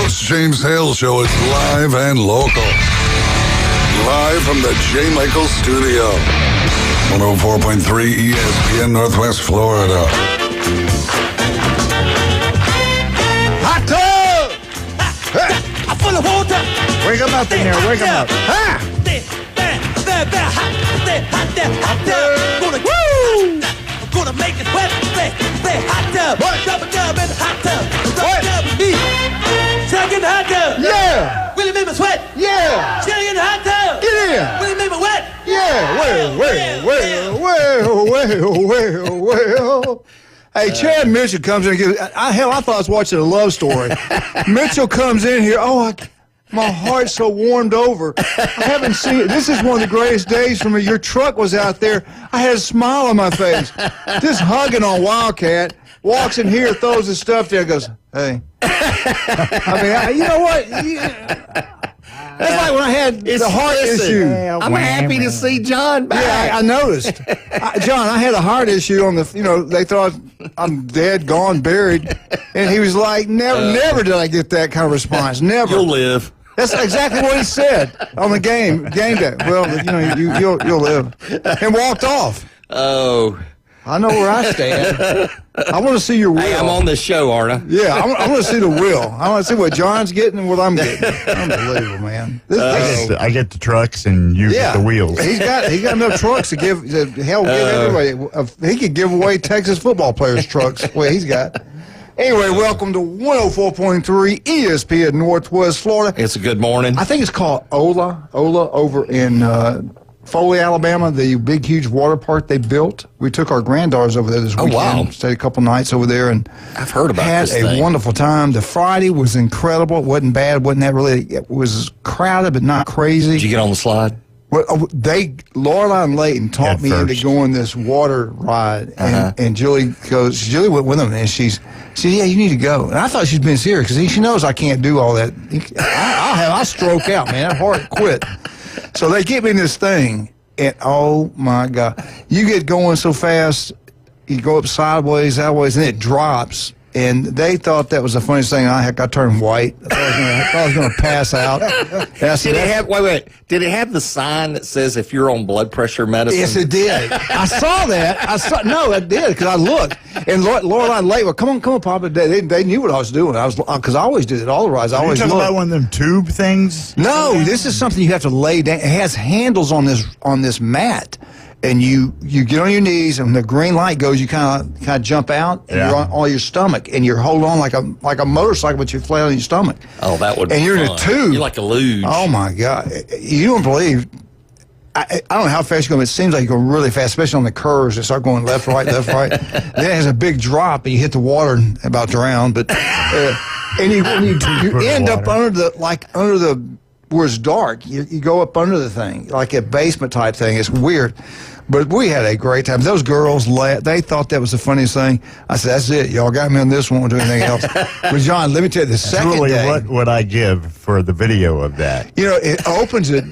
Coach James Hale Show is live and local. Live from the J. Michael Studio. 104.3 ESPN Northwest Florida. Hot tub! I'm full of water. Wake him up in there. Wake him up. Ha! Woo! I'm gonna make it wet. Hot tub. Double dub in the hot tub. Double dub with me. Check in the hot tub. Yeah! Will you make me sweat? Yeah! Check in the hot tub. Get in! Will you make me wet? Yeah! Well. Hey, Chad Mitchell comes in and gives. I thought I was watching a love story. Mitchell comes in here. My heart's so warmed over. I haven't seen it. This is one of the greatest days for me. Your truck was out there. I had a smile on my face. Just hugging on Wildcat. Walks in here, throws his stuff there, goes, hey. I mean, you know what? That's like when I had the heart issue. I'm happy to see John back. Yeah, I noticed. John, I had a heart issue on the, they thought I'm dead, gone, buried. And he was like, never did I get that kind of response. Never. You'll live. That's exactly what he said on the game day. Well, you'll live. And walked off. Oh. I know where I stand. I want to see your will. Hey, I'm on this show, aren't I? Yeah, I want to see the will. I want to see what John's getting and what I'm getting. Unbelievable, man. I get the trucks and you get the wheels. He's got enough trucks to give. Hell, give everybody. He could give away Texas football players' trucks. Well, he's got. Anyway, welcome to 104.3 ESPN Northwest Florida. It's a good morning. I think it's called Ola over in Foley, Alabama, the big, huge water park they built. We took our granddaughters over there this weekend. Wow. Stayed a couple nights over there, and I've heard about had this a thing. wonderful time. The Friday was incredible. It wasn't bad. It was crowded, but not crazy. Did you get on the slide? Well, Lorelai and Layton taught me into going this water ride, and Julie went with them, and she said, yeah, you need to go. And I thought she'd been serious, because she knows I can't do all that. I'll stroke out, man. That heart quit. So they get me in this thing, and oh my God, you get going so fast, you go up sideways, and it drops. And they thought that was the funniest thing. I turned white. I thought I was going to pass out. Did it have the sign that says if you're on blood pressure medicine? Yes, it did. I saw that. No, it did, because I looked. And Lorelai and Late were, come on, Papa. They knew what I was doing. Because I always do it. All the rides, I always look. look. You talking about one of them tube things? No, this is something you have to lay down. It has handles on this mat. And you get on your knees, and when the green light goes, you kind of jump out, and you're on your stomach, and you're holding on like a motorcycle, but you're flat on your stomach. Oh, that would be And you're fun. in a tube. You're like a luge. Oh, my God. You don't believe. I don't know how fast you're going, but it seems like you're going really fast, especially on the curves. They start going left, right. Then it has a big drop, and you hit the water and about drown. But and you end up under the where it's dark. You go up under the thing, like a basement type thing. It's weird. But we had a great time. Those girls laughed. They thought that was the funniest thing. I said, that's it. Y'all got me on this one. Won't do anything else. But, John, let me tell you, the second day. What would I give for the video of that? It opens at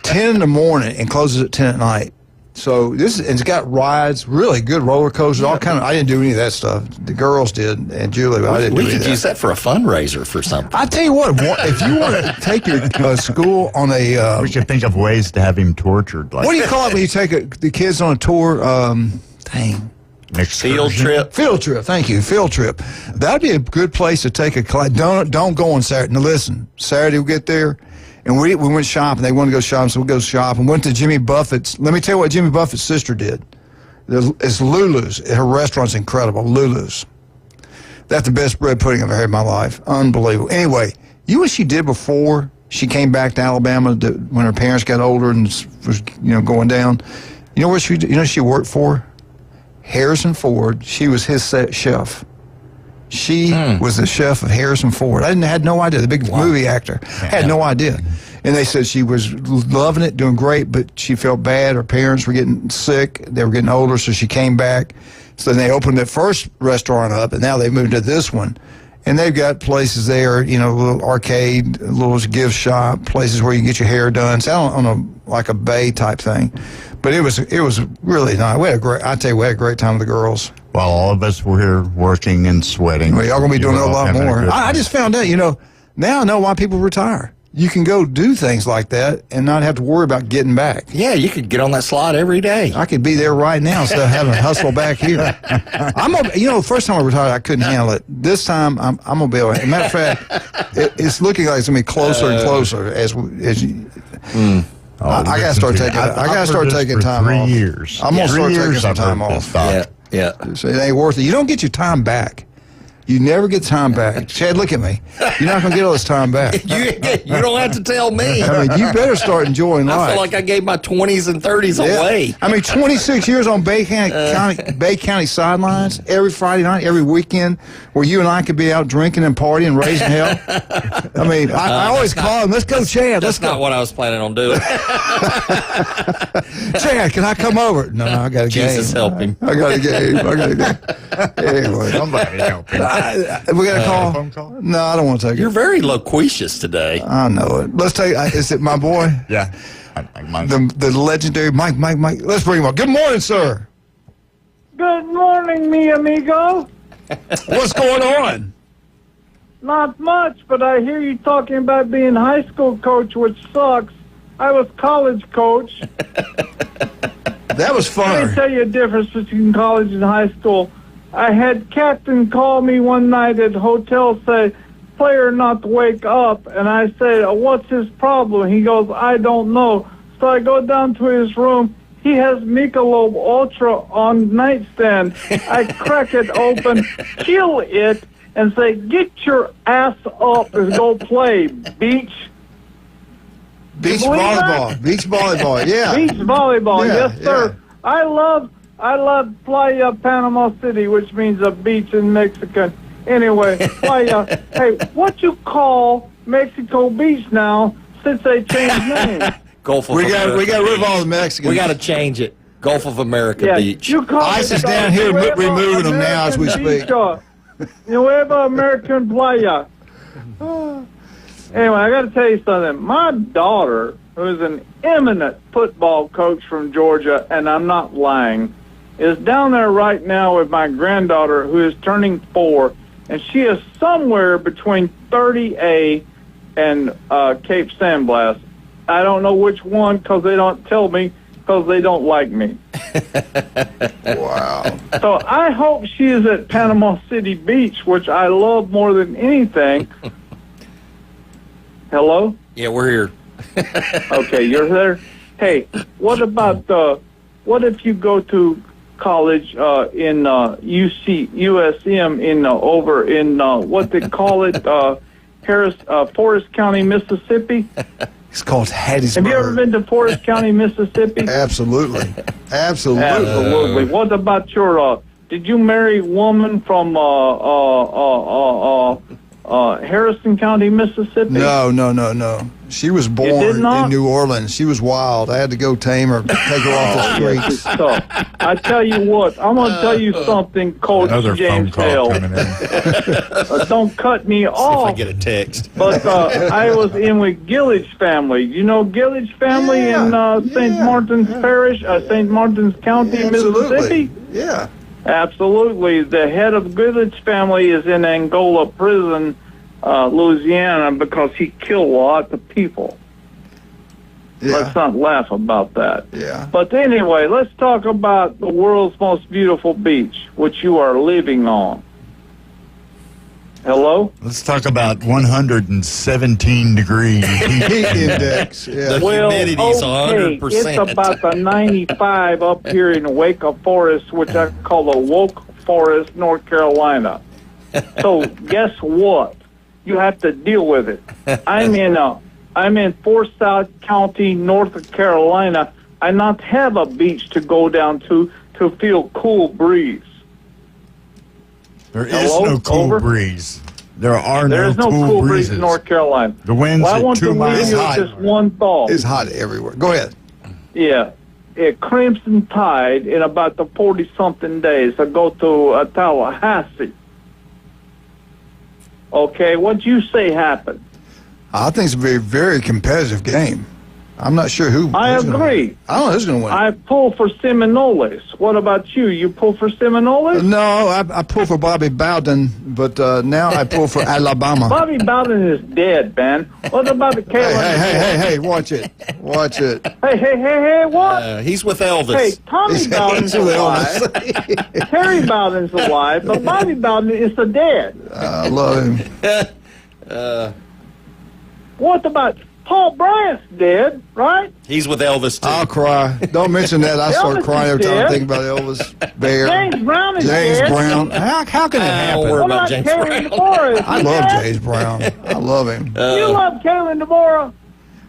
10 in the morning and closes at 10 at night. So it's got rides, really good roller coasters, all kind of. I didn't do any of that stuff. The girls did, and Julie, but I didn't do any of that. We could use that for a fundraiser for something. I tell you what, if you want to take your school on a, we should think of ways to have him tortured. Like what do you call it when you take the kids on a tour? Field trip. Field trip. Thank you. Field trip. That'd be a good place to take a class. Don't go on Saturday. Now listen, Saturday we get there. And we went shopping. They wanted to go shopping, so we go shopping. Went to Jimmy Buffett's. Let me tell you what Jimmy Buffett's sister did. It's Lulu's. Her restaurant's incredible. Lulu's. That's the best bread pudding I've ever had in my life. Unbelievable. Anyway, you know what she did before she came back to Alabama when her parents got older and was going down? You know what she worked for? Harrison Ford. She was his chef. She was the chef of Harrison Ford. I had no idea. The big movie actor. Had no idea. And they said she was loving it, doing great, but she felt bad. Her parents were getting sick. They were getting older, so she came back. So then they opened that first restaurant up, and now they moved to this one. And they've got places there, a little arcade, a little gift shop, places where you can get your hair done. It's out on like a bay type thing. But it was really nice. We had a great time with the girls. While all of us were here working and sweating. Well, y'all going to be doing a lot more. I just found out, Now I know why people retire. You can go do things like that and not have to worry about getting back. Yeah, you could get on that slide every day. I could be there right now instead of having to hustle back here. The first time I retired, I couldn't handle it. This time, I'm gonna be able to. Matter of fact, it's looking like it's gonna be closer and closer as you. I gotta start taking. I gotta start taking time off. 3 years. I'm gonna start taking some I've time heard off. this. Yeah. So it ain't worth it. You don't get your time back. You never get time back. Chad, look at me. You're not going to get all this time back. You don't have to tell me. I mean, you better start enjoying life. I feel like I gave my 20s and 30s away. I mean, 26 years on Bay County sidelines, every Friday night, every weekend, where you and I could be out drinking and partying, raising hell. I mean, I always call him, let's go, Chad. That's not what I was planning on doing. Chad, can I come over? No, I got a game. Jesus help him. I got a game. Anyway. Somebody help him. We got a call? Phone call? No, I don't want to take You're it. very loquacious today. I know it. Let's take. Is it my boy? Yeah. The legendary Mike. Let's bring him up. Good morning, sir. Good morning, mi amigo. What's going on? Not much, but I hear you talking about being high school coach, which sucks. I was college coach. That was Let me fun. tell you a difference between college and high school. I had captain call me one night at hotel, say, player not to wake up. And I said, what's his problem? He goes, I don't know. So I go down to his room. He has Michelob Ultra on nightstand. I crack it open, kill it, and say, get your ass up and go play, beach. Beach believe volleyball. that? Beach volleyball. Yeah. Beach volleyball, Yeah, yes, sir. I love Playa Panama City, which means a beach in Mexican. Anyway, Playa. Hey, what you call Mexico Beach now since they changed names? Gulf of We America. got rid of all the Mexicans. We got to change it. Gulf of America Yeah, Beach. you call ICE it is down here Nueva removing them now as we American speak. Beach, Nueva American Playa. Anyway, I got to tell you something. My daughter, who is an eminent football coach from Georgia, and I'm not lying, is down there right now with my granddaughter, who is turning 4, and she is somewhere between 30A and Cape Sandblast. I don't know which one because they don't tell me because they don't like me. Wow. So I hope she is at Panama City Beach, which I love more than anything. Hello? Yeah, we're here. Okay, you're there. Hey, what about what if you go to college in USM in over in what they call it, Forest County, Mississippi? It's called Hattiesburg. Have you ever been to Forest County, Mississippi? Absolutely. Absolutely. Absolutely. What about your? Did you marry a woman from Harrison County, Mississippi? No. She was did born not? in New Orleans. She was wild. I had to go tame her, take her off the streets. So, I tell you what, I'm going to tell you something, Coach Another phone James call Hale. coming in. Don't cut me If I off. get a text. But I was in with Gillage family. You know Gillage family in St. Martin's Parish, St. Martin's County, Absolutely. Mississippi? Yeah. Absolutely. The head of Gillage family is in Angola prison, Louisiana, because he killed lots of people. Let's not laugh about that. Yeah. But anyway, let's talk about the world's most beautiful beach, which you are living on. Hello? Let's talk about 117 degree heat. Heat index. Yeah. The humidity's 100%. It's about the 95 up here in Wake Forest, which I call the Woke Forest, North Carolina. So guess what? You have to deal with it. I'm in Forsyth County, North Carolina. I not have a beach to go down to feel cool breeze. There is Hello? no cool Over? breeze. There are There is no cool breeze breezes. in North Carolina. The wind's Well, I at want 2 to miles leave you high. with just one thought. It's hot everywhere. Go ahead. Yeah. At Crimson Tide, in about the 40-something days, I go to Tallahassee. Okay, what'd you say happened? I think it's a very, very competitive game. I'm not sure who. I who's gonna agree. win. I don't know who's going to win. I pull for Seminoles. What about you? You pull for Seminoles? No, I pull for Bobby Bowden, but now I pull for Alabama. Bobby Bowden is dead, man. What about the Carolina? Hey, watch it. Watch it. Hey, what? He's with Elvis. Hey, Tommy Bowden's alive. Terry Bowden's alive, but Bobby Bowden is the dead. I love him. What about Paul Bryant's dead, right? He's with Elvis, too. I'll cry. Don't mention that. I start Elvis crying is every time I dead. think about Elvis Bear. James Brown is James dead. Brown. How can it Don't happen? worry What about about James Kaylin Brown. DeVora? Is I he love dead? James Brown. I love him. You love Kaylin DeVora?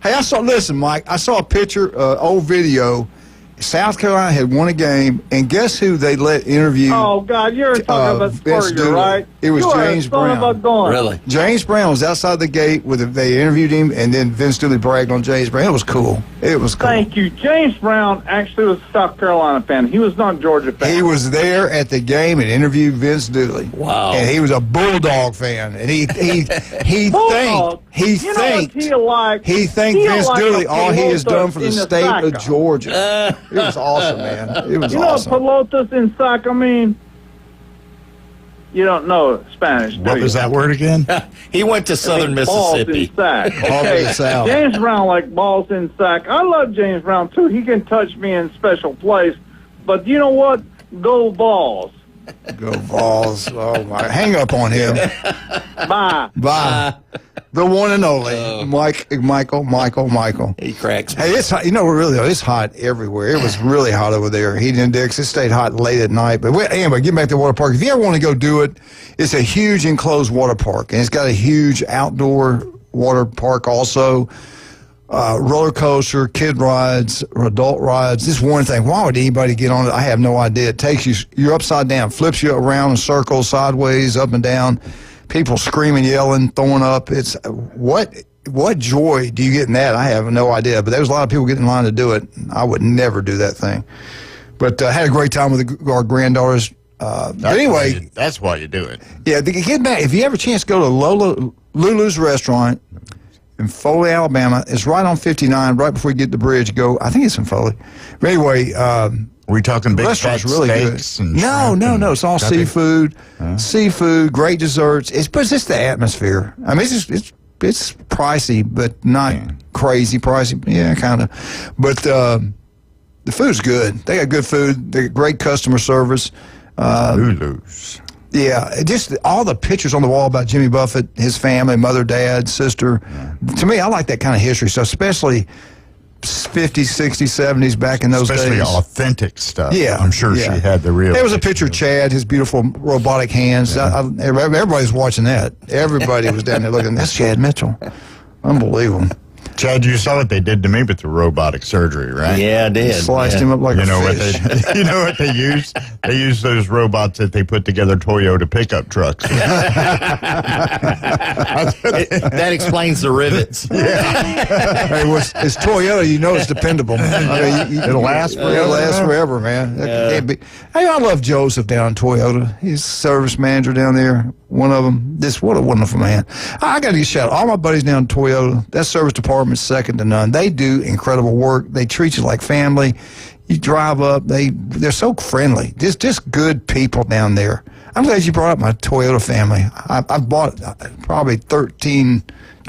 Hey, listen, Mike, I saw a picture, old video. South Carolina had won a game, and guess who they let interview? Oh, God, you're talking about Vince Spurrier, Dooley. right? It was you James are a son Brown. Of a gun. Really? James Brown was outside the gate they interviewed him, and then Vince Dooley bragged on James Brown. It was cool. It was cool. Thank you. James Brown actually was a South Carolina fan. He was not a Georgia fan. He was there at the game and interviewed Vince Dooley. Wow. And he was a Bulldog fan, and he Bulldog? he You know what thanked he'll Vince like Dooley a all he has pelota done for the in the state of saco. Georgia. It was awesome, man. It was You know awesome. what pelotas in saco mean? You don't know Spanish, do What you? was that word again? He went to Southern Balls Mississippi. in sack. Balls in the South. James Brown like balls in sack. I love James Brown too. He can touch me in special place. But you know what? Go balls. Go Vols. Oh, my. Hang up on him. Bye. Bye. The one and only. Michael. He cracks me. Hey, it's hot. You know, really, it's hot everywhere. It was really hot over there. Heat index, it stayed hot late at night. But anyway, getting back to the water park. If you ever want to go do it, it's a huge enclosed water park. And it's got a huge outdoor water park also. Roller coaster, kid rides, or adult rides. This one thing, why would anybody get on it? I have no idea. It takes you, you're upside down, flips you around in circles, sideways, up and down. People screaming, yelling, throwing up. It's what joy do you get in that? I have no idea. But there was a lot of people getting in line to do it. I would never do that thing. But had a great time with our granddaughters. But anyway, That's why you do it. yeah, get back. If you have a chance to go to Lulu's restaurant in Foley, Alabama, it's right on 59, right before you get the bridge. Go, I think it's in Foley. But anyway, We're talking big fat restaurant's really good. steaks and No, shrimp and it's all nothing. seafood, great desserts. But it's just the atmosphere. I mean, it's pricey, but not crazy pricey. Yeah, kind of. But the food's good. They got good food. They got great customer service. Lulu's. Yeah, just all the pictures on the wall about Jimmy Buffett, his family, mother, dad, sister. To me, I like that kind of history stuff, especially 50s, 60s, 70s, back in those Especially days. authentic stuff. Yeah, I'm sure yeah. she had the real. There was a picture of Chad, his beautiful robotic hands. Everybody's watching that. Everybody was down there looking. That's Chad Mitchell. Unbelievable. Chad, you saw what they did to me with the robotic surgery, right? Yeah, I did. Sliced yeah. him up like You a know what fish. they? You know what they use? They use those robots that they put together Toyota pickup trucks. That explains the rivets. Hey, it's Toyota. You know it's dependable. I mean, It'll last forever. It'll last forever, man. That can't be. Hey, I love Joseph down in Toyota. He's service manager down there. One of them. What a wonderful man. I got to give a shout out. All my buddies down in Toyota. That service department's second to none. They do incredible work. They treat you like family. You drive up. They're so friendly. Just good people down there. I'm glad you brought up my Toyota family. I bought probably 10,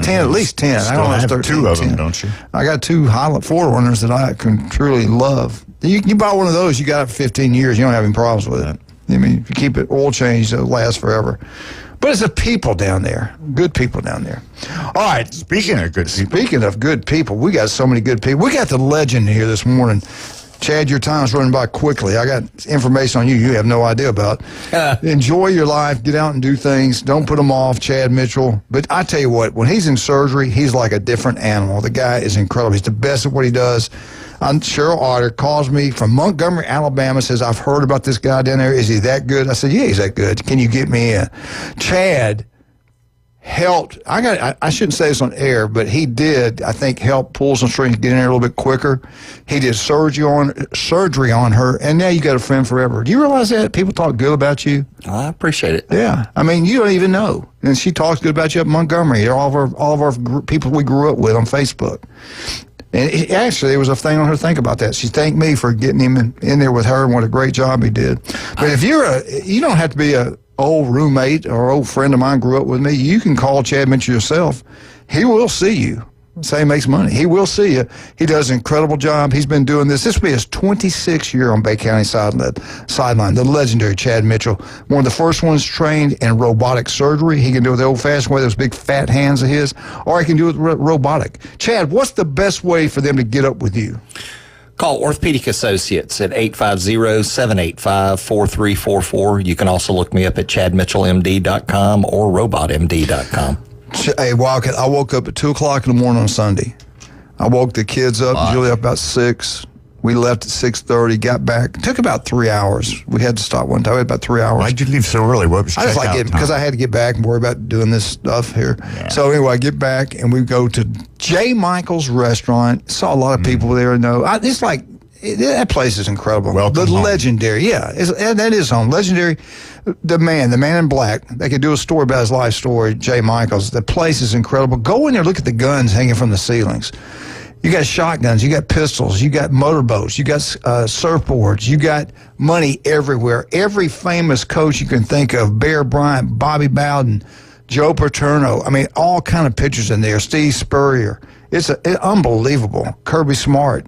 at least 10. Still I don't know, have 13, two of them, 10. don't you? I got two Highland Forerunners that I can truly love. You buy one of those, you got it for 15 years. You don't have any problems with it. I mean, if you keep it oil changed, it'll last forever. But it's the people down there. Good people down there. All right. Speaking of good people, Speaking of good people, we got so many good people. We got the legend here this morning. Chad, your time's running by quickly. I got information on you have no idea about. Enjoy your life. Get out and do things. Don't put them off, Chad Mitchell. But I tell you what, when he's in surgery, he's like a different animal. The guy is incredible. He's the best at what he does. Cheryl Otter calls me from Montgomery, Alabama, says, I've heard about this guy down there. Is he that good? I said, yeah, he's that good. Can you get me in? Chad helped. I shouldn't say this on air, but he did, I think, help pull some strings, get in there a little bit quicker. He did surgery on her, and now you got a friend forever. Do you realize that? People talk good about you. I appreciate it. Yeah. I mean, you don't even know. And she talks good about you up in Montgomery. All of our people we grew up with on Facebook. And actually, there was a thing on her to think about that. She thanked me for getting him in there with her and what a great job he did. But if you don't have to be a old roommate or old friend of mine grew up with me. You can call Chad Mitchell yourself. He will see you. Say he makes money. He will see you. He does an incredible job. He's been doing this. This will be his 26th year on Bay County sideline. The legendary Chad Mitchell, one of the first ones trained in robotic surgery. He can do it the old-fashioned way, those big fat hands of his, or he can do it robotic. Chad, what's the best way for them to get up with you? Call Orthopedic Associates at 850-785-4344. You can also look me up at chadmitchellmd.com or robotmd.com. Hey, Wildcat, I woke up at 2 o'clock in the morning on Sunday. I woke the kids up, Julie up about 6. We left at 6:30, got back. It took about 3 hours. We had to stop one time. We had about 3 hours. Why'd you leave so early? What was I just like it because I had to get back and worry about doing this stuff here. Yeah. So anyway, I get back and we go to J. Michael's restaurant. Saw a lot of people there. It's like that place is incredible. Welcome home. Legendary, yeah, that is home. Legendary. The man in black. They could do a story about his life story. J. Michael's. The place is incredible. Go in there, look at the guns hanging from the ceilings. You got shotguns, you got pistols, you got motorboats, you got surfboards, you got money everywhere. Every famous coach you can think of, Bear Bryant, Bobby Bowden, Joe Paterno. I mean, all kind of pictures in there. Steve Spurrier. It's unbelievable. Kirby Smart,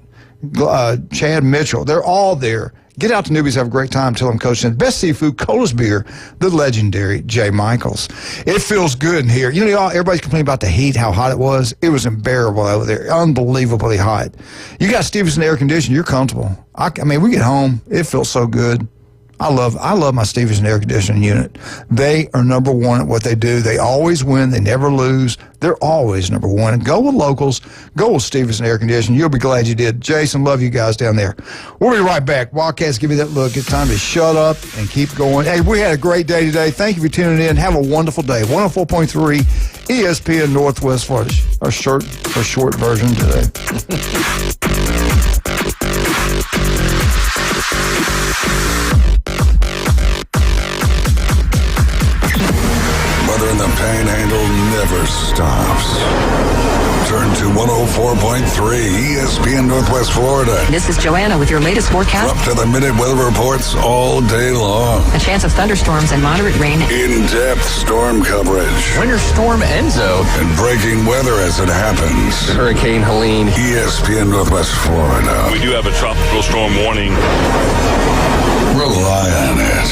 Chad Mitchell. They're all there. Get out to Newbies, have a great time. Tell them Coach said, best seafood, coldest beer, the legendary J. Michael's. It feels good in here. Everybody's complaining about the heat, how hot it was. It was unbearable over there, unbelievably hot. You got Stevenson air conditioning, you're comfortable. I mean, we get home, it feels so good. I love my Stevenson air conditioning unit. They are number one at what they do. They always win. They never lose. They're always number one. And go with locals. Go with Stevenson air conditioning. You'll be glad you did. Jason, love you guys down there. We'll be right back. Wildcats, give me that look. It's time to shut up and keep going. Hey, we had a great day today. Thank you for tuning in. Have a wonderful day. 104.3 ESPN Northwest Florida. Our short version today. The Panhandle never stops. Turn to 104.3 ESPN Northwest Florida. This is Joanna with your latest forecast. Up to the minute weather reports all day long. A chance of thunderstorms and moderate rain. In-depth storm coverage. Winter Storm Enzo. And breaking weather as it happens. Hurricane Helene. ESPN Northwest Florida. We do have a tropical storm warning. Rely on it.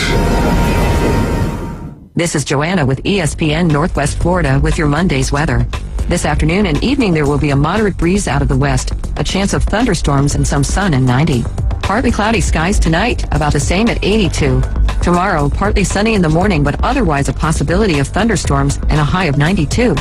This is Joanna with ESPN Northwest Florida with your Monday's weather. This afternoon and evening there will be a moderate breeze out of the west, a chance of thunderstorms and some sun and 90. Partly cloudy skies tonight, about the same at 82. Tomorrow, partly sunny in the morning, but otherwise a possibility of thunderstorms and a high of 92.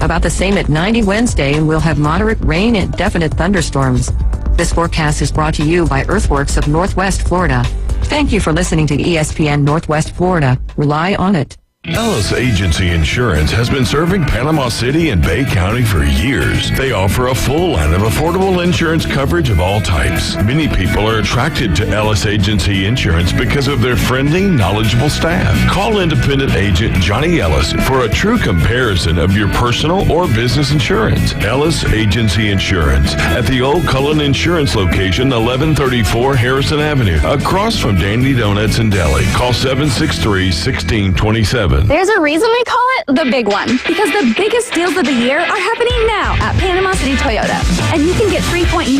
About the same at 90 Wednesday, and we'll have moderate rain and definite thunderstorms. This forecast is brought to you by Earthworks of Northwest Florida. Thank you for listening to ESPN Northwest Florida. Rely on it. Ellis Agency Insurance has been serving Panama City and Bay County for years. They offer a full line of affordable insurance coverage of all types. Many people are attracted to Ellis Agency Insurance because of their friendly, knowledgeable staff. Call independent agent Johnny Ellis for a true comparison of your personal or business insurance. Ellis Agency Insurance at the Old Cullen Insurance location, 1134 Harrison Avenue, across from Dandy Donuts and Deli. Call 763-1627. There's a reason we call it the big one, because the biggest deals of the year are happening now at Panama City Toyota. And you can get 3.99%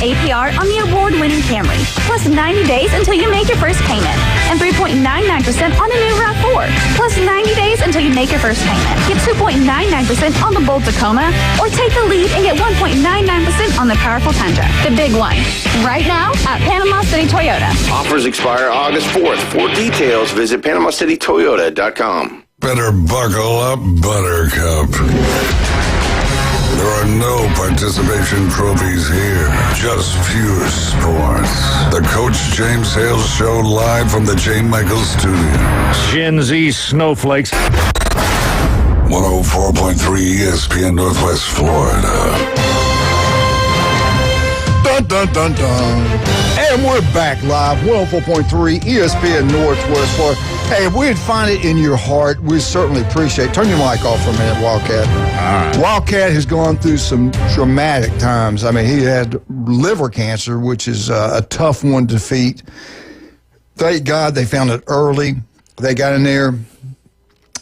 APR on the award-winning Camry, plus 90 days until you make your first payment, and 3.99% on the new RAV4, plus 90 days until you make your first payment. Get 2.99% on the bold Tacoma, or take the lead and get 1.99% on the powerful Tundra. The big one, right now at Panama City Toyota. Offers expire August 4th. For details, visit PanamaCityToyota.com. Better buckle up, Buttercup. There are no participation trophies here, just pure sports. The Coach James Hale Show live from the J. Michaels Studios. Gen Z snowflakes. 104.3 ESPN Northwest Florida. Dun, dun, dun, dun. And we're back live, 104.3 ESPN Northwest Florida. Hey, if we'd find it in your heart, we certainly appreciate it. Turn your mic off for a minute, Wildcat. All right. Wildcat has gone through some dramatic times. I mean, he had liver cancer, which is a tough one to defeat. Thank God they found it early. They got in there,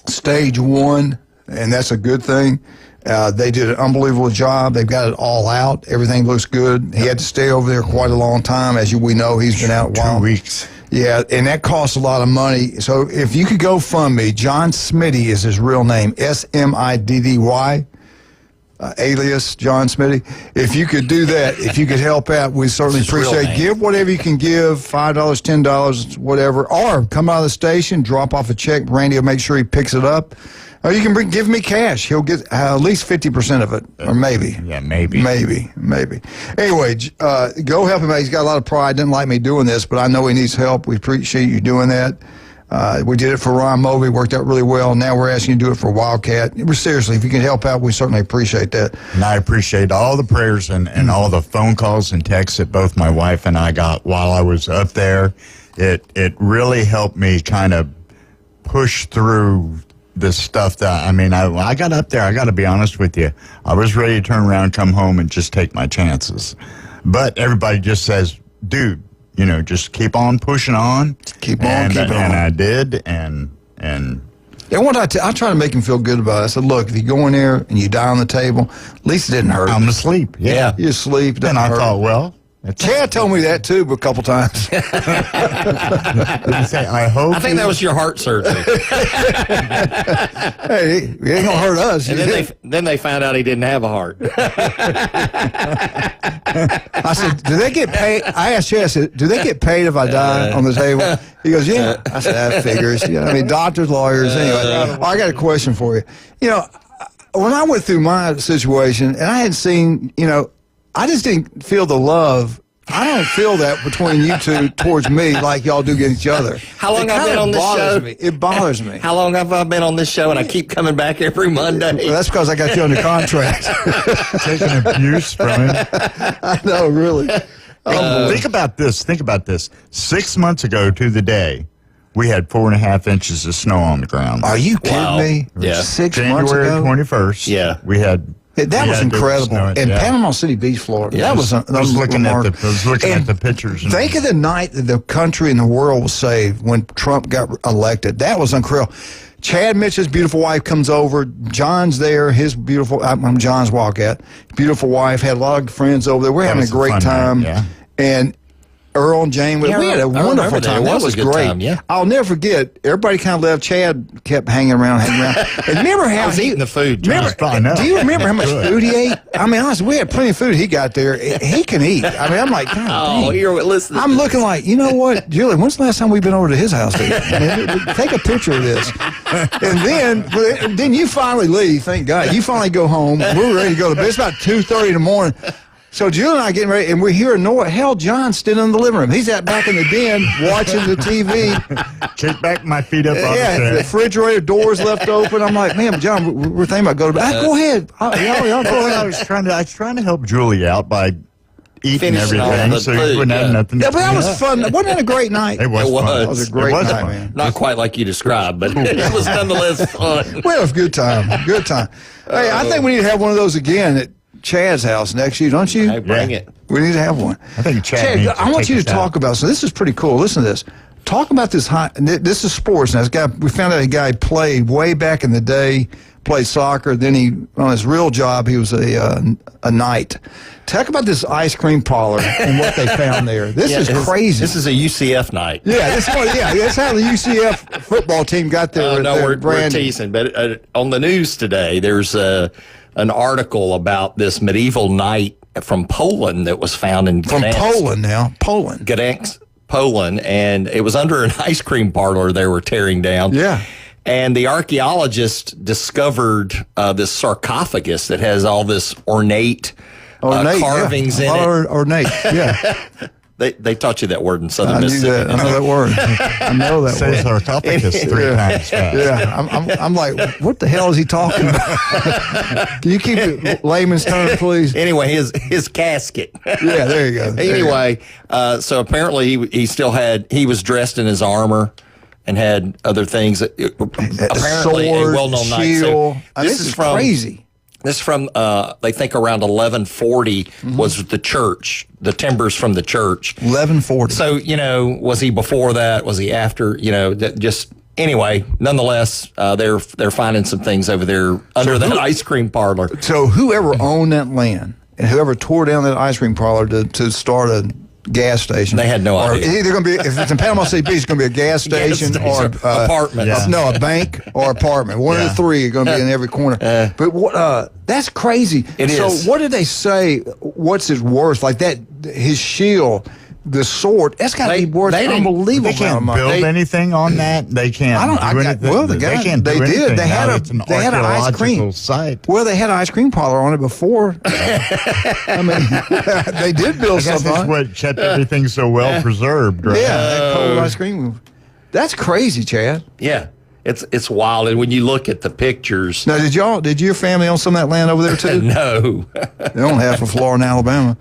stage 1, and that's a good thing. They did an unbelievable job. They've got it all out. Everything looks good. He had to stay over there quite a long time. As we know, he's been out a while. 2 weeks. Yeah, and that costs a lot of money. So if you could go fund me, John Smitty is his real name, Smiddy, alias John Smitty. If you could do that, if you could help out, we certainly appreciate it. Give whatever you can give, $5, $10, whatever, or come out of the station, drop off a check. Randy will make sure he picks it up. Or you can give me cash. He'll get at least 50% of it, or maybe. Yeah, maybe. Maybe. Anyway, go help him out. He's got a lot of pride. Didn't like me doing this, but I know he needs help. We appreciate you doing that. We did it for Ron Moby. Worked out really well. Now we're asking you to do it for Wildcat. Seriously, if you can help out, we certainly appreciate that. And I appreciate all the prayers and all the phone calls and texts that both my wife and I got while I was up there. It really helped me kind of push through this stuff that, I mean, I got up there, I got to be honest with you. I was ready to turn around, come home, and just take my chances. But everybody just says, dude, just keep on pushing on. Keep on, keep on. And I did, and what I try to make him feel good about it. I said, look, if you go in there and you die on the table, at least it didn't hurt. I'm asleep. Yeah. You sleep. And I thought, well, Chad told me that too, a couple times. I think that was your heart surgery. Hey, he ain't gonna hurt us. And then they found out he didn't have a heart. I said, do they get paid? I asked Chad, I said, do they get paid if I die on the table? He goes, yeah. I said, that figures. I mean, doctors, lawyers. Anyway, I got a question for you. When I went through my situation, and I had seen, I just didn't feel the love. I don't feel that between you two towards me like y'all do against each other. How long have I been on this show? It bothers me. How long have I been on this show and I keep coming back every Monday? Well, that's because I got you under contract. Taking abuse from him. I know, really. Think about this. 6 months ago to the day, we had 4.5 inches of snow on the ground. Are you kidding me? Yeah. 6 months ago? January 21st. Yeah. We had... That was incredible. In Panama City Beach, Florida. Yeah, that was I was looking at the pictures. Think of the night that the country and the world was saved when Trump got elected. That was incredible. Chad Mitchell's beautiful wife comes over. John's there. His beautiful, I'm John's Wildcat. Beautiful wife. Had a lot of friends over there. We're having a great time. Night, yeah. And Earl and Jane, we had a wonderful time. That was great. Time, yeah. I'll never forget. Everybody kind of left. Chad kept hanging around. And remember how I was eating the food. Do you remember how much food he ate? I mean, honestly, we had plenty of food. He got there. He can eat. I mean, I'm like, God, listen. I'm looking like, you know what, Julie? When's the last time we've been over to his house to eat? I mean, take a picture of this. And then you finally leave. Thank God. You finally go home. We're ready to go to bed. It's about 2:30 in the morning. So Jill and I getting ready, and we're hearing Noah. Hell, John's still in the living room. He's out back in the den watching the TV. Kick back my feet up on the refrigerator doors left open. I'm like, man, John, we're thinking about going to bed. Go ahead. Y'all go ahead. I was trying to help Julie out by eating Finishing everything, so you wouldn't have nothing. Yeah, but that was fun. Wasn't that a great night? It was fun. It was a great night, man. Not quite like you described, but it was nonetheless fun. We had a good time. Good time. Hey, I think we need to have one of those again at Chad's house next year, don't you? Hey, bring it. We need to have one. I think Chad needs to I want take you to us talk out. about. So this is pretty cool. Listen to this. Talk about this. This is sports. Now, this guy. We found out a guy played way back in the day. Played soccer. Then on his real job, he was a knight. Talk about this ice cream parlor and what they found there. This is crazy. This is a UCF night. Yeah, that's how the UCF football team got there. We're teasing. But on the news today, there's an article about this medieval knight from Poland that was found in Gdansk, Poland, and it was under an ice cream parlor they were tearing down. Yeah. And the archaeologist discovered this sarcophagus that has all this ornate carvings in it. Ornate, yeah. They taught you that word in Southern I knew Mississippi. that. I know that word. I know that Says word. sarcophagus 3 times fast. Yeah, I'm like, what the hell is he talking about? Can you keep it layman's term, please? Anyway, his casket. Yeah, there you go. Anyway, so apparently he was dressed in his armor and had other things. Apparently, sword, a well-known knight. shield. So This is crazy. This is from, they think around 1140 was the church, the timbers from the church. 1140. So, was he before that? Was he after? Anyway, nonetheless, they're finding some things over there under that ice cream parlor. So whoever owned that land and whoever tore down that ice cream parlor to start a gas station. They had no idea. It's either going to be, if it's in Panama City Beach, it's going to be a gas station or apartment. Yeah. No, a bank or apartment. One of the three are going to be in every corner. But what? That's crazy. It is. So what did they say? What's his worth? Like that, his shield, the sword. That's got to be worth unbelievable. They can't build anything on that. They can't. The guy, they can't do they did. anything. They had Now an ice cream site. Well, they had an ice cream parlor on it before. I mean, they did build I guess something. that's what kept everything so well preserved. Right? Yeah, that cold ice cream. That's crazy, Chad. Yeah, it's wild. And when you look at the pictures, Now, did your family own some of that land over there too? no, They own half of Florida and Alabama.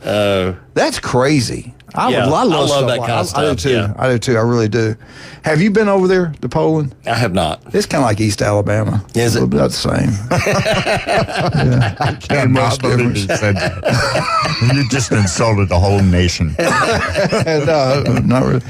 That's crazy. I love stuff that like kind of stuff. I do too. Yeah. I do too. I really do. Have you been over there to Poland? I have not. It's kind of like East Alabama. Is it? About the same. I cannot believe you said that. You just insulted the whole nation. No, not really.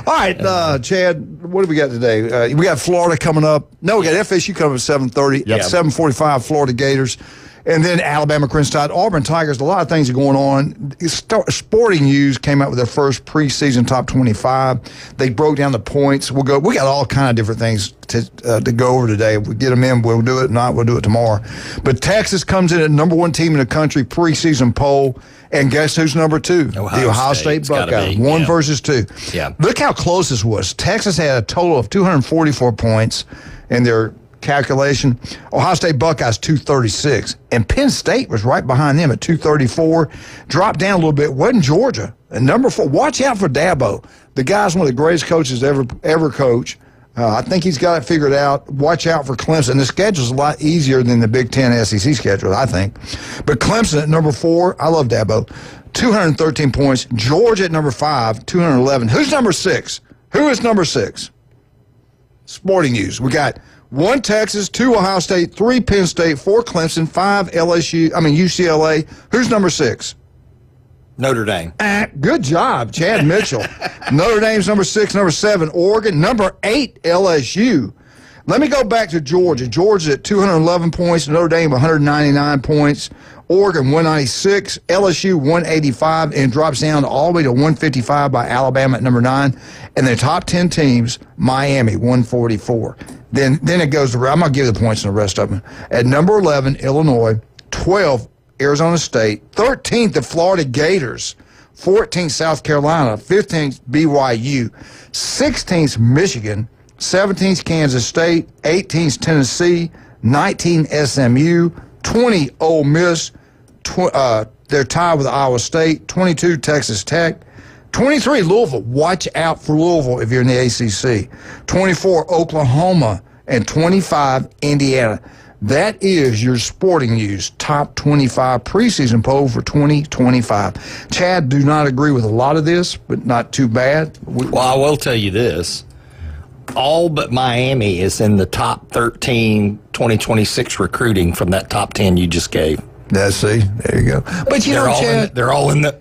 All right, Chad, what do we got today? We got Florida coming up. No, we got FSU coming up at 7:30. Yep. 7:45, Florida Gators. And then Alabama Crimson Tide, Auburn Tigers. A lot of things are going on. Sporting News came out with their first preseason top 25. They broke down the points. We got all kind of different things to go over today. If we get them in, we'll do it. If not, we'll do it tomorrow. But Texas comes in at number 1 team in the country preseason poll. And guess who's number 2? The Ohio State Buckeyes. 1 versus 2. Yeah. Look how close this was. Texas had a total of 244 points in their calculation. Ohio State Buckeyes 236, and Penn State was right behind them at 234. Dropped down a little bit. Wasn't Georgia? And number 4. Watch out for Dabo. The guy's one of the greatest coaches ever coach. I think he's got it figured out. Watch out for Clemson. The schedule's a lot easier than the Big Ten SEC schedule, I think. But Clemson at number 4. I love Dabo. 213 points. Georgia at number 5. 211. Who's number 6? Who is number 6? Sporting News. We got 1 Texas, 2 Ohio State, 3 Penn State, 4 Clemson, 5 UCLA. Who's number 6? Notre Dame. Good job, Chad Mitchell. Notre Dame's number 6, number 7, Oregon, number 8, LSU. Let me go back to Georgia. Georgia at 211 points, Notre Dame 199 points, Oregon 196, LSU 185, and drops down all the way to 155 by Alabama at number 9. And the top 10 teams, Miami 144. Then it goes to, I'm going to give you the points in the rest of them. At number 11, Illinois, 12, Arizona State, 13th, the Florida Gators, 14th, South Carolina, 15th, BYU, 16th, Michigan, 17th, Kansas State, 18th, Tennessee, 19, SMU, 20, Ole Miss, they're tied with Iowa State, 22, Texas Tech, 23, Louisville. Watch out for Louisville if you're in the ACC. 24, Oklahoma, and 25, Indiana. That is your Sporting News top 25 preseason poll for 2025. Chad, do not agree with a lot of this, but not too bad. Well, I will tell you this. All but Miami is in the top 13 2026 recruiting from that top 10 you just gave. See, there you go. But you know, Chad, they're all in the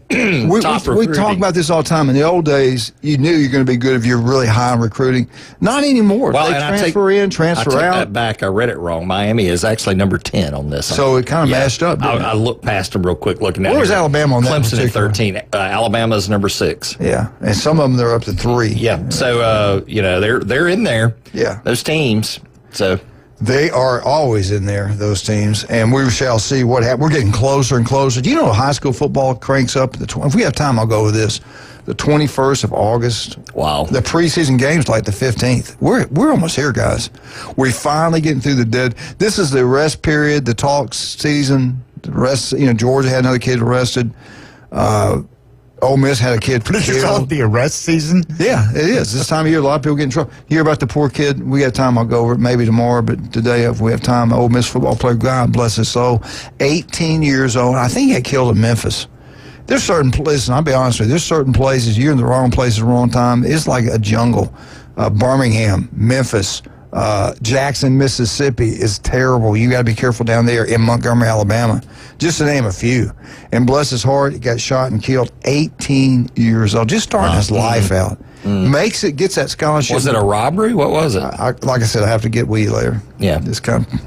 top recruiting. We talk about this all the time. In the old days, you knew you're going to be good if you're really high in recruiting. Not anymore. Well, they transfer I take out. that back. I read it wrong. Miami is actually number 10 on this. So it kind of mashed up. I looked past them real quick looking at it. Where was Alabama on that? Clemson at 13. Alabama's number 6. Yeah, and some of them they're up to 3. Yeah. So they're in there. Yeah. Those teams. So they are always in there, those teams, and we shall see what happens. We're getting closer and closer. Do you know high school football cranks up? If we have time, I'll go over this. The 21st of August. Wow. The preseason game's like the 15th. We're almost here, guys. We're finally getting through the dead. This is the rest period, the talk season. The rest, Georgia had another kid arrested. Ole Miss had a kid Did you call it killed. the arrest season? Yeah, it is. This time of year, a lot of people get in trouble. You hear about the poor kid? We got time, I'll go over it maybe tomorrow, but today, if we have time, Ole Miss football player, God bless his soul, 18 years old. I think he got killed in Memphis. There's certain places, I'll be honest with you, there's certain places, you're in the wrong place at the wrong time. It's like a jungle. Birmingham, Memphis, Jackson, Mississippi is terrible. You got to be careful down there in Montgomery, Alabama, just to name a few. And bless his heart, he got shot and killed 18 years old, just starting his life out. Gets that scholarship. Was it a robbery? What was it? Like I said, I have to get with you later. Yeah.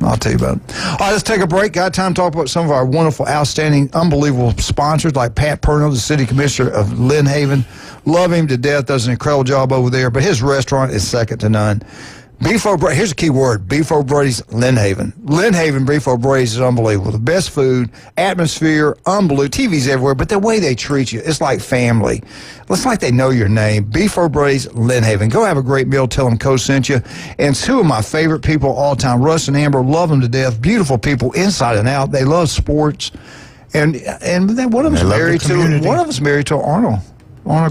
I'll tell you about it. All right, let's take a break. Got time to talk about some of our wonderful, outstanding, unbelievable sponsors like Pat Perno, the city commissioner of Lynn Haven. Love him to death, does an incredible job over there, but his restaurant is second to none. Beef O'Brady's, here's a key word, Beef O'Brady's Lynn Haven. Lynn Haven Beef O'Brady's is unbelievable. The best food, atmosphere, unbelievable. TV's everywhere, but the way they treat you, it's like family. It's like they know your name. Beef O'Brady's Lynn Haven. Go have a great meal. Tell them Coach sent you. And two of my favorite people all time, Russ and Amber, love them to death. Beautiful people inside and out. They love sports. And then one of them's married to Arnold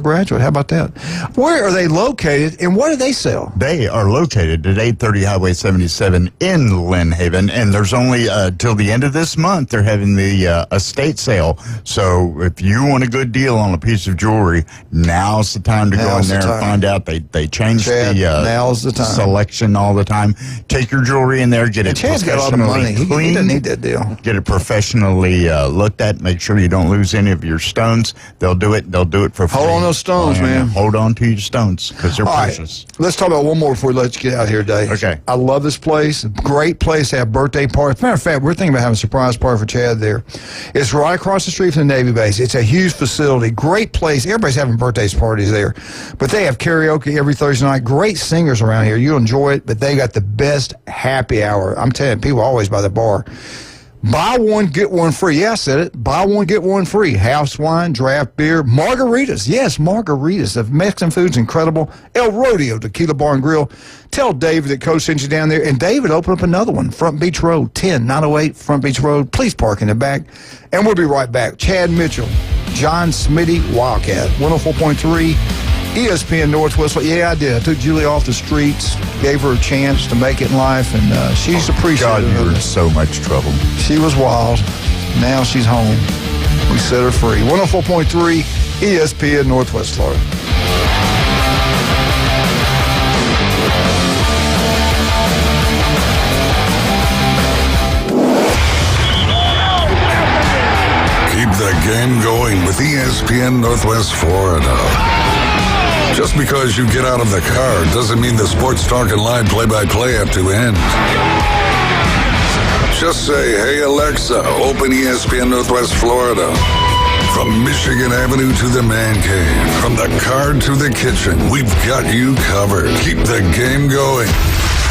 graduate. How about that? Where are they located and what do they sell? They are located at 830 Highway 77 in Lynn Haven, and there's only till the end of this month they're having the estate sale. So if you want a good deal on a piece of jewelry, now's the time to go in there and find out. They change now's the time. Selection all the time. Take your jewelry in there, get it Chad's got a lot of money. He doesn't need that deal. Get it professionally looked at. Make sure you don't lose any of your stones. They'll do it for free. Hold on those stones, man. Hold on to your stones because they're precious. Right. Let's talk about one more before we let you get out of here, Dave. Okay. I love this place. Great place to have birthday parties. As a matter of fact, we're thinking about having a surprise party for Chad there. It's right across the street from the Navy base. It's a huge facility. Great place. Everybody's having birthday parties there. But they have karaoke every Thursday night. Great singers around here. You'll enjoy it, but they got the best happy hour. I'm telling you, people are always by the bar. Buy one, get one free. Yeah, I said it. Buy one, get one free. House wine, draft beer, margaritas. Yes, margaritas. The Mexican food's incredible. El Rodeo Tequila Bar and Grill. Tell David that Coach sent you down there. And David, open up another one. Front Beach Road, 10908 Front Beach Road. Please park in the back. And we'll be right back. Chad Mitchell, John Smitty, Wildcat, 104.3. ESPN Northwest. Yeah, I did. I took Julie off the streets, gave her a chance to make it in life, and she's appreciative. God, you were in so much trouble. She was wild. Now she's home. We set her free. 104.3 ESPN Northwest Florida. Keep the game going with ESPN Northwest Florida. Just because you get out of the car doesn't mean the Sports Talk and Live play-by-play have to end. Just say, hey, Alexa, open ESPN Northwest Florida. From Michigan Avenue to the man cave, from the car to the kitchen, we've got you covered. Keep the game going.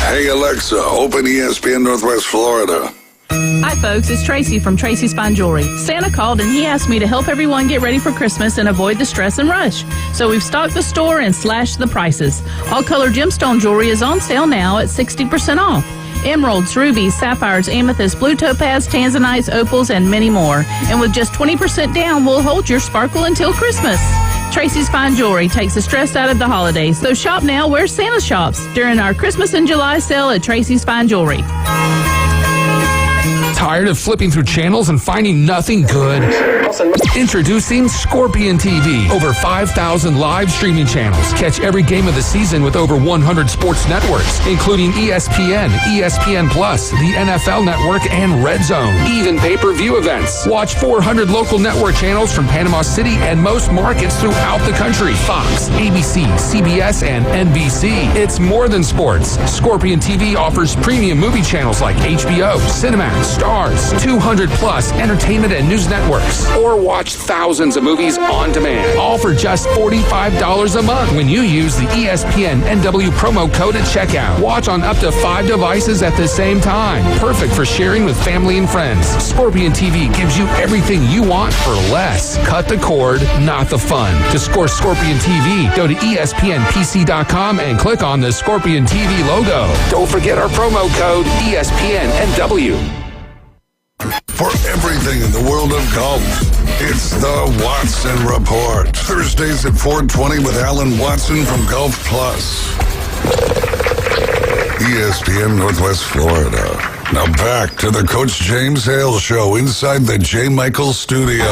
Hey, Alexa, open ESPN Northwest Florida. Hi, folks. It's Tracy from Tracy's Fine Jewelry. Santa called and he asked me to help everyone get ready for Christmas and avoid the stress and rush. So we've stocked the store and slashed the prices. All color gemstone jewelry is on sale now at 60% off. Emeralds, rubies, sapphires, amethysts, blue topaz, tanzanites, opals, and many more. And with just 20% down, we'll hold your sparkle until Christmas. Tracy's Fine Jewelry takes the stress out of the holidays. So shop now where Santa shops during our Christmas in July sale at Tracy's Fine Jewelry. Tired of flipping through channels and finding nothing good? Introducing Scorpion TV. Over 5,000 live streaming channels. Catch every game of the season with over 100 sports networks, including ESPN, ESPN Plus, the NFL Network, and Red Zone. Even pay-per-view events. Watch 400 local network channels from Panama City and most markets throughout the country. Fox, ABC, CBS, and NBC. It's more than sports. Scorpion TV offers premium movie channels like HBO, Cinemax, Stars, 200 plus entertainment and news networks, or watch thousands of movies on demand, all for just $45 a month when you use the ESPN NW promo code at checkout. Watch on up to 5 devices at the same time. Perfect for sharing with family and friends. Scorpion TV gives you everything you want for less. Cut the cord, not the fun. To score Scorpion TV, go to ESPNPC.com and click on the Scorpion TV logo. Don't forget our promo code ESPN NW. For everything in the world of golf, it's the Watson Report. Thursdays at 4:20 with Alan Watson from Golf Plus. ESPN Northwest Florida. Now back to the Coach James Hale Show inside the J. Michael Studio.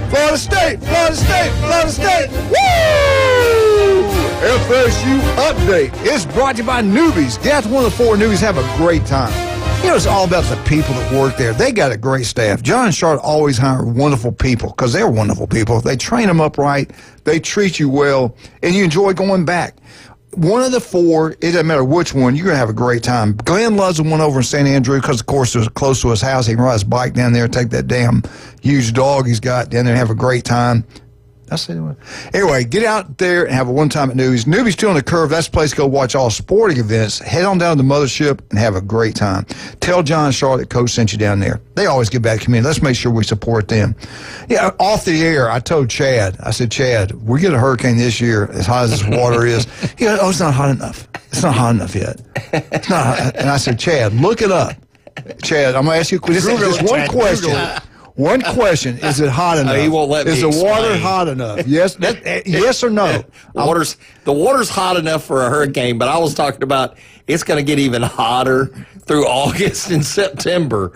Florida State, Florida State, Florida State. Woo! FSU Update. It's brought to you by Newbies. Get out to one of the 4 Newbies. Have a great time. You know, it's all about the people that work there. They got a great staff. John and Charlotte always hire wonderful people because they're wonderful people. They train them up right. They treat you well, and you enjoy going back. One of the 4, it doesn't matter which one, you're going to have a great time. Glenn loves the one over in St. Andrew because, of course, it's close to his house. He can ride his bike down there and take that damn huge dog he's got down there and have a great time. That's it. Anyway, get out there and have a one time at Newbies. Newbies still on the curve. That's the place to go watch all sporting events. Head on down to the mothership and have a great time. Tell John and Charlotte Coach sent you down there. They always give back to the community. Let's make sure we support them. Yeah, off the air, I told Chad, I said, Chad, we get a hurricane this year as hot as this water is. He goes, oh, it's not hot enough. It's not hot enough yet. It's not hot. And I said, Chad, look it up. Chad, I'm going to ask you just one question. One question: is it hot enough? He won't let me Is the explain. water hot enough? Yes, yes or no? The water's hot enough for a hurricane, but I was talking about it's going to get even hotter through August and September.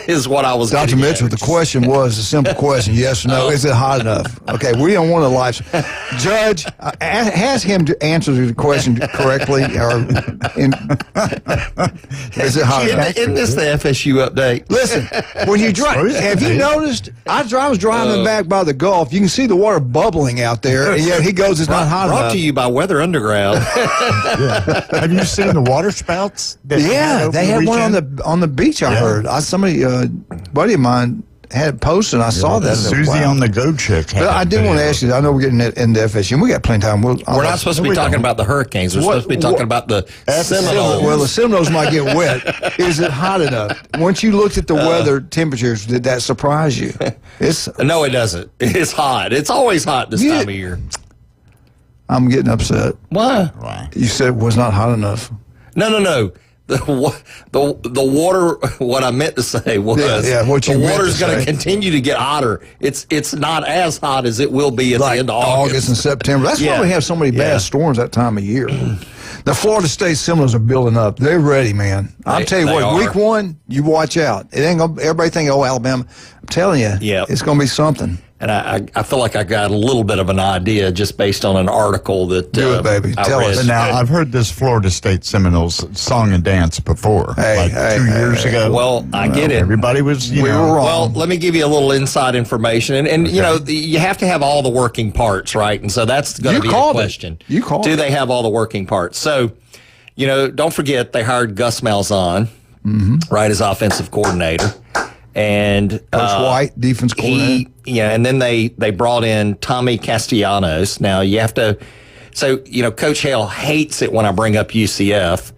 Is what I was. Dr. Mitchell, the question was a simple question: yes or no? Is it hot enough? Okay, we don't want to live. Judge, ask him to answer the question correctly. Is it hot enough? Isn't this the FSU update? Listen, when you drive, have you noticed? I was driving back by the Gulf. You can see the water bubbling out there, and yet he goes, "It's not hot enough." Brought to you by Weather Underground. Have you seen the water spouts? Yeah, they had one on the beach. I heard. Somebody, buddy of mine, had it posted. And I saw that. Susie on the Go Chick. But I do want to ask you. I know we're getting into FSU. And we got plenty of time. We're not supposed to be talking about the hurricanes. We're supposed to be talking about the Seminoles. Well, the Seminoles might get wet. Is it hot enough? Once you looked at the weather temperatures, did that surprise you? No, it doesn't. It's hot. It's always hot this time of year. I'm getting upset. Why? You said it was not hot enough. No. The water. What I meant to say was, the water's going to continue to get hotter. It's not as hot as it will be at the end of August and September. That's why we have so many bad storms that time of year. The Florida State Seminoles are building up. They're ready, man. I'll tell you what. Week 1, you watch out. It ain't gonna. Everybody think, oh, Alabama. I'm telling you, it's going to be something. And I feel like I got a little bit of an idea just based on an article that do it, baby. I Tell read. us. Now, I've heard this Florida State Seminoles song and dance before, 2 years ago. Well, I get it. Everybody was, we were wrong. Well, let me give you a little inside information. And you know, you have to have all the working parts, right? And so that's going to be the question. You called Do they have all the working parts? So, you know, don't forget they hired Gus Malzahn, right, as offensive coordinator. And Coach White, defense coordinator. And then they brought in Tommy Castellanos. Now you have to, Coach Hale hates it when I bring up UCF,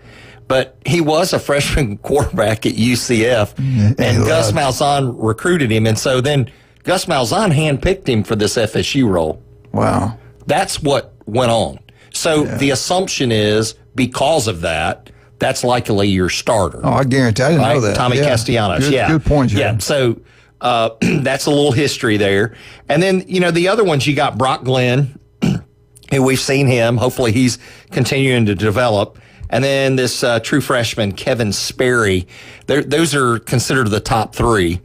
but he was a freshman quarterback at UCF, and Gus Malzahn recruited him, and so then Gus Malzahn handpicked him for this FSU role. Wow, that's what went on. So the assumption is because of that. That's likely your starter. Oh, I guarantee. I didn't know that. Tommy Castellanos. Good point, Jim. Yeah. So that's a little history there. And then, the other ones, you got Brock Glenn, who we've seen him. Hopefully he's continuing to develop. And then this true freshman, Kevin Sperry. Those are considered the top 3.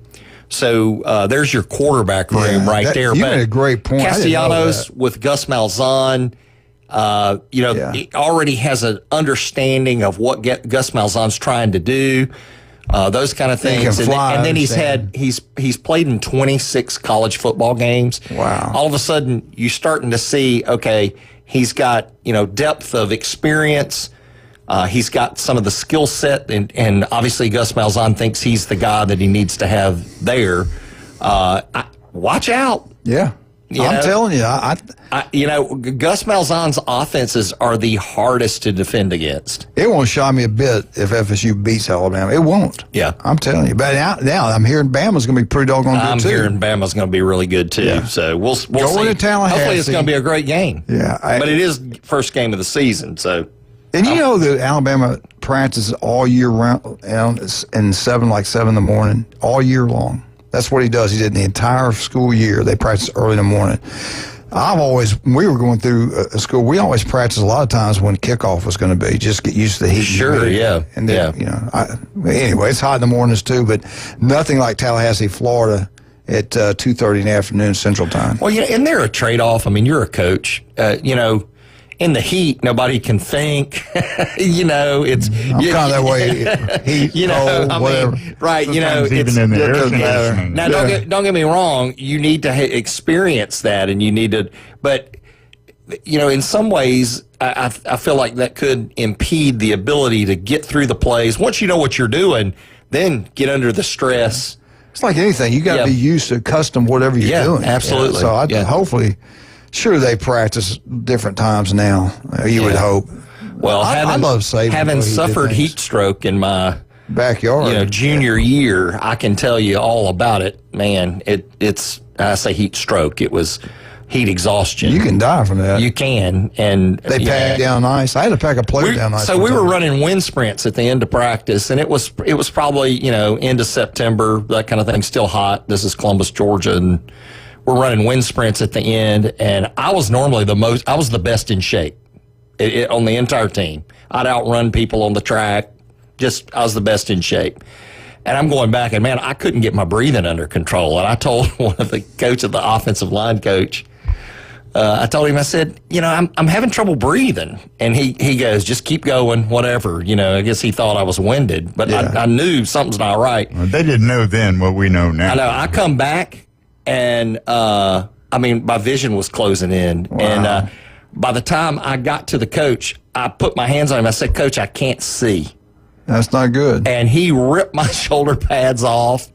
So there's your quarterback room there. You made a great point. Castellanos with Gus Malzahn. He already has an understanding of what Gus Malzahn's trying to do, those kind of things. And then he's played in 26 college football games. Wow. All of a sudden, you're starting to see, okay, he's got, depth of experience. He's got some of the skill set, and obviously Gus Malzahn thinks he's the guy that he needs to have there. Watch out. Yeah. I'm telling you, Gus Malzahn's offenses are the hardest to defend against. It won't shock me a bit if FSU beats Alabama. It won't. Yeah. I'm telling you. But now I'm hearing Bama's going to be pretty doggone good, I'm too. hearing Bama's going to be really good, too. Yeah. So we'll Go see. into Tallahassee. Hopefully it's going to be a great game. Yeah. But it is first game of the season, so. And you know that Alabama practices all year round in 7 in the morning, all year long. That's what he does. He did the entire school year. They practice early in the morning. When we were going through a school, we always practiced a lot of times when kickoff was going to be, just get used to the heat. Sure, yeah. And then, anyway, it's hot in the mornings too, but nothing like Tallahassee, Florida at 2:30 in the afternoon Central Time. Well, isn't there a trade-off? I mean, you're a coach. In the heat, nobody can think. It's I'm kind of that way. Heat, cold, whatever. Right? Sometimes It's even in the air conditioning. now. Don't get me wrong. You need to experience that, and you need to. But in some ways, I feel like that could impede the ability to get through the plays. Once you know what you're doing, then get under the stress. It's like anything. You got to be used to accustomed whatever you're doing. Absolutely. So hopefully. Sure, they practice different times now. You would hope. Well, I love saving. Having suffered heat stroke in my backyard, junior year, I can tell you all about it. Man, it's I say heat stroke. It was heat exhaustion. You can die from that. You can, and they pack down ice. I had to pack a player down ice. So we were running wind sprints at the end of practice, and it was probably end of September, that kind of thing. Still hot. This is Columbus, Georgia, and we're running wind sprints at the end, and I was normally I was the best in shape on the entire team. I'd outrun people on the track. I was the best in shape. And I'm going back, and man, I couldn't get my breathing under control. And I told one of the offensive line coach, I told him, I said, I'm having trouble breathing. And he goes, just keep going, whatever. I guess he thought I was winded, but I knew something's not right. Well, they didn't know then what we know now. I know. I come back. And, my vision was closing in. Wow. And by the time I got to the coach, I put my hands on him. I said, Coach, I can't see. That's not good. And he ripped my shoulder pads off,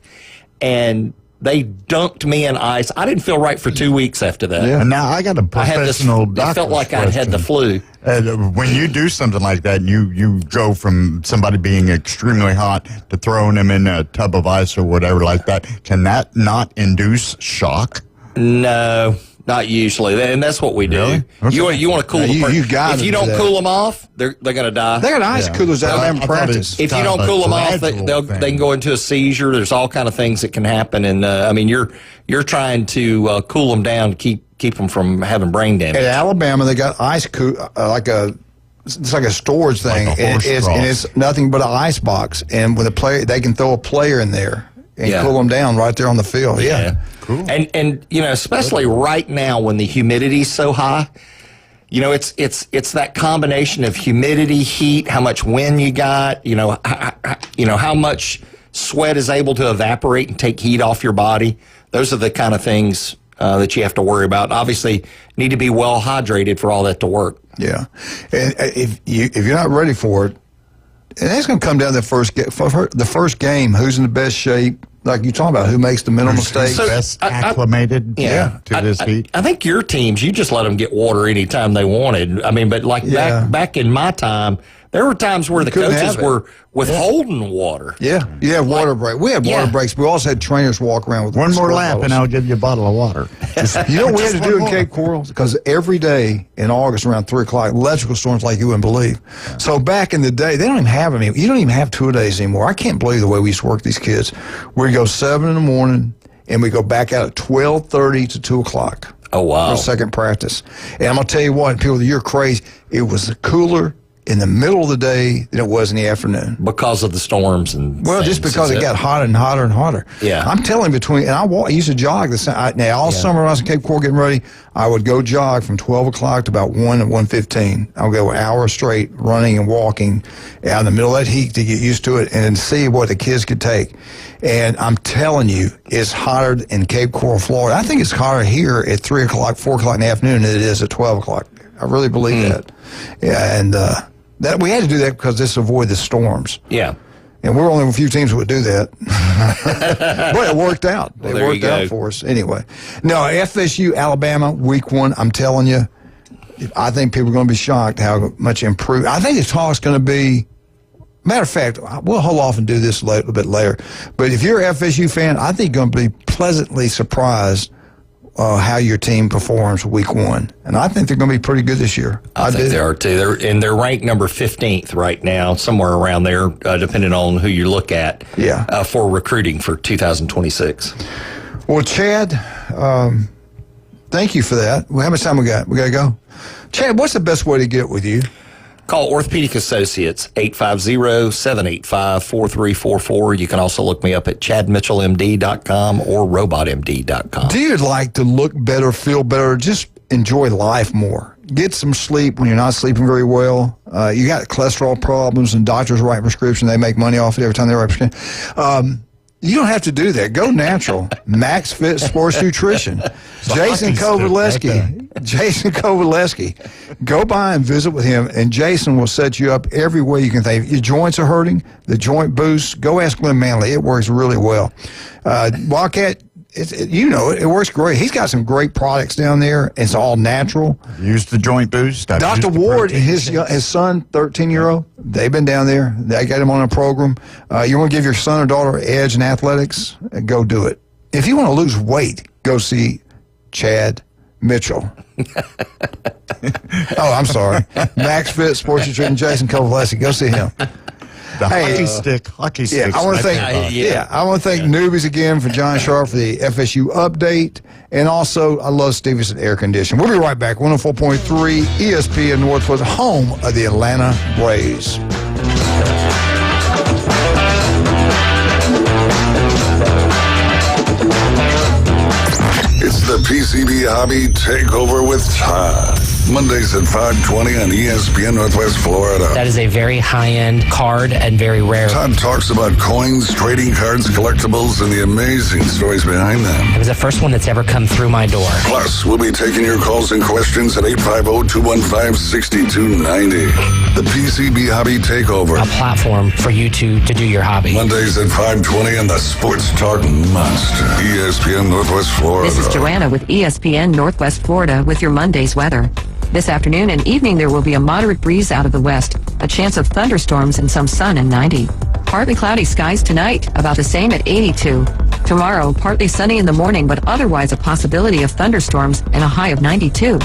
and they dunked me in ice. I didn't feel right for 2 weeks after that. Yeah. And now I got a professional doctor. I felt like I had the flu. When you do something like that, you go from somebody being extremely hot to throwing them in a tub of ice or whatever like that. Can that not induce shock? No, not usually. And that's what we do. Really? Okay. You want to cool the person. If you don't cool them off, they're going to die. They got ice coolers out there in practice. If you don't cool them off, they can go into a seizure. There's all kind of things that can happen. And you're trying to cool them down to keep them from having brain damage. At Alabama, they got ice it's like a storage thing. Like and it's nothing but an ice box. And with a player, they can throw a player in there and cool them down right there on the field. Yeah. Cool. And especially right now when the humidity's so high, it's that combination of humidity, heat, how much wind you got, how much sweat is able to evaporate and take heat off your body. Those are the kind of things that you have to worry about. Obviously, need to be well hydrated for all that to work. Yeah, and if you're not ready for it, and it's going to come down to the first game. Who's in the best shape? Like you talking about, who makes the mental mistakes? Best acclimated to this heat. I think your teams, you just let them get water anytime they wanted. But back in my time, there were times where the coaches were withholding water. Yeah, water break. We had water breaks. We also had trainers walk around with one more lap, and I'll give you a bottle of water. You know what we had to do in Cape Coral? Because every day in August around 3 o'clock, electrical storms like you wouldn't believe. So back in the day, they don't even have them. You don't even have 2-a-days anymore. I can't believe the way we used to work these kids. We go 7 in the morning, and we go back out at 12:30 to 2 o'clock. Oh, wow. For second practice. And I'm going to tell you what, people, you're crazy. It was cooler in the middle of the day than it was in the afternoon. Because of the storms and just because it got hotter and hotter and hotter. Yeah. I'm telling you, I used to jog summer when I was in Cape Coral getting ready, I would go jog from 12 o'clock to about 1 and 1:15. I would go an hour straight running and walking out in the middle of that heat to get used to it and see what the kids could take. And I'm telling you, it's hotter in Cape Coral, Florida. I think it's hotter here at 3 o'clock, 4 o'clock in the afternoon than it is at 12 o'clock. I really believe that. Yeah, and that we had to do that because this avoid the storms. Yeah. And we're only a few teams that would do that. But it worked out. Well, it there worked you out go. for us. Anyway. No, FSU, Alabama, week 1, I'm telling you, I think people are going to be shocked how much improved. I think the talk's going to be, matter of fact, we'll hold off and do this a little bit later. But if you're an FSU fan, I think you're going to be pleasantly surprised how your team performs week 1. And I think they're going to be pretty good this year. I think they are too. They're ranked number 15th right now, somewhere around there, depending on who you look at. Yeah. For recruiting for 2026. Well, Chad, thank you for that. Well, how much time we got? We got to go. Chad, what's the best way to get with you? Call Orthopedic Associates, 850-785-4344. You can also look me up at chadmitchellmd.com or robotmd.com. Do you like to look better, feel better, just enjoy life more? Get some sleep when you're not sleeping very well. You got cholesterol problems and doctors write prescriptions. They make money off it every time they write prescription. You don't have to do that. Go natural. Max Fit Sports Nutrition. Jason Kovaleski. Go by and visit with him, and Jason will set you up every way you can think. Your joints are hurting, the joint boost. Go ask Glenn Manley. It works really well. Wildcat, it works great. He's got some great products down there. It's all natural. Use the joint boost. Dr. Ward and his son, 13-year-old, they've been down there. They got him on a program. You want to give your son or daughter an edge in athletics? Go do it. If you want to lose weight, go see Chad Mitchell. I'm sorry. Max Fit Sports Nutrition, Jason Kovaleski. Go see him. The hockey stick. Yeah, I want to thank Newbies again for John Sharp for the FSU update, and also I love Stevenson Air Conditioning. We'll be right back. 104.3 ESPN Northwest, home of the Atlanta Braves. It's the PCB Hobby Takeover with Todd. Mondays at 5:20 on ESPN Northwest Florida. That is a very high-end card and very rare. Todd talks about coins, trading cards, collectibles, and the amazing stories behind them. It was the first one that's ever come through my door. Plus, we'll be taking your calls and questions at 850-215-6290. The PCB Hobby Takeover. A platform for you to do your hobby. Mondays at 5:20 on the Sports Talk Monster. ESPN Northwest Florida. This is Joanna with ESPN Northwest Florida with your Monday's weather. This afternoon and evening, there will be a moderate breeze out of the west, a chance of thunderstorms and some sun and 90. Partly cloudy skies tonight, about the same at 82. Tomorrow, partly sunny in the morning, but otherwise a possibility of thunderstorms and a high of 92.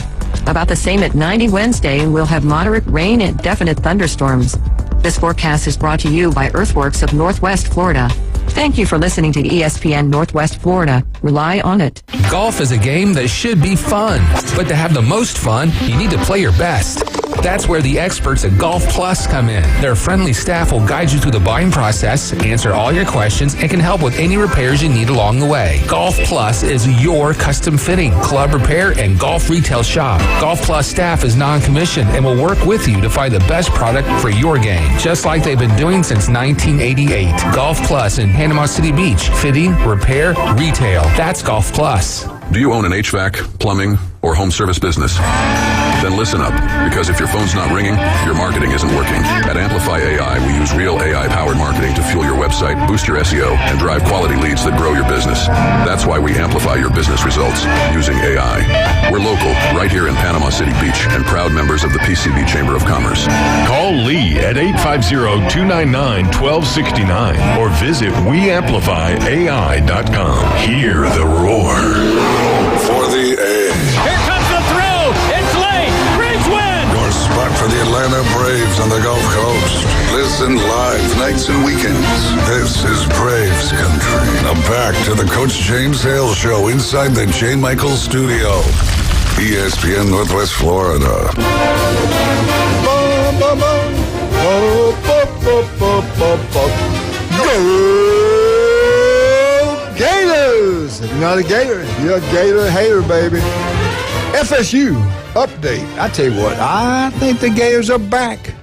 About the same at 90 Wednesday, and we'll have moderate rain and definite thunderstorms. This forecast is brought to you by Earthworks of Northwest Florida. Thank you for listening to ESPN Northwest Florida. Rely on it. Golf is a game that should be fun, but to have the most fun, you need to play your best. That's where the experts at Golf Plus come in. Their friendly staff will guide you through the buying process, answer all your questions, and can help with any repairs you need along the way. Golf Plus is your custom fitting, club repair, and golf retail shop. Golf Plus staff is non-commissioned and will work with you to find the best product for your game, just like they've been doing since 1988. Golf Plus in Panama City Beach. Fitting, repair, retail. That's Golf Plus. Do you own an HVAC, plumbing, or home service business? Then listen up, because if your phone's not ringing, your marketing isn't working. At Amplify AI, we use real AI-powered marketing to fuel your website, boost your SEO, and drive quality leads that grow your business. That's why we amplify your business results using AI. We're local, right here in Panama City Beach, and proud members of the PCB Chamber of Commerce. Call Lee at 850-299-1269 or visit weamplifyai.com. Hear the roar. For the edge. Here comes the throw. It's late. Braves win. Your spot for the Atlanta Braves on the Gulf Coast. Listen live nights and weekends. This is Braves Country. Now back to the Coach James Hale Show inside the J. Michael Studio. ESPN Northwest Florida. Go Gators! If you're not a Gator, you're a Gator hater, baby. FSU update. I tell you what, I think the Gators are back.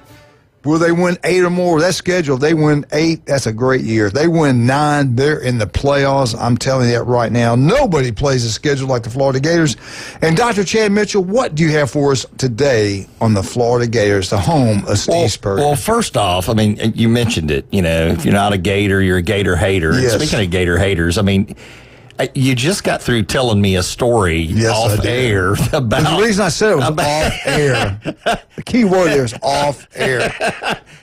Will they win 8 or more? That schedule, if they win 8, that's a great year. If they win 9, they're in the playoffs. I'm telling you that right now. Nobody plays a schedule like the Florida Gators. And Dr. Chad Mitchell, what do you have for us today on the Florida Gators, the home of Steve Spurrier? Well, first off, I mean, you mentioned it. You know, if you're not a Gator, you're a Gator hater. Yes. And speaking of Gator haters, I mean, you just got through telling me a story off air about. The reason I said it was off air. The key word there is off air.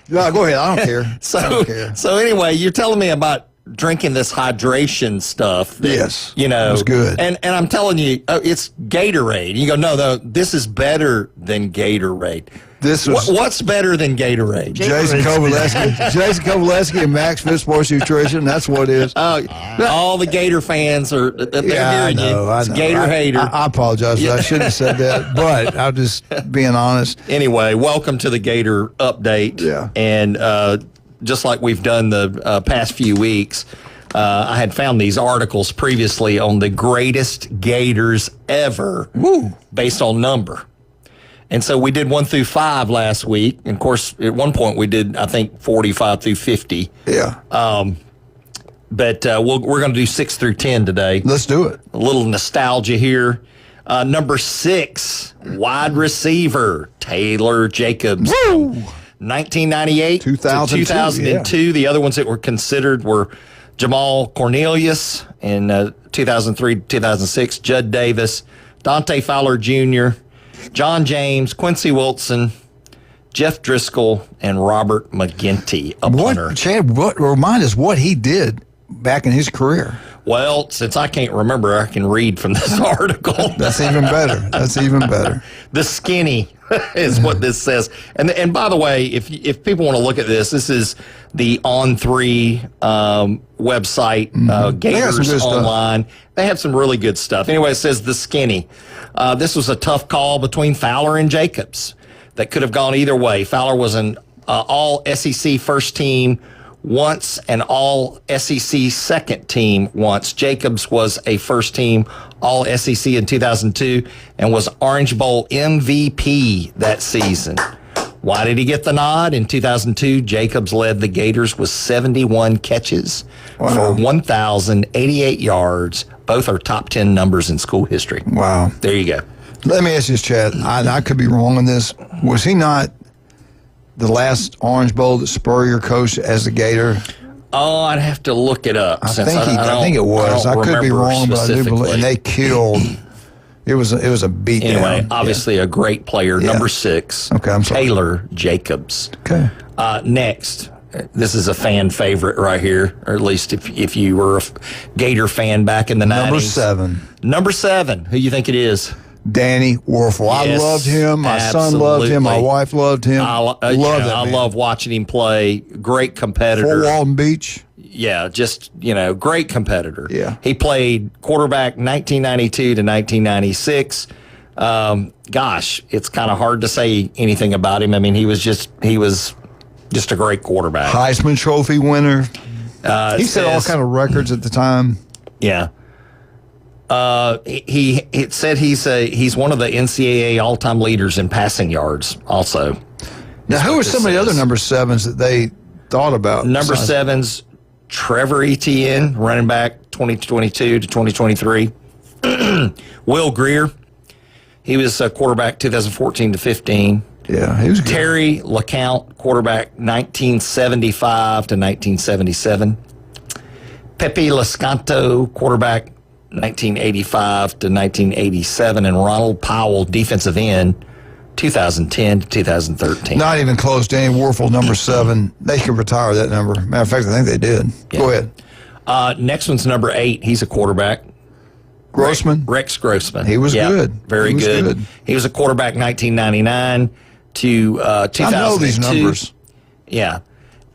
No, go ahead. I don't care. I don't care. So anyway, you're telling me about drinking this hydration stuff. That, yes. You know, it was good. And I'm telling you, it's Gatorade. You go, no, this is better than Gatorade. This was what's better than Gatorade? Jason Kovaleski and Max Fit Sports Nutrition. That's what it is. All the Gator fans are they're hearing you. It's Gator hater. I apologize. I shouldn't have said that, but I'm just being honest. Anyway, welcome to the Gator update. Yeah. And just like we've done the past few weeks, I had found these articles previously on the greatest Gators ever, based on number. And so we did 1 through 5 last week. And of course, at one point we did, I think, 45 through 50. Yeah. But we're going to do 6 through 10 today. Let's do it. A little nostalgia here. Number 6, wide receiver, Taylor Jacobs. Woo! 1998 to 2002. Yeah. The other ones that were considered were Jamal Cornelius in 2003 2006, Judd Davis, Dante Fowler Jr., John James, Quincy Wilson, Jeff Driscoll, and Robert McGinty, a punter. Chad, remind us what he did back in his career. Well, since I can't remember, I can read from this article. That's even better. That's even better. The skinny is what this says. And by the way, if people want to look at this, this is the On3 website, Gators Online. They have some really good stuff. Anyway, it says the skinny. This was a tough call between Fowler and Jacobs that could have gone either way. Fowler was an all-SEC first team once and all-SEC second team once. Jacobs was a first team all-SEC in 2002 and was Orange Bowl MVP that season. Why did he get the nod? In 2002, Jacobs led the Gators with 71 catches for 1,088 yards. Both are top 10 numbers in school history. Wow. There you go. Let me ask you this, Chad. I could be wrong on this. Was he not the last Orange Bowl that Spurrier coached as a Gator? Oh, I'd have to look it up. I think it was. I could be wrong, but I do believe. And they killed. It was a beatdown. Anyway, obviously a great player. Yeah. Number 6. Okay, I'm sorry. Taylor Jacobs. Okay. Next, this is a fan favorite right here, or at least if you were a Gator fan back in the 90s. Number 7. Who you think it is? Danny Werfel. Yes, I loved him. My son loved him. My wife loved him. I love watching him play. Great competitor. Fort Walton Beach. Yeah, just, great competitor. Yeah. He played quarterback 1992 to 1996. Gosh, it's kind of hard to say anything about him. I mean, he was just a great quarterback. Heisman Trophy winner. He set all kind of records at the time. Yeah. It said he's one of the NCAA all-time leaders in passing yards also. Now, who are some of the other number 7s that they thought about? Number 7's Trevor Etienne, running back 2022 to 2023. Will Greer, he was a quarterback 2014 to 15. Yeah, he was good. Terry LeCount, quarterback 1975 to 1977. Pepe Lascanto, quarterback 1985 to 1987, and Ronald Powell, defensive end, 2010 to 2013. Not even close. Danny Werfel, number 7. They could retire that number. Matter of fact, I think they did. Yeah. Go ahead. Next one's number 8. He's a quarterback. Grossman? Rex Grossman. He was good. Very good. He was a quarterback 1999 to 2002. I know these numbers. Yeah.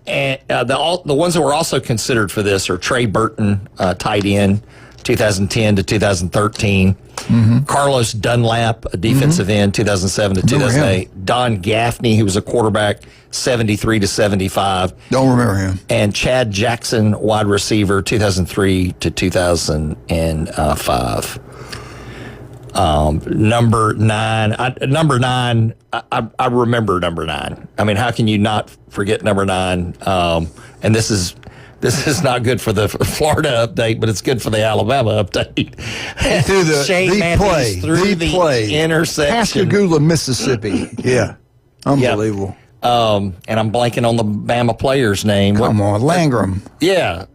And the ones that were also considered for this are Trey Burton, tight end, 2010 to 2013. Mm-hmm. Carlos Dunlap, a defensive end, 2007 to 2008. Don Gaffney, who was a quarterback, 73 to 75. Don't remember him. And Chad Jackson, wide receiver, 2003 to 2005. Number 9. I remember number 9. I mean, how can you not forget number 9? And this is not good for the Florida update, but it's good for the Alabama update. Through the Shane Matthews through the intersection. Pascagoula, Mississippi. Yeah. Unbelievable. And I'm blanking on the Bama player's name. Come on, Langram. Yeah.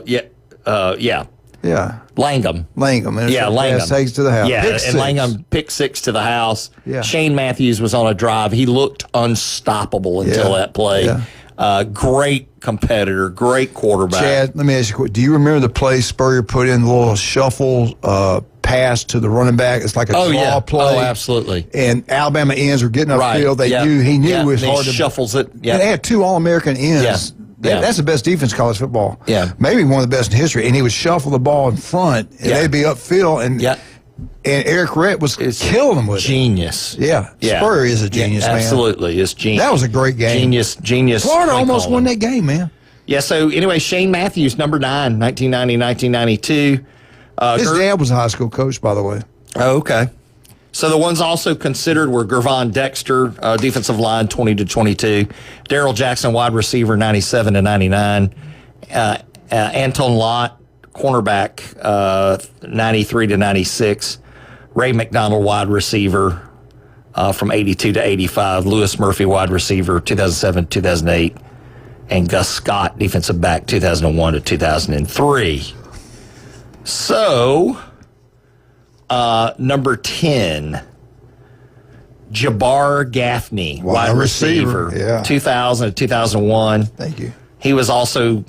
Yeah. Langham. Yeah, Langham. Takes to the house. Yeah, Pick six. Langham pick 6 to the house. Yeah. Shane Matthews was on a drive. He looked unstoppable until that play. Yeah. Great competitor, great quarterback. Chad, let me ask you, do you remember the play Spurrier put in the little shuffle pass to the running back? It's like a draw play. Oh, absolutely. And Alabama ends were getting upfield. He knew it was hard to shuffles it. Yeah. And they had 2 All-American ends. Yeah. That's the best defense in college football. Yeah. Maybe one of the best in history. And he would shuffle the ball in front, and they'd be upfield. And Eric Rhett was killing him with genius. it. Yeah. Spurrier is a genius, man. Absolutely. It's genius. That was a great game. Genius. Florida almost won that game, man. Yeah, so anyway, Shane Matthews, number 9, 1990, 1992. His dad was a high school coach, by the way. Oh, okay. So the ones also considered were Gervon Dexter, defensive line, 20 to 22. Darrell Jackson, wide receiver, 97 to 99. Anton Lott, cornerback, 93 to 96. Ray McDonald, wide receiver, from 82 to 85. Lewis Murphy, wide receiver, 2007 2008. And Gus Scott, defensive back, 2001 to 2003. So, number 10, Jabbar Gaffney, wide receiver, 2000 to 2001. Thank you. He was also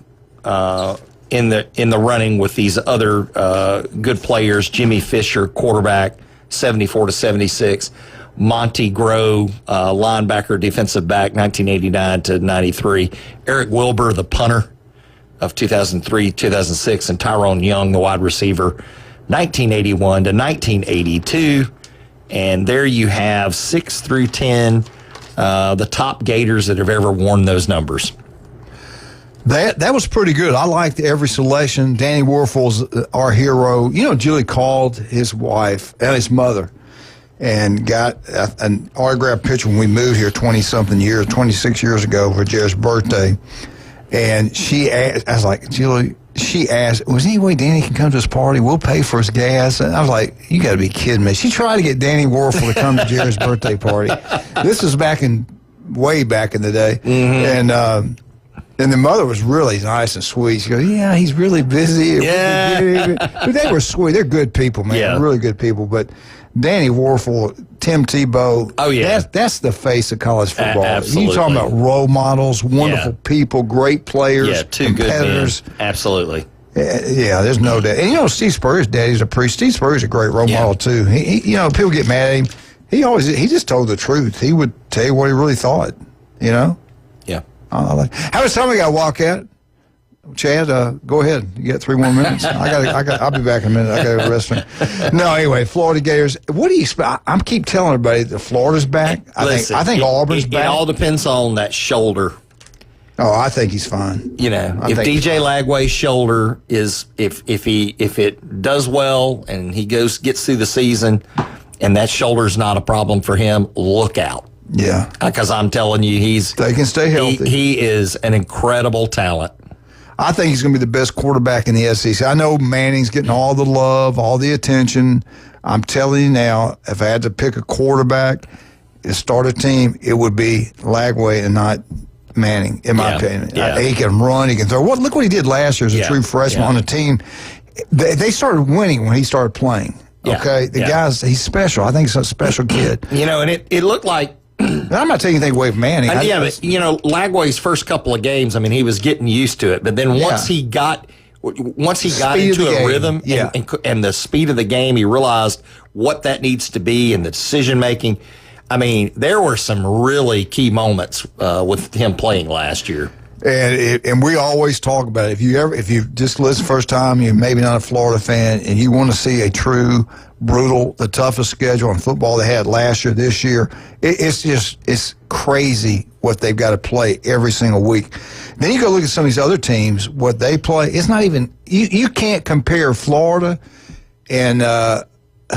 in the running with these other good players. Jimmy Fisher, quarterback, 74 to 76. Monty Groh, linebacker, defensive back, 1989 to 93. Eric Wilbur, the punter of 2003, 2006. And Tyrone Young, the wide receiver, 1981 to 1982. And there you have 6 through 10, the top Gators that have ever worn those numbers. That was pretty good. I liked every selection. Danny Werfel's our hero. You know, Julie called his wife and his mother and got an autographed picture when we moved here 26 years ago for Jared's birthday. And she asked, I was like, Julie, she asked, was there any way Danny can come to this party? We'll pay for his gas. And I was like, you got to be kidding me. She tried to get Danny Werfel to come to Jared's birthday party. This was way back in the day. Mm-hmm. And the mother was really nice and sweet. She goes, yeah, he's really busy. Yeah. But they were sweet. They're good people, man. Yeah. Really good people. But Danny Werfel, Tim Tebow. Oh, yeah. That's the face of college football. Absolutely. You talking about role models, wonderful people, great players, Yeah, 2 good men. competitors. Absolutely. Yeah, there's no doubt. And, you know, Steve Spurrier's daddy's a priest. Steve Spurrier's a great role model, too. He, you know, people get mad at him. He just told the truth. He would tell you what he really thought, you know? Yeah. How much time we got to walk at? Chad, go ahead. You got 3 more minutes. I'll be back in a minute. I got to go to the restroom. No, anyway, Florida Gators. What do you expect? I keep telling everybody that Florida's back. I think Auburn's back. It all depends on that shoulder. Oh, I think he's fine. You know, if DJ Lagway's shoulder is if it does well and he gets through the season and that shoulder's not a problem for him, look out. Yeah. Because I'm telling you, they can stay healthy. He is an incredible talent. I think he's going to be the best quarterback in the SEC. I know Manning's getting all the love, all the attention. I'm telling you now, if I had to pick a quarterback to start a team, it would be Lagway and not Manning, in my opinion. Yeah. He can run, he can throw. Look what he did last year as a true freshman on the team. They started winning when he started playing. Okay? The guy's, he's special. I think he's a special kid. You know, and it looked like, I'm not taking anything away from Manning. But you know, Lagway's first couple of games, I mean, he was getting used to it. But then once he got into a rhythm and the speed of the game, he realized what that needs to be and the decision making. I mean, there were some really key moments with him playing last year. And we always talk about it. If you just listen first time, you're maybe not a Florida fan, and you want to see a true, brutal, the toughest schedule in football they had last year, this year, it's crazy what they've got to play every single week. Then you go look at some of these other teams, what they play. It's not even you can't compare Florida and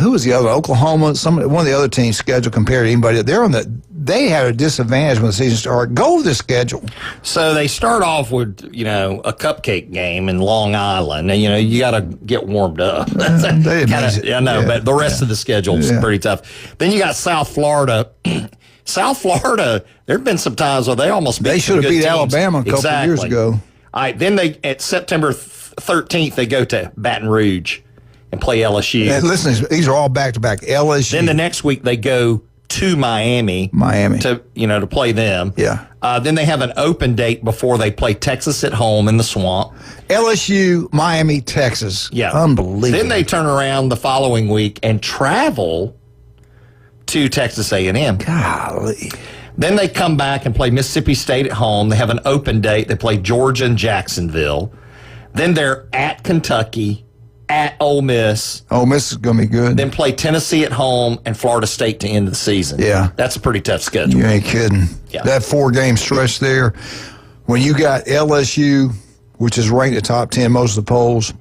who was the other? Oklahoma, one of the other teams' schedule compared to anybody. They had a disadvantage when the season started. Go with the schedule. So they start off with, a cupcake game in Long Island. And, you got to get warmed up. But the rest of the schedule is pretty tough. Then you got South Florida. South Florida, there have been some times where they almost beat They should have beat teams. Alabama a couple of years ago. All right, then at September 13th, they go to Baton Rouge and play LSU. And listen, these are all back-to-back. LSU. Then the next week, they go to Miami to play them. Yeah. Then they have an open date before they play Texas at home in the Swamp. LSU, Miami, Texas. Yeah. Unbelievable. Then they turn around the following week and travel to Texas A&M. Golly. Then they come back and play Mississippi State at home. They have an open date. They play Georgia and Jacksonville. Then they're at Kentucky, at Ole Miss. Ole Miss is going to be good. Then play Tennessee at home and Florida State to end the season. Yeah. That's a pretty tough schedule. You ain't kidding. Yeah. That 4-game stretch there, when you got LSU, which is ranked at top 10 most of the polls,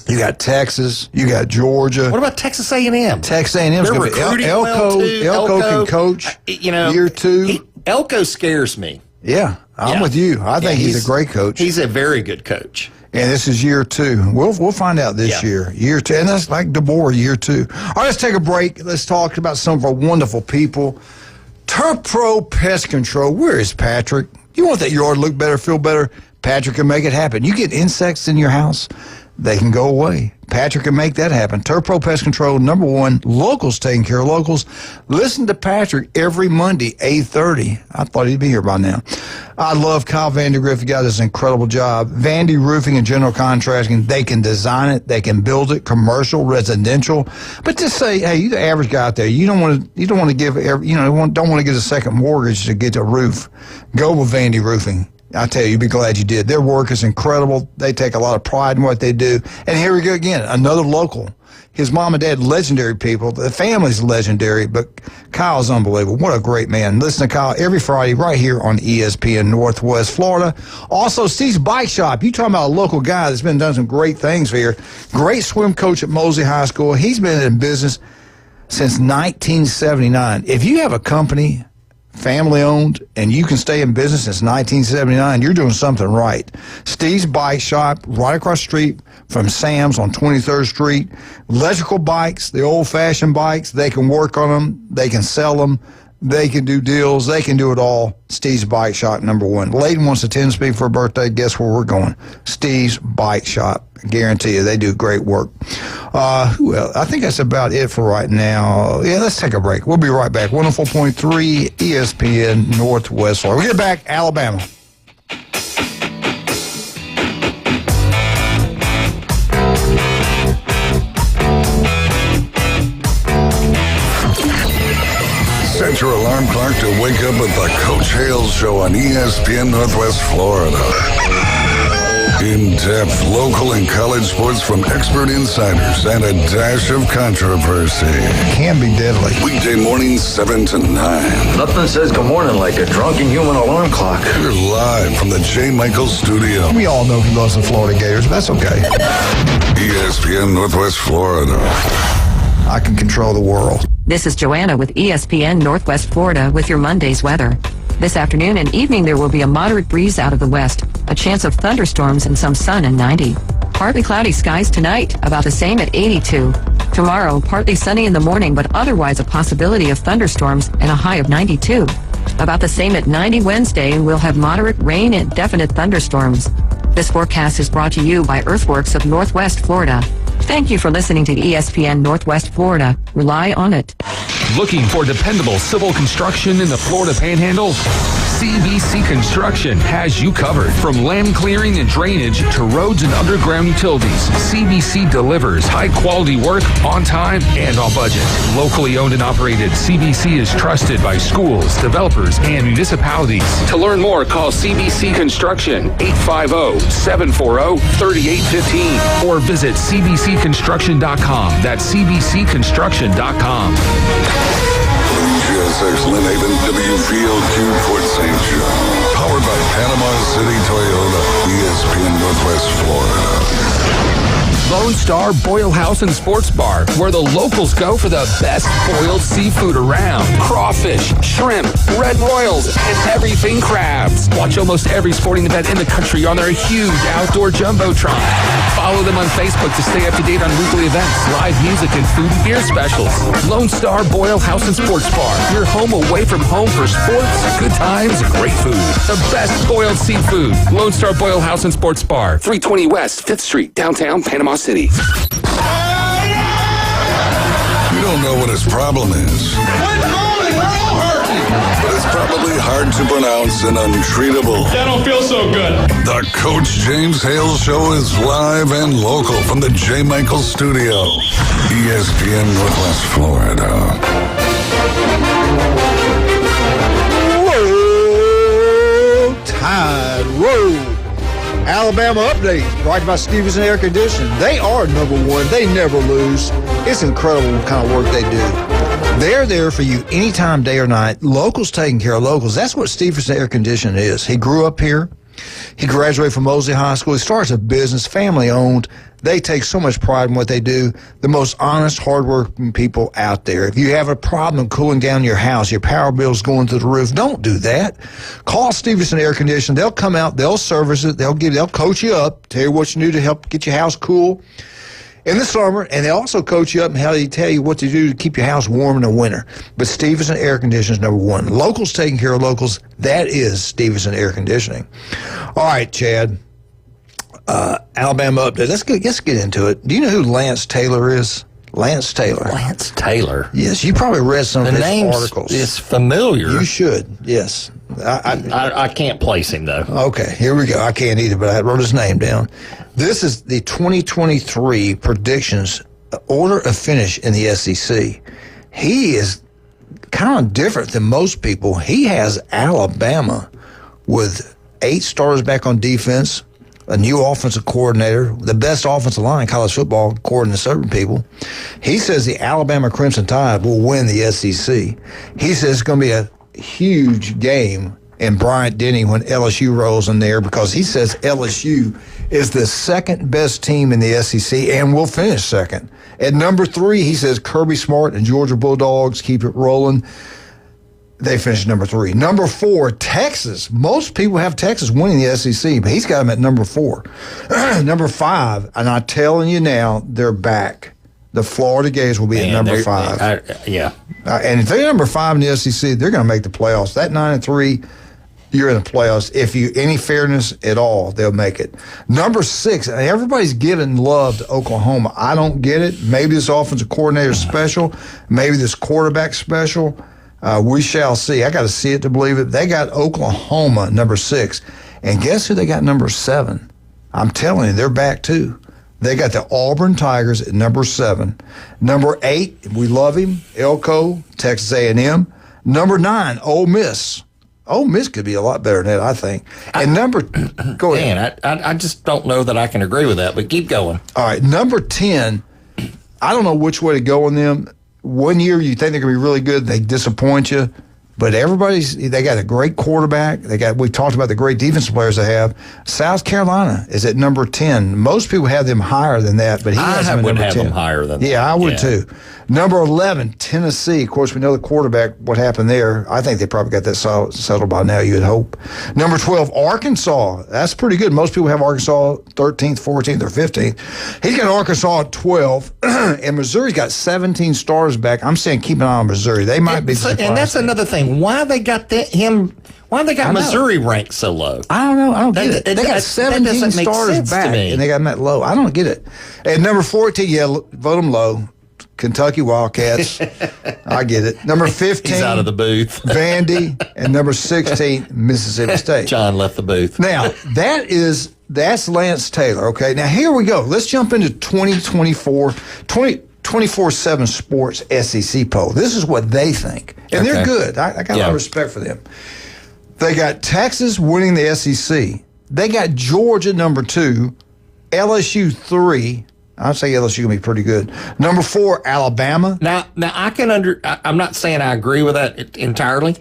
you got Texas, you got Georgia. What about Texas A&M? Texas A&M's going to be Elko can coach year 2. Elko scares me. Yeah, I'm with you. I think he's a great coach. He's a very good coach. And this is year 2. We'll find out this year. Year 2. And that's like DeBoer, year 2. All right, let's take a break. Let's talk about some of our wonderful people. Turf Pro Pest Control. Where is Patrick? You want that yard to look better, feel better? Patrick can make it happen. You get insects in your house, they can go away. Patrick can make that happen. Turf Pro Pest Control, number 1, locals taking care of locals. Listen to Patrick every Monday, 8:30. I thought he'd be here by now. I love Kyle Vandergriff. He got this incredible job. Vandy Roofing and General Contracting, they can design it, they can build it, commercial, residential. But just say, hey, you're the average guy out there. You don't want to give don't want to get a second mortgage to get a roof. Go with Vandy Roofing. I tell you, you'd be glad you did. Their work is incredible. They take a lot of pride in what they do. And here we go again, another local. His mom and dad, legendary people. The family's legendary, but Kyle's unbelievable. What a great man. Listen to Kyle every Friday right here on ESPN Northwest Florida. Also, Steve's Bike Shop. You talking about a local guy that's been done some great things here. Great swim coach at Mosley High School. He's been in business since 1979. If you have a company, family owned, and you can stay in business since 1979, you're doing something right. Steve's Bike Shop, right across the street from Sam's on 23rd Street. Electrical bikes, the old-fashioned bikes, they can work on them, they can sell them, they can do deals, they can do it all. Steve's Bike Shop, number 1. Layton wants to 10-speed for a birthday. Guess where we're going? Steve's Bike Shop. I guarantee you, they do great work. Who else? I think that's about it for right now. Yeah, let's take a break. We'll be right back. 104.3 ESPN Northwest Florida. We get back, Alabama. Set your alarm clock to wake up with the Coach Hale Show on ESPN Northwest Florida. In-depth local and college sports from expert insiders and a dash of controversy. Can be deadly. Weekday mornings 7 to 9. Nothing says good morning like a drunken human alarm clock. You're live from the J. Michaels studio. We all know he loves the Florida Gators, but that's okay. ESPN Northwest Florida. I can control the world. This is Joanna with ESPN Northwest Florida with your Monday's weather. This afternoon and evening there will be a moderate breeze out of the west, a chance of thunderstorms and some sun and 90. Partly cloudy skies tonight, about the same at 82. Tomorrow, partly sunny in the morning, but otherwise a possibility of thunderstorms and a high of 92. About the same at 90 Wednesday, we'll have moderate rain and definite thunderstorms. This forecast is brought to you by Earthworks of Northwest Florida. Thank you for listening to ESPN Northwest Florida. Rely on it. Looking for dependable civil construction in the Florida Panhandle? CBC Construction has you covered. From land clearing and drainage to roads and underground utilities, CBC delivers high-quality work on time and on budget. Locally owned and operated, CBC is trusted by schools, developers, and municipalities. To learn more, call CBC Construction 850-740-3815 or visit cbcconstruction.com. That's cbcconstruction.com. WGSX Lynn Haven, WVOQ Port St. John. Powered by Panama City Toyota, ESPN Northwest Florida. Lone Star Boil House and Sports Bar, where the locals go for the best boiled seafood around. Crawfish, shrimp, red royals, and everything crabs. Watch almost every sporting event in the country on their huge outdoor jumbotron. Follow them on Facebook to stay up to date on weekly events, live music, and food and beer specials. Lone Star Boil House and Sports Bar, your home away from home for sports, good times, and great food. The best boiled seafood. Lone Star Boil House and Sports Bar, 320 West 5th Street, downtown Panama City. You don't know what his problem is. But it's probably hard to pronounce and untreatable. That don't feel so good. The Coach James Hale Show is live and local from the J. Michael Studio, ESPN Northwest Florida. Roll Tide, roll. Alabama update, brought by Stevenson Air Conditioning. They are number one. They never lose. It's incredible what kind of work they do. They're there for you anytime, day or night. Locals taking care of locals. That's what Stevenson Air Conditioning is. He grew up here. He graduated from Mosley High School. He starts a business, family owned. They take so much pride in what they do. The most honest, hardworking people out there. If you have a problem cooling down your house, your power bill's going through the roof, don't do that. Call Stevenson Air Conditioning. They'll come out. They'll service it. They'll coach you up, tell you what you do to help get your house cool in the summer, and they also coach you up and how they tell you what to do to keep your house warm in the winter. But Stevenson Air Conditioning is number one. Locals taking care of locals. That is Stevenson Air Conditioning. All right, Chad. Alabama update. Let's get into it. Do you know who Lance Taylor is? Lance Taylor. Lance Taylor. Yes, you probably read some of his articles. It's familiar. You should. Yes. I can't place him though. Okay, here we go. I can't either, but I wrote his name down. This is the 2023 predictions order of finish in the SEC. He is kind of different than most people. He has Alabama with 8 starters back on defense, a new offensive coordinator, the best offensive line in college football, according to certain people. He says the Alabama Crimson Tide will win the SEC. He says it's going to be a huge game in Bryant-Denny when LSU rolls in there, because he says LSU is the second best team in the SEC and will finish second. At number 3, he says Kirby Smart and Georgia Bulldogs keep it rolling. They finished number 3. Number 4, Texas. Most people have Texas winning the SEC, but he's got them at number 4. Number 5, and I'm telling you now, they're back. The Florida Gators will be at number 5. And if they're number 5 in the SEC, they're going to make the playoffs. That 9-3, you're in the playoffs. If you any fairness at all, they'll make it. Number 6, everybody's giving love to Oklahoma. I don't get it. Maybe this offensive coordinator special. Maybe this quarterback special. We shall see. I got to see it to believe it. They got Oklahoma number 6. And guess who they got number 7? I'm telling you, they're back too. They got the Auburn Tigers at number 7. Number 8, we love him, Elko, Texas A&M. Number 9, Ole Miss. Ole Miss could be a lot better than that, I think. And go ahead. I just don't know that I can agree with that, but keep going. All right, number 10, I don't know which way to go on them. One year you think they're going to be really good, they disappoint you. But they got a great quarterback. We talked about the great defensive players they have. South Carolina is at number 10. Most people have them higher than that, but I would have them higher than that. Yeah, I would too. Number 11, Tennessee. Of course, we know the quarterback, what happened there. I think they probably got that settled by now, you would hope. Number 12, Arkansas. That's pretty good. Most people have Arkansas 13th, 14th, or 15th. He's got Arkansas at 12, and Missouri's got 17 stars back. I'm saying keep an eye on Missouri. They might be surprised. And that's another thing. Why they got Missouri ranked so low? I don't know. I don't get it. They got 17 stars back, and they got them that low. I don't get it. And number 14, vote them low. Kentucky Wildcats. I get it. Number 15. He's out of the booth. Vandy. And number 16, Mississippi State. John left the booth. Now, that's Lance Taylor, okay? Now, here we go. Let's jump into 24/7 Sports SEC poll. This is what they think. And they're good. I got a lot of respect for them. They got Texas winning the SEC. They got Georgia number 2, LSU 3. I'd say LSU going to be pretty good. Number 4, Alabama. Now I'm not saying I agree with that entirely,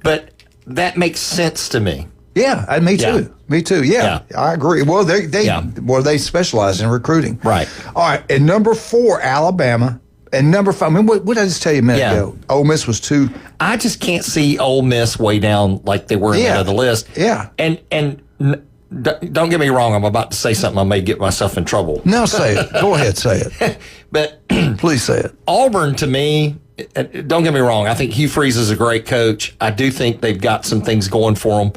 but that makes sense to me. Yeah, me too. Yeah. Me too. Yeah, I agree. Well, they specialize in recruiting. Right. All right. And number 4, Alabama. And number 5. I mean, what did I just tell you a minute ago? Ole Miss was 2. I just can't see Ole Miss way down like they were in the end of the list. Yeah. And don't get me wrong. I'm about to say something I may get myself in trouble. No, say it. Go ahead, say it. But please say it. Auburn, to me, don't get me wrong. I think Hugh Freeze is a great coach. I do think they've got some things going for them.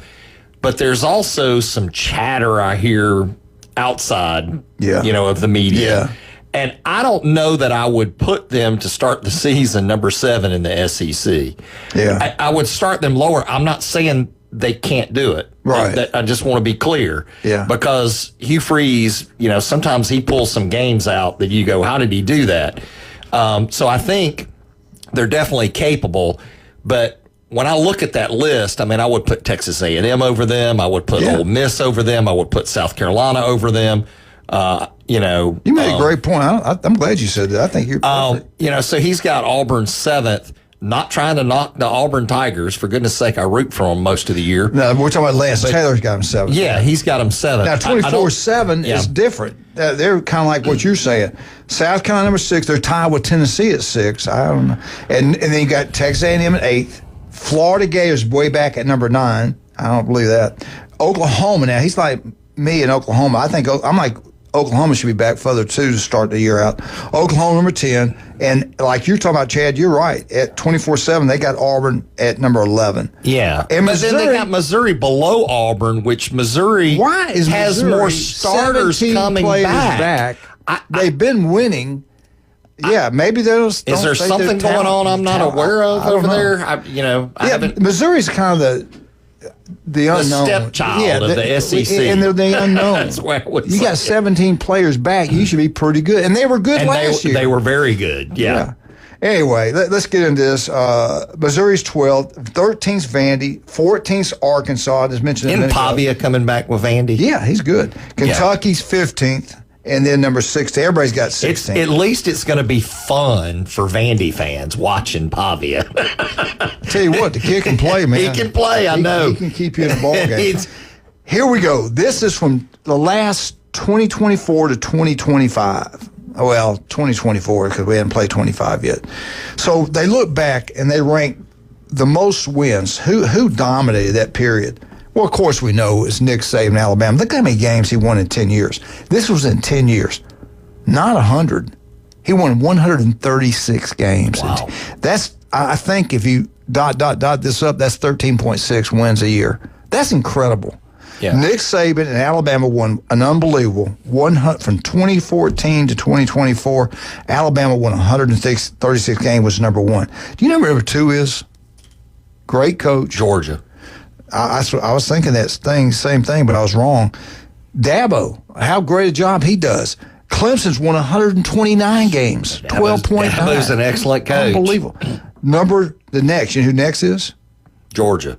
But there's also some chatter I hear outside, of the media. Yeah. And I don't know that I would put them to start the season number 7 in the SEC. Yeah. I would start them lower. I'm not saying they can't do it. Right. I just want to be clear. Yeah. Because Hugh Freeze, sometimes he pulls some games out that you go, how did he do that? So I think they're definitely capable. But when I look at that list, I would put Texas A&M over them. I would put Ole Miss over them. I would put South Carolina over them. You made a great point. I'm glad you said that. I think you're perfect. So he's got Auburn 7th. Not trying to knock the Auburn Tigers. For goodness sake, I root for them most of the year. No, we're talking about Lance Taylor's got him 7th. Yeah, he's got him 7th. Now, 24-7 is different. They're kind of like what you're saying. South Carolina number 6. They're tied with Tennessee at 6. I don't know. And then you got Texas A&M at 8th. Florida Gators way back at number 9. I don't believe that. Oklahoma now. He's like me in Oklahoma. I'm like Oklahoma should be back further too to start the year out. Oklahoma number 10, and like you're talking about, Chad, you're right. At 24-7, they got Auburn at number 11. Yeah, and but then they got Missouri below Auburn, which Missouri has more starters coming back. They've been winning. Yeah, maybe those. Is there something going on I'm not aware of over there? Missouri's kind of the unknown, stepchild of the SEC, and they're the unknown. That's where you got 17 players back. You should be pretty good, and they were good last year. They were very good. Yeah. Anyway, let's get into this. Missouri's 12th, 13th's Vandy, 14th's Arkansas. As mentioned, Isn't Pavia coming back with Vandy? Yeah, he's good. Kentucky's 15th. And then number 16, everybody's got 16. At least it's going to be fun for Vandy fans watching Pavia. Tell you what, the kid can play, man. He can play, I know. He can keep you in the ball game. Here we go. This is from the last 2024 to 2025. Well, 2024 because we haven't played 25 yet. So they look back and they rank the most wins. Who dominated that period? Well, of course we know it's Nick Saban, Alabama. Look how many games he won in 10 years. This was in 10 years, not 100. He won 136 games. Wow. That's, I think if you dot this up, that's 13.6 wins a year. That's incredible. Yeah. Nick Saban and Alabama won an unbelievable from 2014 to 2024. Alabama won 136 games, was number 1. Do you know what number 2 is? Great coach. Georgia. I was thinking same thing, but I was wrong. Dabo, how great a job he does. Clemson's won 129 games, 12.9. Dabo's an excellent coach. Unbelievable. The next, you know who next is? Georgia.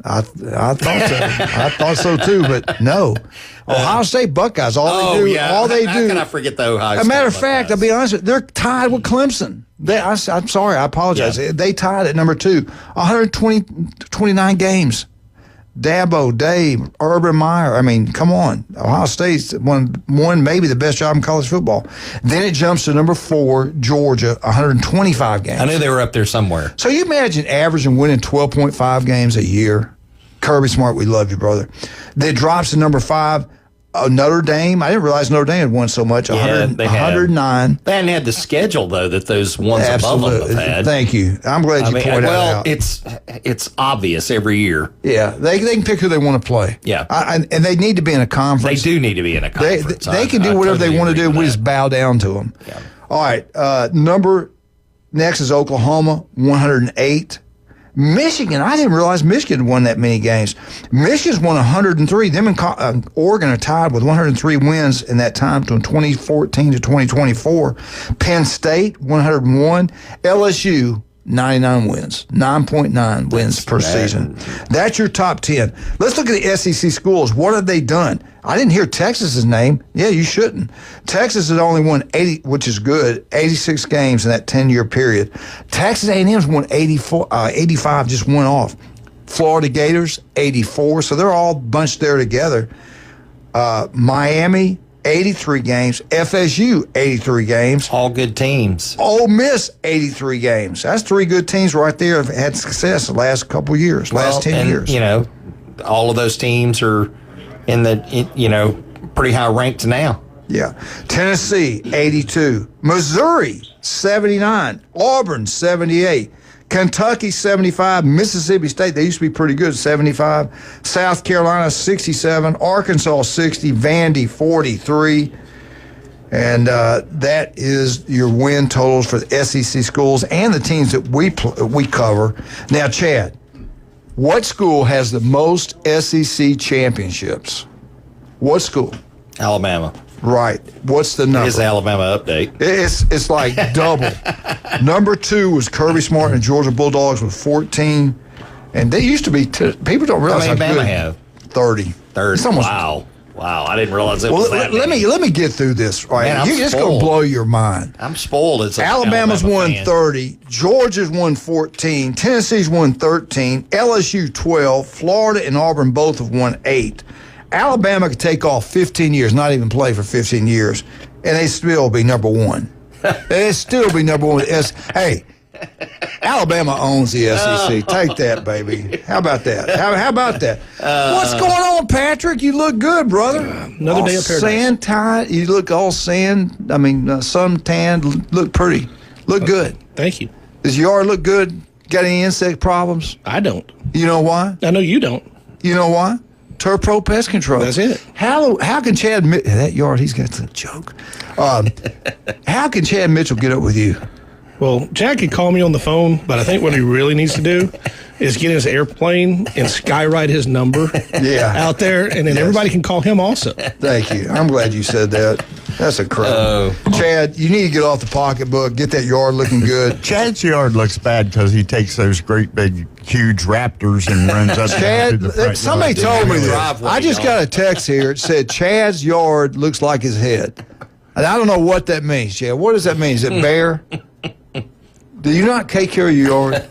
I thought so. I thought so too, but no. Ohio State Buckeyes, all they do. How can I forget the Ohio State? As a matter of Buckeyes? fact, I'll be honest with you, they're tied with Clemson. I'm sorry, I apologize. Yeah. They tied at number 2, 129 games. Dabo, Dave, Urban Meyer. I mean, come on. Ohio State's won maybe the best job in college football. Then it jumps to number 4, Georgia, 125 games. I knew they were up there somewhere. So you imagine averaging winning 12.5 games a year. Kirby Smart, we love you, brother. Then it drops to number 5, Notre Dame. I didn't realize Notre Dame had won so much. 109. They hadn't had the schedule, though, that those ones above them have had. Thank you. I'm glad you pointed that out. It's obvious every year. Yeah, they can pick who they want to play. Yeah. And they need to be in a conference. They do need to be in a conference. They can do whatever they want to do. We just bow down to them. Yeah. All right. Next is Oklahoma, 108. Michigan, I didn't realize Michigan won that many games. Michigan's won 103. Them and Oregon are tied with 103 wins in that time from 2014 to 2024. Penn State, 101. LSU, 99 wins, 9.9 wins per season. That's your top 10. Let's look at the SEC schools. What have they done? I didn't hear Texas's name. Yeah, you shouldn't. Texas has only won 80, which is good, 86 games in that 10-year period. Texas A&M's won 85, just went off. Florida Gators, 84. So they're all bunched there together. Miami, 83 games. FSU, 83 games. All good teams. Ole Miss, 83 games. That's 3 good teams right there have had success the last couple of years, last 10 years. You know, all of those teams are pretty high ranked now. Yeah. Tennessee, 82. Missouri, 79. Auburn, 78. Kentucky, 75. Mississippi State, they used to be pretty good, 75. South Carolina, 67. Arkansas, 60. Vandy, 43. And that is your win totals for the SEC schools and the teams that we cover. Now, Chad, what school has the most SEC championships? What school? Alabama. Right. What's the number? It's the Alabama update. It's like double. Number 2 was Kirby Smart and Georgia Bulldogs with 14. And they used to be, people don't realize how many good. Bama have? 30. 30. It's almost, wow. I didn't realize it was that let many. me get through this, right? Man, It's going to blow your mind. I'm spoiled as an Alabama's Alabama won fan. 30. Georgia's won 14. Tennessee's won 13. LSU 12. Florida and Auburn both have won 8. Alabama could take off 15 years, not even play for 15 years, and they still be number 1. They still be number 1. Hey, Alabama owns the SEC. Take that, baby. How about that? How about that? What's going on, Patrick? You look good, brother. Another day of paradise. Sand tied. You look all sand. I mean, sun tanned. Look pretty. Look good. Thank you. Does your yard look good? Got any insect problems? I don't. You know why? I know you don't. You know why? Turf Pro Pest Control. That's it. How can Chad that yard? He's got a joke. How can Chad Mitchell get up with you? Well, Jack could call me on the phone, but I think what he really needs to do is get his airplane and skywrite his number out there, and then everybody can call him also. Thank you. I'm glad you said that. That's incredible. Chad, you need to get off the pocketbook, get that yard looking good. Chad's yard looks bad because he takes those great big, huge raptors and runs up Chad, to the front somebody yard. told me this. I just got a text here. It said Chad's yard looks like his head. And I don't know what that means, Chad. What does that mean? Is it bare? Do you not take care of your yard?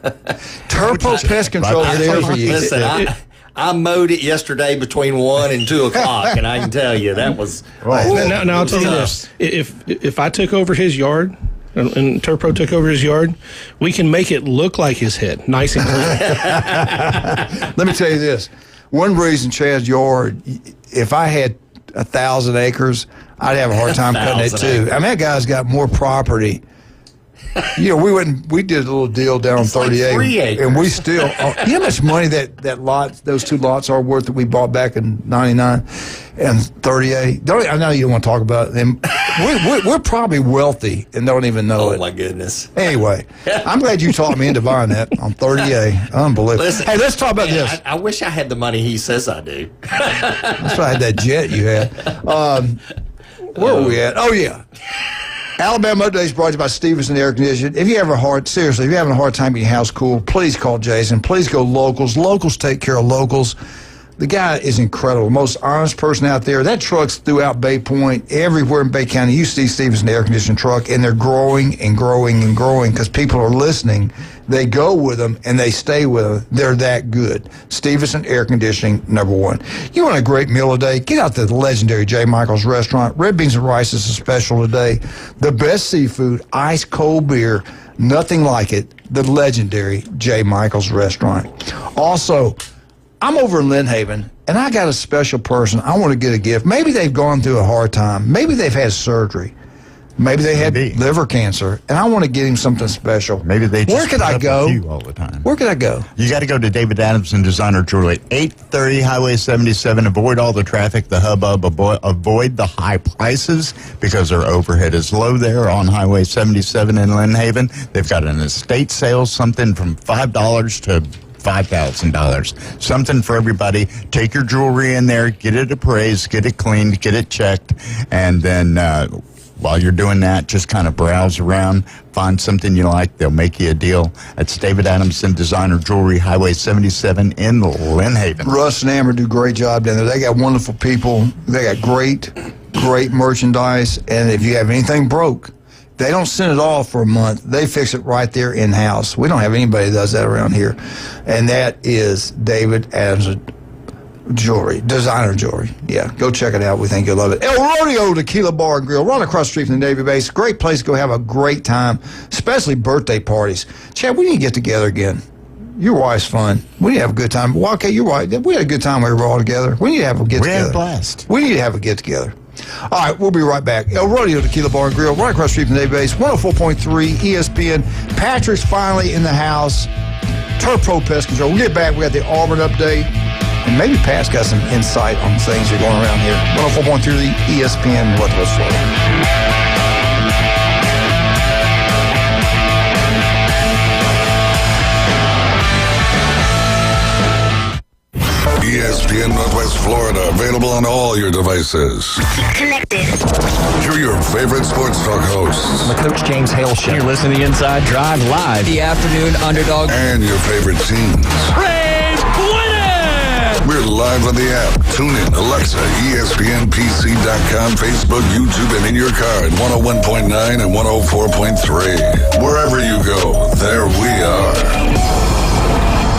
Turbo Pest Control is there for you. Listen, I mowed it yesterday between 1 and 2 o'clock, and I can tell you that was. Now I'll tell you this: if I took over his yard and Turpro took over his yard, we can make it look like his head, nice and clean. Let me tell you this: one reason Chad's yard, if I had 1,000 acres, I'd have a hard time cutting it too. I mean, that guy's got more property. You know, we did a little deal down on 38, like 3 acres. and we still. You know how much money that lot, those 2 lots are worth that we bought back in '99 and 38. I know you don't want to talk about them. We're probably wealthy and don't even know it. Oh my goodness. Anyway, I'm glad you talked me into buying that on 38. Unbelievable. Listen, hey, let's talk about this. I wish I had the money he says I do. That's why I had that jet you had. Where were we at? Oh yeah. Alabama Update is brought to you by Stevenson Air Conditioning. If you're having a hard time getting your house cool, please call Jason. Please go Locals. Locals take care of locals. The guy is incredible. Most honest person out there. That truck's throughout Bay Point, everywhere in Bay County. You see Stevenson Air Conditioning truck, and they're growing and growing and growing because people are listening. They go with them, and they stay with them. They're that good. Stevenson Air Conditioning, #1. You want a great meal today? Get out to the legendary J. Michael's Restaurant. Red beans and rice is a special today. The best seafood, ice cold beer, nothing like it. The legendary J. Michael's Restaurant. Also, I'm over in Lynn Haven, and I got a special person. I want to get a gift. Maybe they've gone through a hard time. Maybe they've had surgery. Maybe they had liver cancer, and I want to get him something special. Maybe they just Where could I put up go? with you all the time. Where could I go? You got to go to David Adams and Designer Jewelry, 830 Highway 77. Avoid all the traffic, the hubbub, avoid the high prices because their overhead is low there on Highway 77 in Lynn Haven. They've got an estate sale, something from $5 to $5,000. Something for everybody. Take your jewelry in there, get it appraised, get it cleaned, get it checked, and then while you're doing that, just kind of browse around, find something you like. They'll make you a deal. That's David Adamson Designer Jewelry, Highway 77 in Lynn Haven. Russ and Amber do a great job down there. They got wonderful people. They got great merchandise. And if you have anything broke, They don't send it off for a month. They fix it right there in-house. We don't have anybody that does that around here. And that is David Adams Jewelry, designer jewelry. Yeah, go check it out. We think you'll love it. El Rodeo Tequila Bar and Grill, right across the street from the Navy base. Great place to go have a great time, especially birthday parties. Chad, we need to get together again. Your wife's fun. We need to have a good time. Well, okay, you're right. We had a good time when we were all together. We need to have a get-together. We had a blast. We need to have a get-together. All right, we'll be right back. El Rodeo Tequila Bar and Grill, right across the street from the Navy base, 104.3 ESPN. Patrick's finally in the house. Turf Pro Pest Control. We'll get back. We got the Auburn update. And maybe Pat's got some insight on things that are going around here. 104.3 ESPN, Northwest Florida. ESPN Northwest Florida, available on all your devices. Connected. You're your favorite sports talk hosts. On the Coach James Hale Show. You're listening to Inside Drive live. The afternoon underdog. And your favorite teams. Praise winning! We're live on the app. Tune in, Alexa, ESPNPC.com, Facebook, YouTube, and in your car at 101.9 and 104.3. Wherever you go, there we are.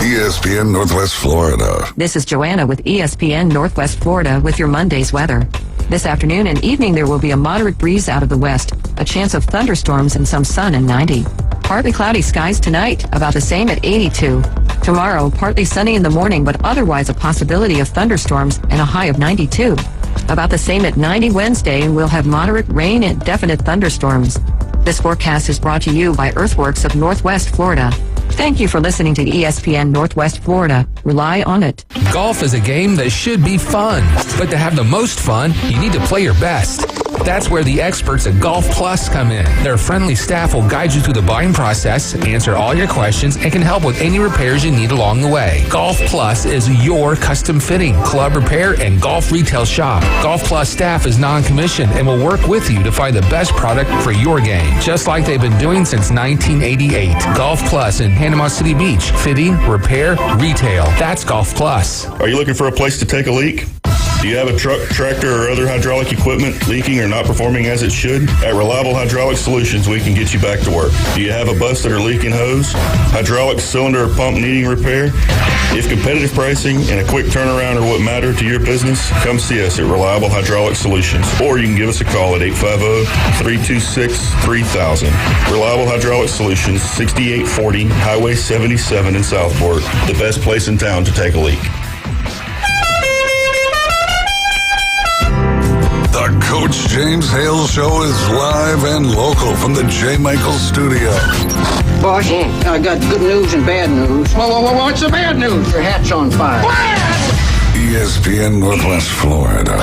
ESPN Northwest Florida. This is Joanna with ESPN Northwest Florida with your Monday's weather. This afternoon and evening there will be a moderate breeze out of the west, a chance of thunderstorms and some sun and 90. Partly cloudy skies tonight, about the same at 82. Tomorrow, partly sunny in the morning, but otherwise a possibility of thunderstorms and a high of 92. About the same at 90 Wednesday, and we'll have moderate rain and definite thunderstorms. This forecast is brought to you by Earthworks of Northwest Florida. Thank you for listening to ESPN Northwest Florida. Rely on it. Golf is a game that should be fun, but to have the most fun, you need to play your best. That's where the experts at Golf Plus come in. Their friendly staff will guide you through the buying process, answer all your questions, and can help with any repairs you need along the way. Golf Plus is your custom fitting, club repair, and golf retail shop. Golf Plus staff is non-commissioned and will work with you to find the best product for your game, just like they've been doing since 1988. Golf Plus in Panama City Beach. Fitting, repair, retail. That's Golf Plus. Are you looking for a place to take a leak? Do you have a truck, tractor, or other hydraulic equipment leaking or not performing as it should? At Reliable Hydraulic Solutions, we can get you back to work. Do you have a busted or leaking hose? Hydraulic cylinder or pump needing repair? If competitive pricing and a quick turnaround are what matter to your business, come see us at Reliable Hydraulic Solutions. Or you can give us a call at 850-326-3000. Reliable Hydraulic Solutions, 6840 Highway 77 in Southport. The best place in town to take a leak. The Coach James Hale Show is live and local from the J. Michaels Studio. Boss, I got good news and bad news. Well, what's the bad news? Your hat's on fire. ESPN Northwest Florida.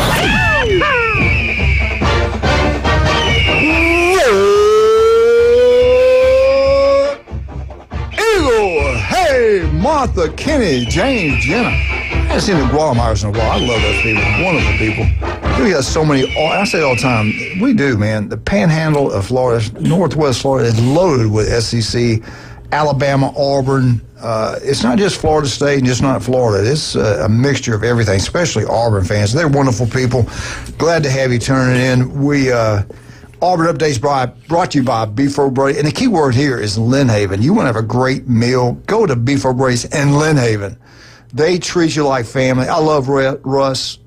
Eagle, hey, Martha, Kenny, James, Jenna. I haven't seen the Guatemars in a while. I love those people. Wonderful people. We got so many, I say it all the time, we do, man. The panhandle of Florida, Northwest Florida, is loaded with SEC, Alabama, Auburn. It's not just Florida State and just not Florida. It's a mixture of everything, especially Auburn fans. They're wonderful people. Glad to have you turning in. We, Auburn Updates brought to you by Beef O'Brady. And the key word here is Lynn Haven. You want to have a great meal, go to Beef O'Brady's in Lynn Haven. They treat you like family. I love Russ.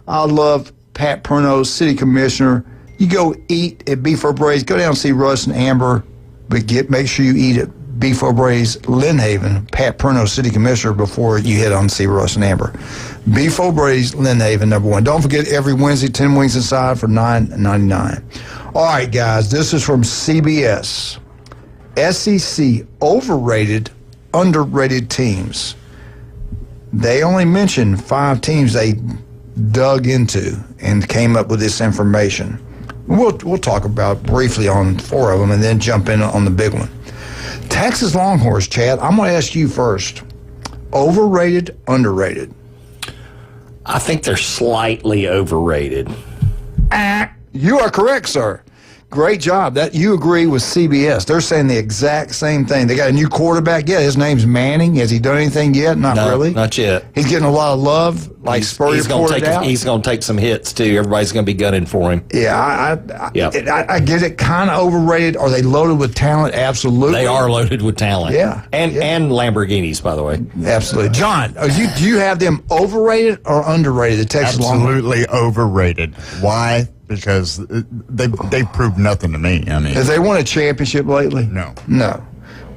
I love Pat Pernos, city commissioner. You go eat at Beef O'Brady's. Go down and see Russ and Amber, but make sure you eat at Beef O'Brady's, Lynn Haven, Pat Pernos, city commissioner, before you head on to see Russ and Amber. Beef O'Brady's, Lynn Haven, #1. Don't forget, every Wednesday, 10 wings inside for $9.99. All right, guys, this is from CBS. SEC overrated, underrated teams. They only mentioned 5 teams they dug into and came up with this information. We'll talk about briefly on 4 of them and then jump in on the big one. Texas Longhorns, Chad, I'm going to ask you first. Overrated, underrated? I think they're slightly overrated. You are correct, sir. Great job. That you agree with CBS. They're saying the exact same thing. They got a new quarterback. Yeah, his name's Manning. Has he done anything yet? Not really. Not yet. He's getting a lot of love, like Spurrier reported out. He's going to take some hits, too. Everybody's going to be gunning for him. Yeah, I get it. Kind of overrated. Are they loaded with talent? Absolutely. They are loaded with talent. Yeah. And Lamborghinis, by the way. Absolutely. John, do you have them overrated or underrated, the Texas Longhorns? Absolutely overrated. Why? Because they proved nothing to me. I mean, have they won a championship lately? No.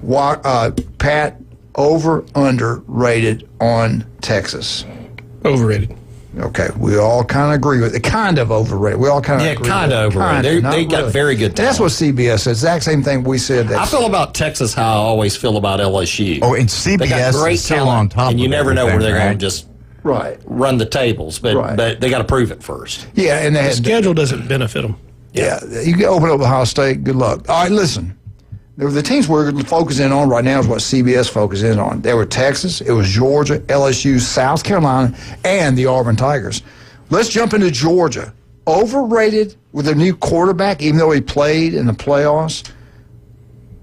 Why, Pat, underrated on Texas? Overrated. Okay, we all kind of agree with it. Kind of overrated. We all kind of agree. Yeah, kind of overrated. They got very good talent. That's what CBS said. Exact same thing we said. I feel about Texas how I always feel about LSU. Oh, and CBS they got great is still talent, on top and you of never know where they're right? going to just run the tables, but they got to prove it first. Yeah, and the schedule doesn't benefit them. Yeah, you can open up Ohio State. Good luck. All right, listen. The teams we're focusing on right now is what CBS focuses on. They were Texas, it was Georgia, LSU, South Carolina, and the Auburn Tigers. Let's jump into Georgia. Overrated with a new quarterback, even though he played in the playoffs.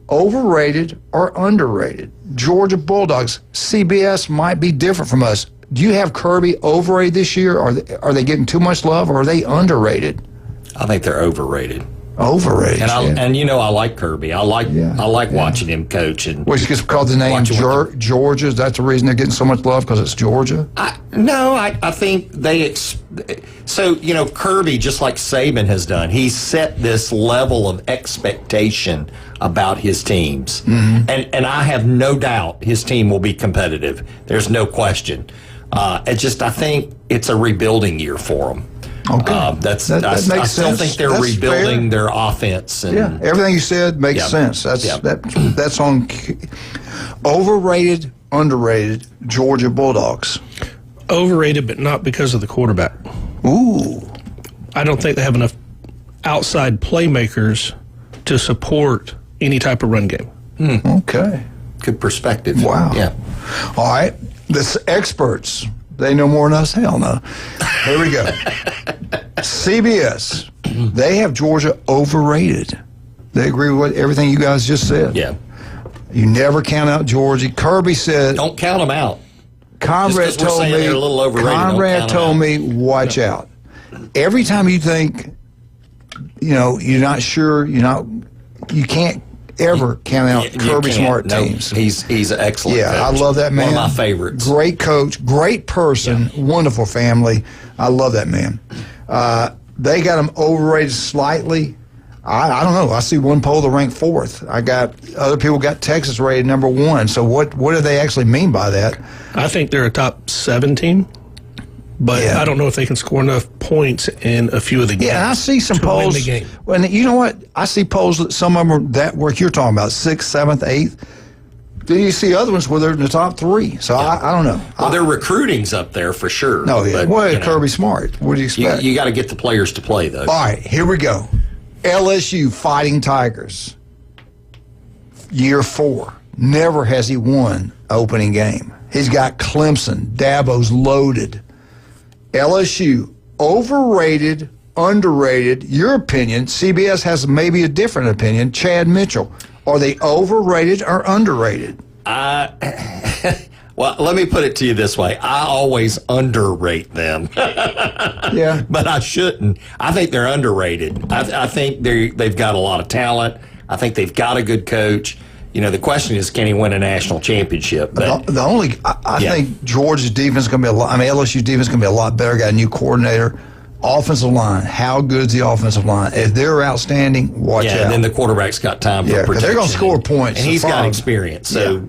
Overrated or underrated? Georgia Bulldogs. CBS might be different from us. Do you have Kirby overrated this year? Are they getting too much love, or are they underrated? I think they're overrated. Overrated. And I like Kirby. I like watching him coach. And which is because the name Georgia. Is that the reason they're getting so much love, because it's Georgia? I think Kirby, just like Saban has done, he set this level of expectation about his teams. Mm-hmm. And I have no doubt his team will be competitive. There's no question. I think it's a rebuilding year for them. Okay, that makes sense. I still think they're rebuilding their offense. And, everything you said makes sense. That's on overrated, underrated Georgia Bulldogs. Overrated, but not because of the quarterback. Ooh, I don't think they have enough outside playmakers to support any type of run game. Okay, good perspective. Wow. Yeah. All right, the experts. They know more than us. Hell no. Here we go. CBS. They have Georgia overrated. They agree with everything you guys just said. Yeah. You never count out Georgia. Kirby said. Don't count them out. Conrad told me. They're a little overrated, Conrad told me, watch out. Every time you think, you're not sure, you can't ever count out Kirby Smart teams. He's an excellent coach. I love that man. One of my favorites. Great coach, great person, wonderful family. I love that man. They got him overrated slightly. I don't know. I see one poll that ranked fourth. Other people got Texas rated number one. So what do they actually mean by that? I think they're a top 7 team. But I don't know if they can score enough points in a few of the games. Yeah, I see some polls. Win the game. Well, you know what? I see polls that some of them are that work you're talking about, 6th, 7th, 8th. Then you see other ones where they're in the top 3. So I don't know. Well, their recruiting's up there for sure. No, yeah. But, Kirby Smart. What do you expect? You got to get the players to play, though. All right, here we go. LSU Fighting Tigers. Year 4. Never has he won opening game. He's got Clemson. Dabo's loaded. LSU, overrated, underrated, your opinion. CBS has maybe a different opinion. Chad Mitchell, are they overrated or underrated? Well, let me put it to you this way. I always underrate them. Yeah. But I shouldn't. I think they're underrated. I think they've got a lot of talent. I think they've got a good coach. The question is, can he win a national championship? But I think Georgia's defense is going to be LSU's defense is going to be a lot better. Got a new coordinator. Offensive line, how good is the offensive line? If they're outstanding, watch out. And then the quarterback's got time for protection. They're going to score points. And he's got experience. So,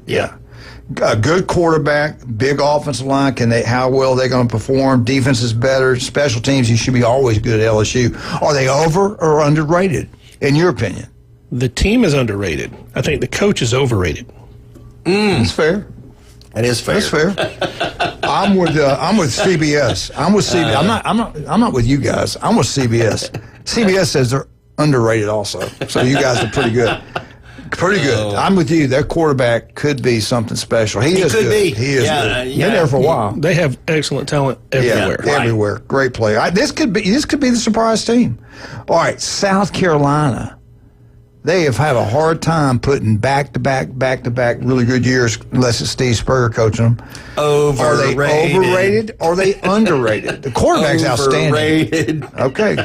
A good quarterback, big offensive line. How well they're going to perform? Defense is better. Special teams, you should be always good at LSU. Are they over or underrated, in your opinion? The team is underrated. I think the coach is overrated. That's fair. That is fair. That's fair. I'm with CBS. I'm with CBS. I'm not with you guys. I'm with CBS. CBS says they're underrated also. So you guys are pretty good. Pretty good. I'm with you. Their quarterback could be something special. He is could good. be. He is Yeah, good. Been there for a while. They have excellent talent everywhere. Yeah, everywhere. Great player. This could be the surprise team. All right, South Carolina. They have had a hard time putting back-to-back really good years, unless it's Steve Spurrier coaching them. Overrated. Are they overrated or are they underrated? The quarterback's outstanding. Overrated. Okay.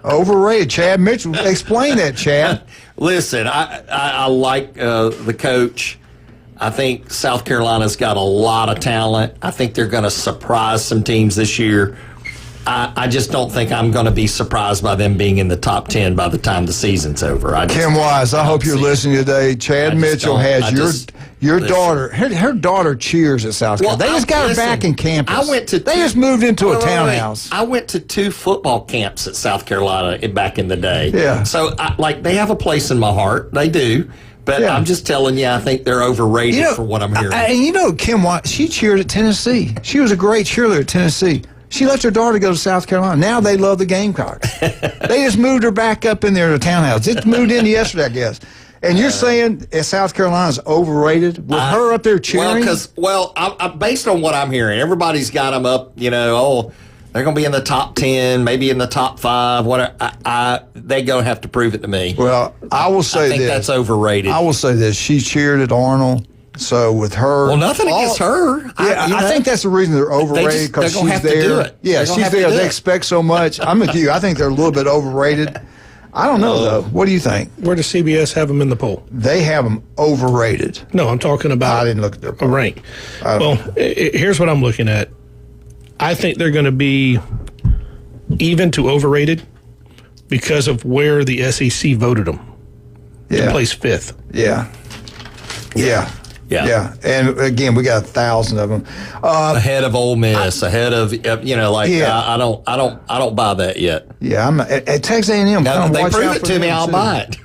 Overrated. Chad Mitchell, explain that, Chad. Listen, I like the coach. I think South Carolina's got a lot of talent. I think they're going to surprise some teams this year. I just don't think I'm going to be surprised by them being in the top 10 by the time the season's over. Kim Wise, I hope you're listening today. Chad Mitchell has your daughter. Her daughter cheers at South Carolina. They just got her back in campus. They just moved into a townhouse. I went to 2 football camps at South Carolina back in the day. Yeah. So, they have a place in my heart. They do. But I'm just telling you, I think they're overrated for what I'm hearing. And Kim Wise, she cheered at Tennessee. She was a great cheerleader at Tennessee. She left her daughter go to South Carolina. Now they love the Gamecocks. They just moved her back up in there to townhouse. It moved in yesterday, I guess. And you're saying South Carolina's overrated with her up there cheering? Based on what I'm hearing, everybody's got them up, they're going to be in the top 10, maybe in the top 5. Whatever. They're going to have to prove it to me. Well, I will say I think that's overrated. I will say this. She cheered at Arnold. So with her, well, nothing against her. I think that's the reason they're overrated because she's have there. To do it. Yeah, she's there. They expect so much. I'm with you. I think they're a little bit overrated. I don't know though. What do you think? Where does CBS have them in the poll? They have them overrated. No, I'm talking about. I didn't look at their poll. A rank. Well, here's what I'm looking at. I think they're going to be even to overrated because of where the SEC voted them to place 5th. Yeah, and again, we got 1,000 of them ahead of Ole Miss, ahead of I don't buy that yet. Yeah, I'm at Texas A&M. Now, they prove it to me, I'll buy it.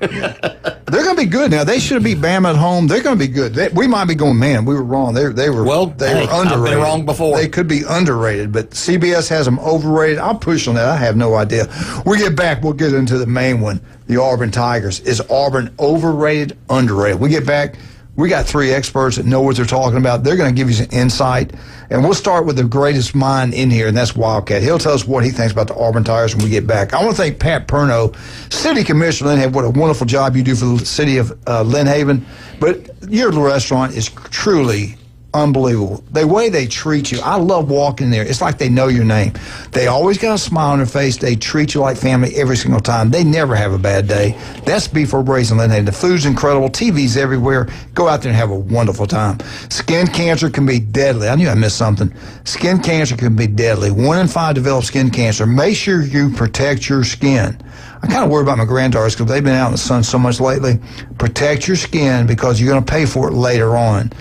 They're going to be good now. They should have beat Bama at home. They're going to be good. we might be going, man, we were wrong. They were underrated. I've been wrong before. They could be underrated, but CBS has them overrated. I'll push on that. I have no idea. We get back, we'll get into the main one, the Auburn Tigers. Is Auburn overrated, underrated? We get back. We got 3 experts that know what they're talking about. They're going to give you some insight. And we'll start with the greatest mind in here, and that's Wildcat. He'll tell us what he thinks about the Auburn Tigers when we get back. I want to thank Pat Perno, City Commissioner Lynn Haven. What a wonderful job you do for the city of Lynn Haven. But your restaurant is truly unbelievable. The way they treat you, I love walking there. It's like they know your name. They always got a smile on their face. They treat you like family every single time. They never have a bad day. That's Beef Over Brazen Lynn Haven. The food's incredible. TV's everywhere. Go out there and have a wonderful time. Skin cancer can be deadly. I knew I missed something. Skin cancer can be deadly. 1 in 5 develop skin cancer. Make sure you protect your skin. I kind of worry about my granddaughters because they've been out in the sun so much lately. Protect your skin because you're going to pay for it later on.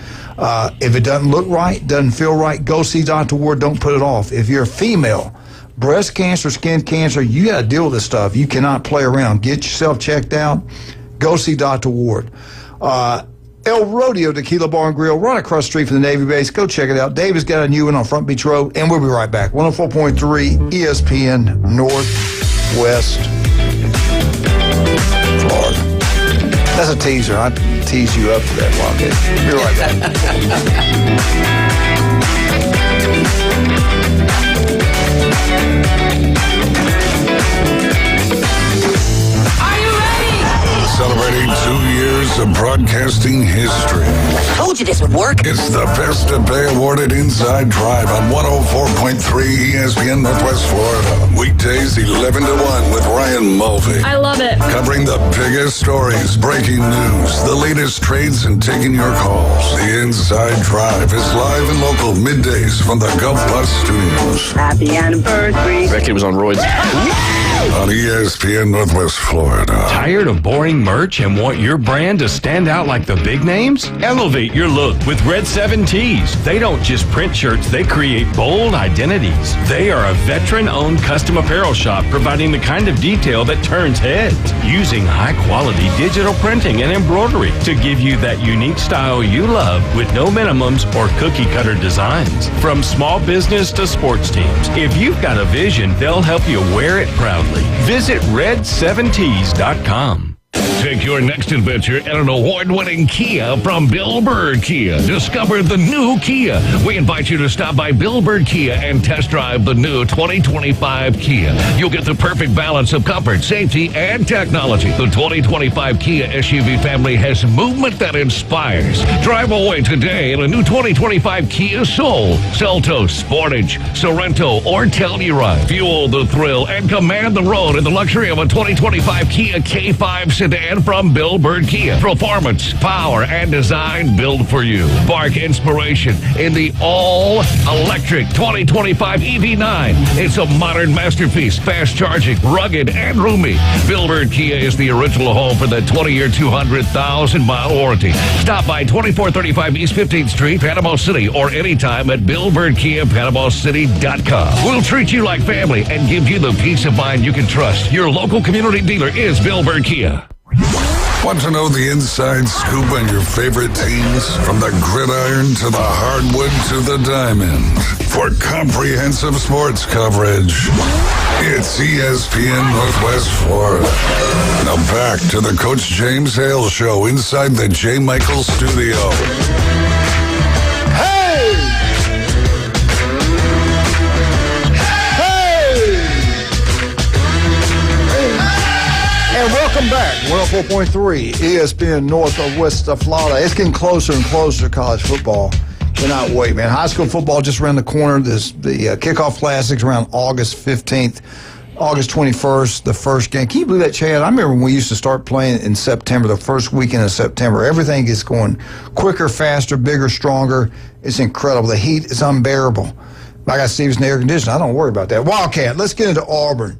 If it doesn't look right, doesn't feel right, go see Dr. Ward. Don't put it off. If you're a female, breast cancer, skin cancer, you got to deal with this stuff. You cannot play around. Get yourself checked out. Go see Dr. Ward. El Rodeo Tequila Bar and Grill, right across the street from the Navy base. Go check it out. David's got a new one on Front Beach Road, and we'll be right back. 104.3 ESPN Northwest Florida. That's a teaser. I tease you up for that, Wildcat. Be right back. Are you ready? Celebrating 2 years of broadcasting history. I told you this would work. It's the Best of Bay awarded Inside Drive on 104.3 ESPN Northwest Florida. Weekdays 11 to 1 with Ryan Mulvey. I love it. Covering the biggest stories, breaking news, the latest trades, and taking your calls. The Inside Drive is live and local middays from the Gulf Bus Studios. Happy anniversary. That kid was on roids. On ESPN Northwest Florida. Tired of boring merch and want your brand to stand out like the big names? Elevate your look with Red 7 Tees. They don't just print shirts, they create bold identities. They are a veteran-owned custom apparel shop providing the kind of detail that turns heads, using high-quality digital printing and embroidery to give you that unique style you love with no minimums or cookie-cutter designs. From small business to sports teams, if you've got a vision, they'll help you wear it proudly. Visit red7tees.com. Take your next adventure in an award-winning Kia from Bill Bird Kia. Discover the new Kia. We invite you to stop by Bill Bird Kia and test drive the new 2025 Kia. You'll get the perfect balance of comfort, safety, and technology. The 2025 Kia SUV family has movement that inspires. Drive away today in a new 2025 Kia Soul, Seltos, Sportage, Sorrento, or Telluride. Fuel the thrill and command the road in the luxury of a 2025 Kia K5 sedan from Bill Bird Kia. Performance, power, and design built for you. Spark inspiration in the all-electric 2025 EV9. It's a modern masterpiece, fast-charging, rugged, and roomy. Bill Bird Kia is the original home for the 20-year, 200,000-mile warranty. Stop by 2435 East 15th Street, Panama City, or anytime at BillBirdKia.PanamaCity.com. We'll treat you like family and give you the peace of mind you can trust. Your local community dealer is Bill Bird Kia. Want to know the inside scoop on your favorite teams? From the gridiron to the hardwood to the diamond. For comprehensive sports coverage, it's ESPN Northwest Florida. Now back to the Coach James Hale Show inside the J. Michael Studio. And welcome back. 104.3 ESPN Northwest of Florida. It's getting closer and closer to college football. Cannot wait, man. High school football just around the corner. The kickoff classics around August 15th, August 21st, the first game. Can you believe that, Chad? I remember when we used to start playing in September, the first weekend of September. Everything is going quicker, faster, bigger, stronger. It's incredible. The heat is unbearable. I got Steve's in the air conditioner. I don't worry about that. Wildcat, let's get into Auburn.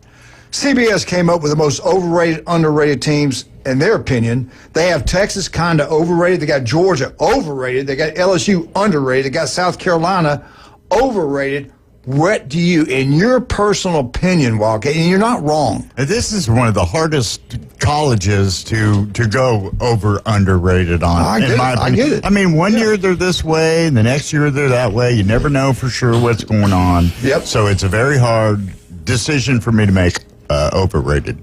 CBS came up with the most overrated, underrated teams, in their opinion. They have Texas kind of overrated. They got Georgia overrated. They got LSU underrated. They got South Carolina overrated. What do you, in your personal opinion, Wildcat, and you're not wrong. This is one of the hardest colleges to go over underrated on. I get it. I mean, one year they're this way, and the next year they're that way. You never know for sure what's going on. Yep. So it's a very hard decision for me to make. Overrated.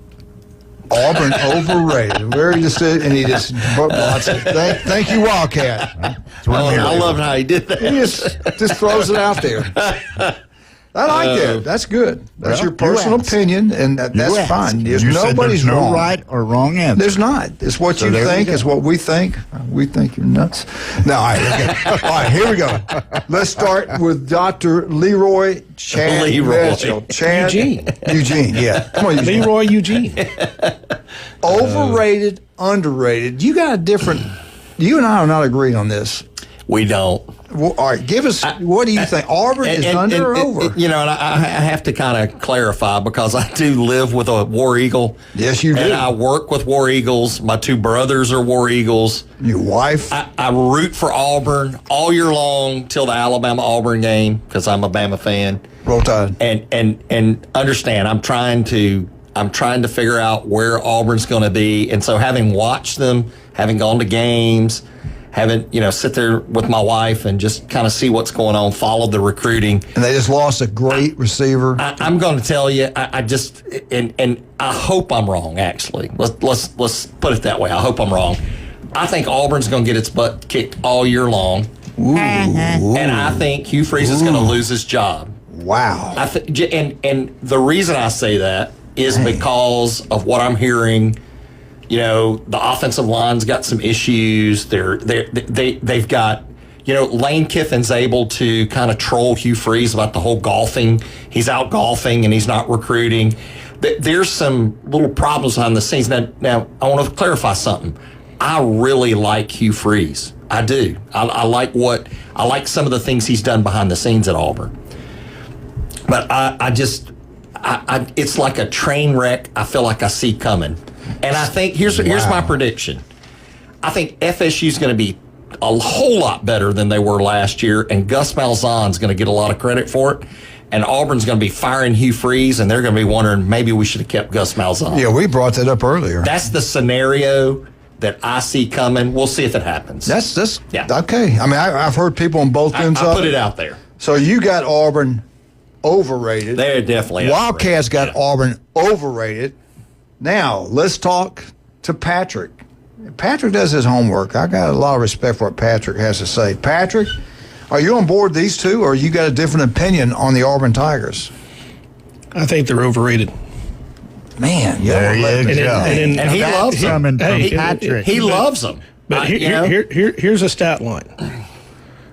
Auburn overrated. Where he just said, and he just thank you, Wildcat. I love how he did that. He just throws it out there. I like that. That's good. That's your personal opinion, and that's fine. Nobody's wrong. No right or wrong answer. There's not. It's what you think. It's what we think. We think you're nuts. No, all right. Okay. All right, here we go. Let's start with Dr. Leroy Chad Mitchell. Chad Eugene. Yeah. Come on, Eugene. Leroy Eugene. Overrated, underrated. You got a different. You and I are not agreeing on this. We don't. Well, all right, give us, what do you think? Auburn is under or over? And I have to kind of clarify because I do live with a War Eagle. Yes, you do. And I work with War Eagles. My two brothers are War Eagles. Your wife? I root for Auburn all year long till the Alabama-Auburn game because I'm a Bama fan. Roll Tide. And understand, I'm trying to figure out where Auburn's going to be. And so having watched them, having gone to games, sit there with my wife and just kind of see what's going on, follow the recruiting. And they just lost a great receiver. I'm going to tell you, I just I hope I'm wrong. Actually, let's put it that way. I hope I'm wrong. I think Auburn's going to get its butt kicked all year long, and I think Hugh Freeze is going to lose his job. Wow. And the reason I say that is because of what I'm hearing. The offensive line's got some issues. They've got, Lane Kiffin's able to kind of troll Hugh Freeze about the whole golfing. He's out golfing and he's not recruiting. There's some little problems behind the scenes. Now I want to clarify something. I really like Hugh Freeze. I do. I like some of the things he's done behind the scenes at Auburn. But it's like a train wreck I feel like I see coming. And I think here's my prediction. I think FSU's going to be a whole lot better than they were last year, and Gus Malzahn's going to get a lot of credit for it. And Auburn's going to be firing Hugh Freeze, and they're going to be wondering maybe we should have kept Gus Malzahn. Yeah, we brought that up earlier. That's the scenario that I see coming. We'll see if it happens. That's okay. I mean, I've heard people on both ends of it. I put it out there. So you got Auburn overrated. They're definitely Wildcats got Auburn overrated. Now, let's talk to Patrick. Patrick does his homework. I got a lot of respect for what Patrick has to say. Patrick, are you on board these two, or you got a different opinion on the Auburn Tigers? I think they're overrated. Man, there you go. And he loves them. Patrick. He loves them. But here's a stat line.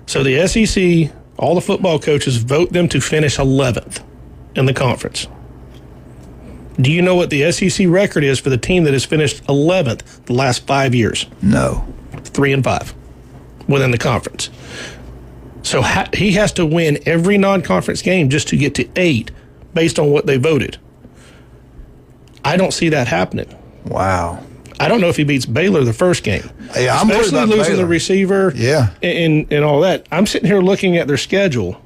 So the SEC, all the football coaches vote them to finish 11th in the conference. Do you know what the SEC record is for the team that has finished 11th the last 5 years? No. 3-5 within the conference. So he has to win every non-conference game just to get to 8 based on what they voted. I don't see that happening. Wow. I don't know if he beats Baylor the first game. Yeah, I'm worried especially about losing Baylor. the receiver and all that. I'm sitting here looking at their schedule,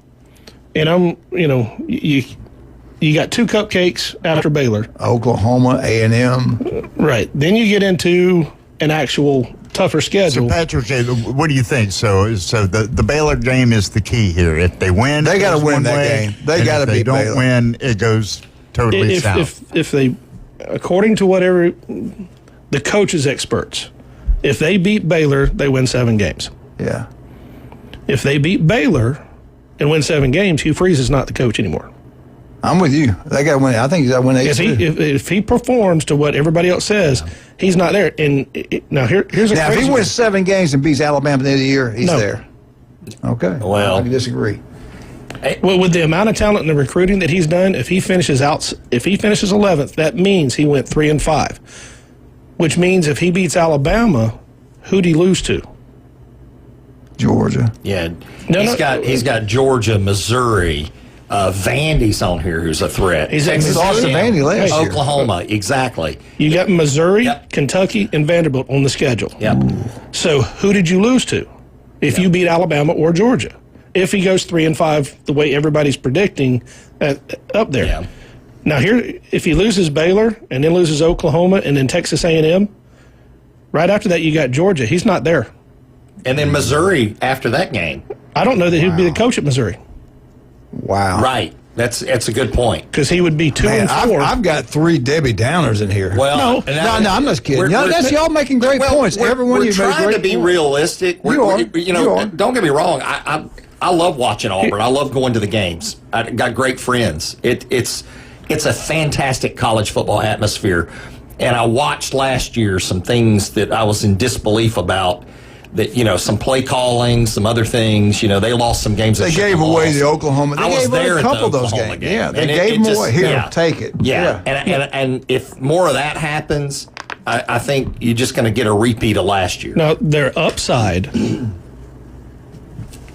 and you got 2 cupcakes after Baylor. Oklahoma, A&M. Right. Then you get into an actual tougher schedule. So, Patrick, what do you think? So the Baylor game is the key here. If they win, they got to win that way, game. They got to beat Baylor. If they don't win, it goes totally south. If they, according to whatever the coaches experts, if they beat Baylor, they win 7 games. Yeah. If they beat Baylor and win 7 games, Hugh Freeze is not the coach anymore. I'm with you. They got to win. I think he's got to win 8. If he performs to what everybody else says, he's not there. And now here's a now crazy if he wins 7 games and beats Alabama at the end of the year, he's No. there. Okay. Well, I can disagree. Well, with the amount of talent and the recruiting that he's done, if he finishes 11th, that means he went 3-5. Which means if he beats Alabama, who'd he lose to? Georgia. Yeah. He's got Georgia, Missouri, Vandy's on here who's a threat. He's at Texas lost to Vandy last year. Oklahoma, exactly. You got Missouri, Kentucky, and Vanderbilt on the schedule. Yep. So who did you lose to if you beat Alabama or Georgia? If he goes 3-5 the way everybody's predicting up there. Yeah. Now here, if he loses Baylor and then loses Oklahoma and then Texas A&M, right after that you got Georgia. He's not there. And then Missouri after that game. I don't know that he'd be the coach at Missouri. Wow. Right. That's a good point. Because he would be 2-4. I've got 3 Debbie Downers in here. Well, no, I'm just kidding. That's y'all making great points. Everyone we're you make trying great to be points. realistic. You are. Don't get me wrong. I love watching Auburn. I love going to the games. I got great friends. It's a fantastic college football atmosphere. And I watched last year some things that I was in disbelief about. That some play calling, some other things. They lost some games. They gave away the Oklahoma. They I was gave there away a at the couple of those Oklahoma games. game. Yeah, they And gave it them away. Here, yeah. take it. Yeah. And if more of that happens, I think you're just going to get a repeat of last year. Now, their upside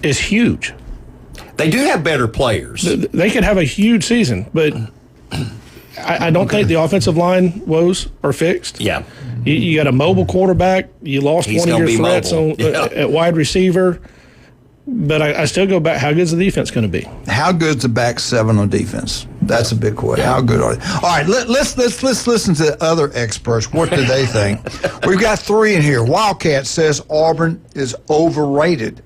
is huge. They do have better players. They could have a huge season, but I don't think the offensive line woes are fixed. Yeah. You got a mobile quarterback. You lost He's one of gonna your be threats mobile. at wide receiver. But I still go back. How good's the defense going to be? How good's the back 7 on defense? That's a big question. How good are they? All right, let's listen to other experts. What do they think? We've got 3 in here. Wildcat says Auburn is overrated.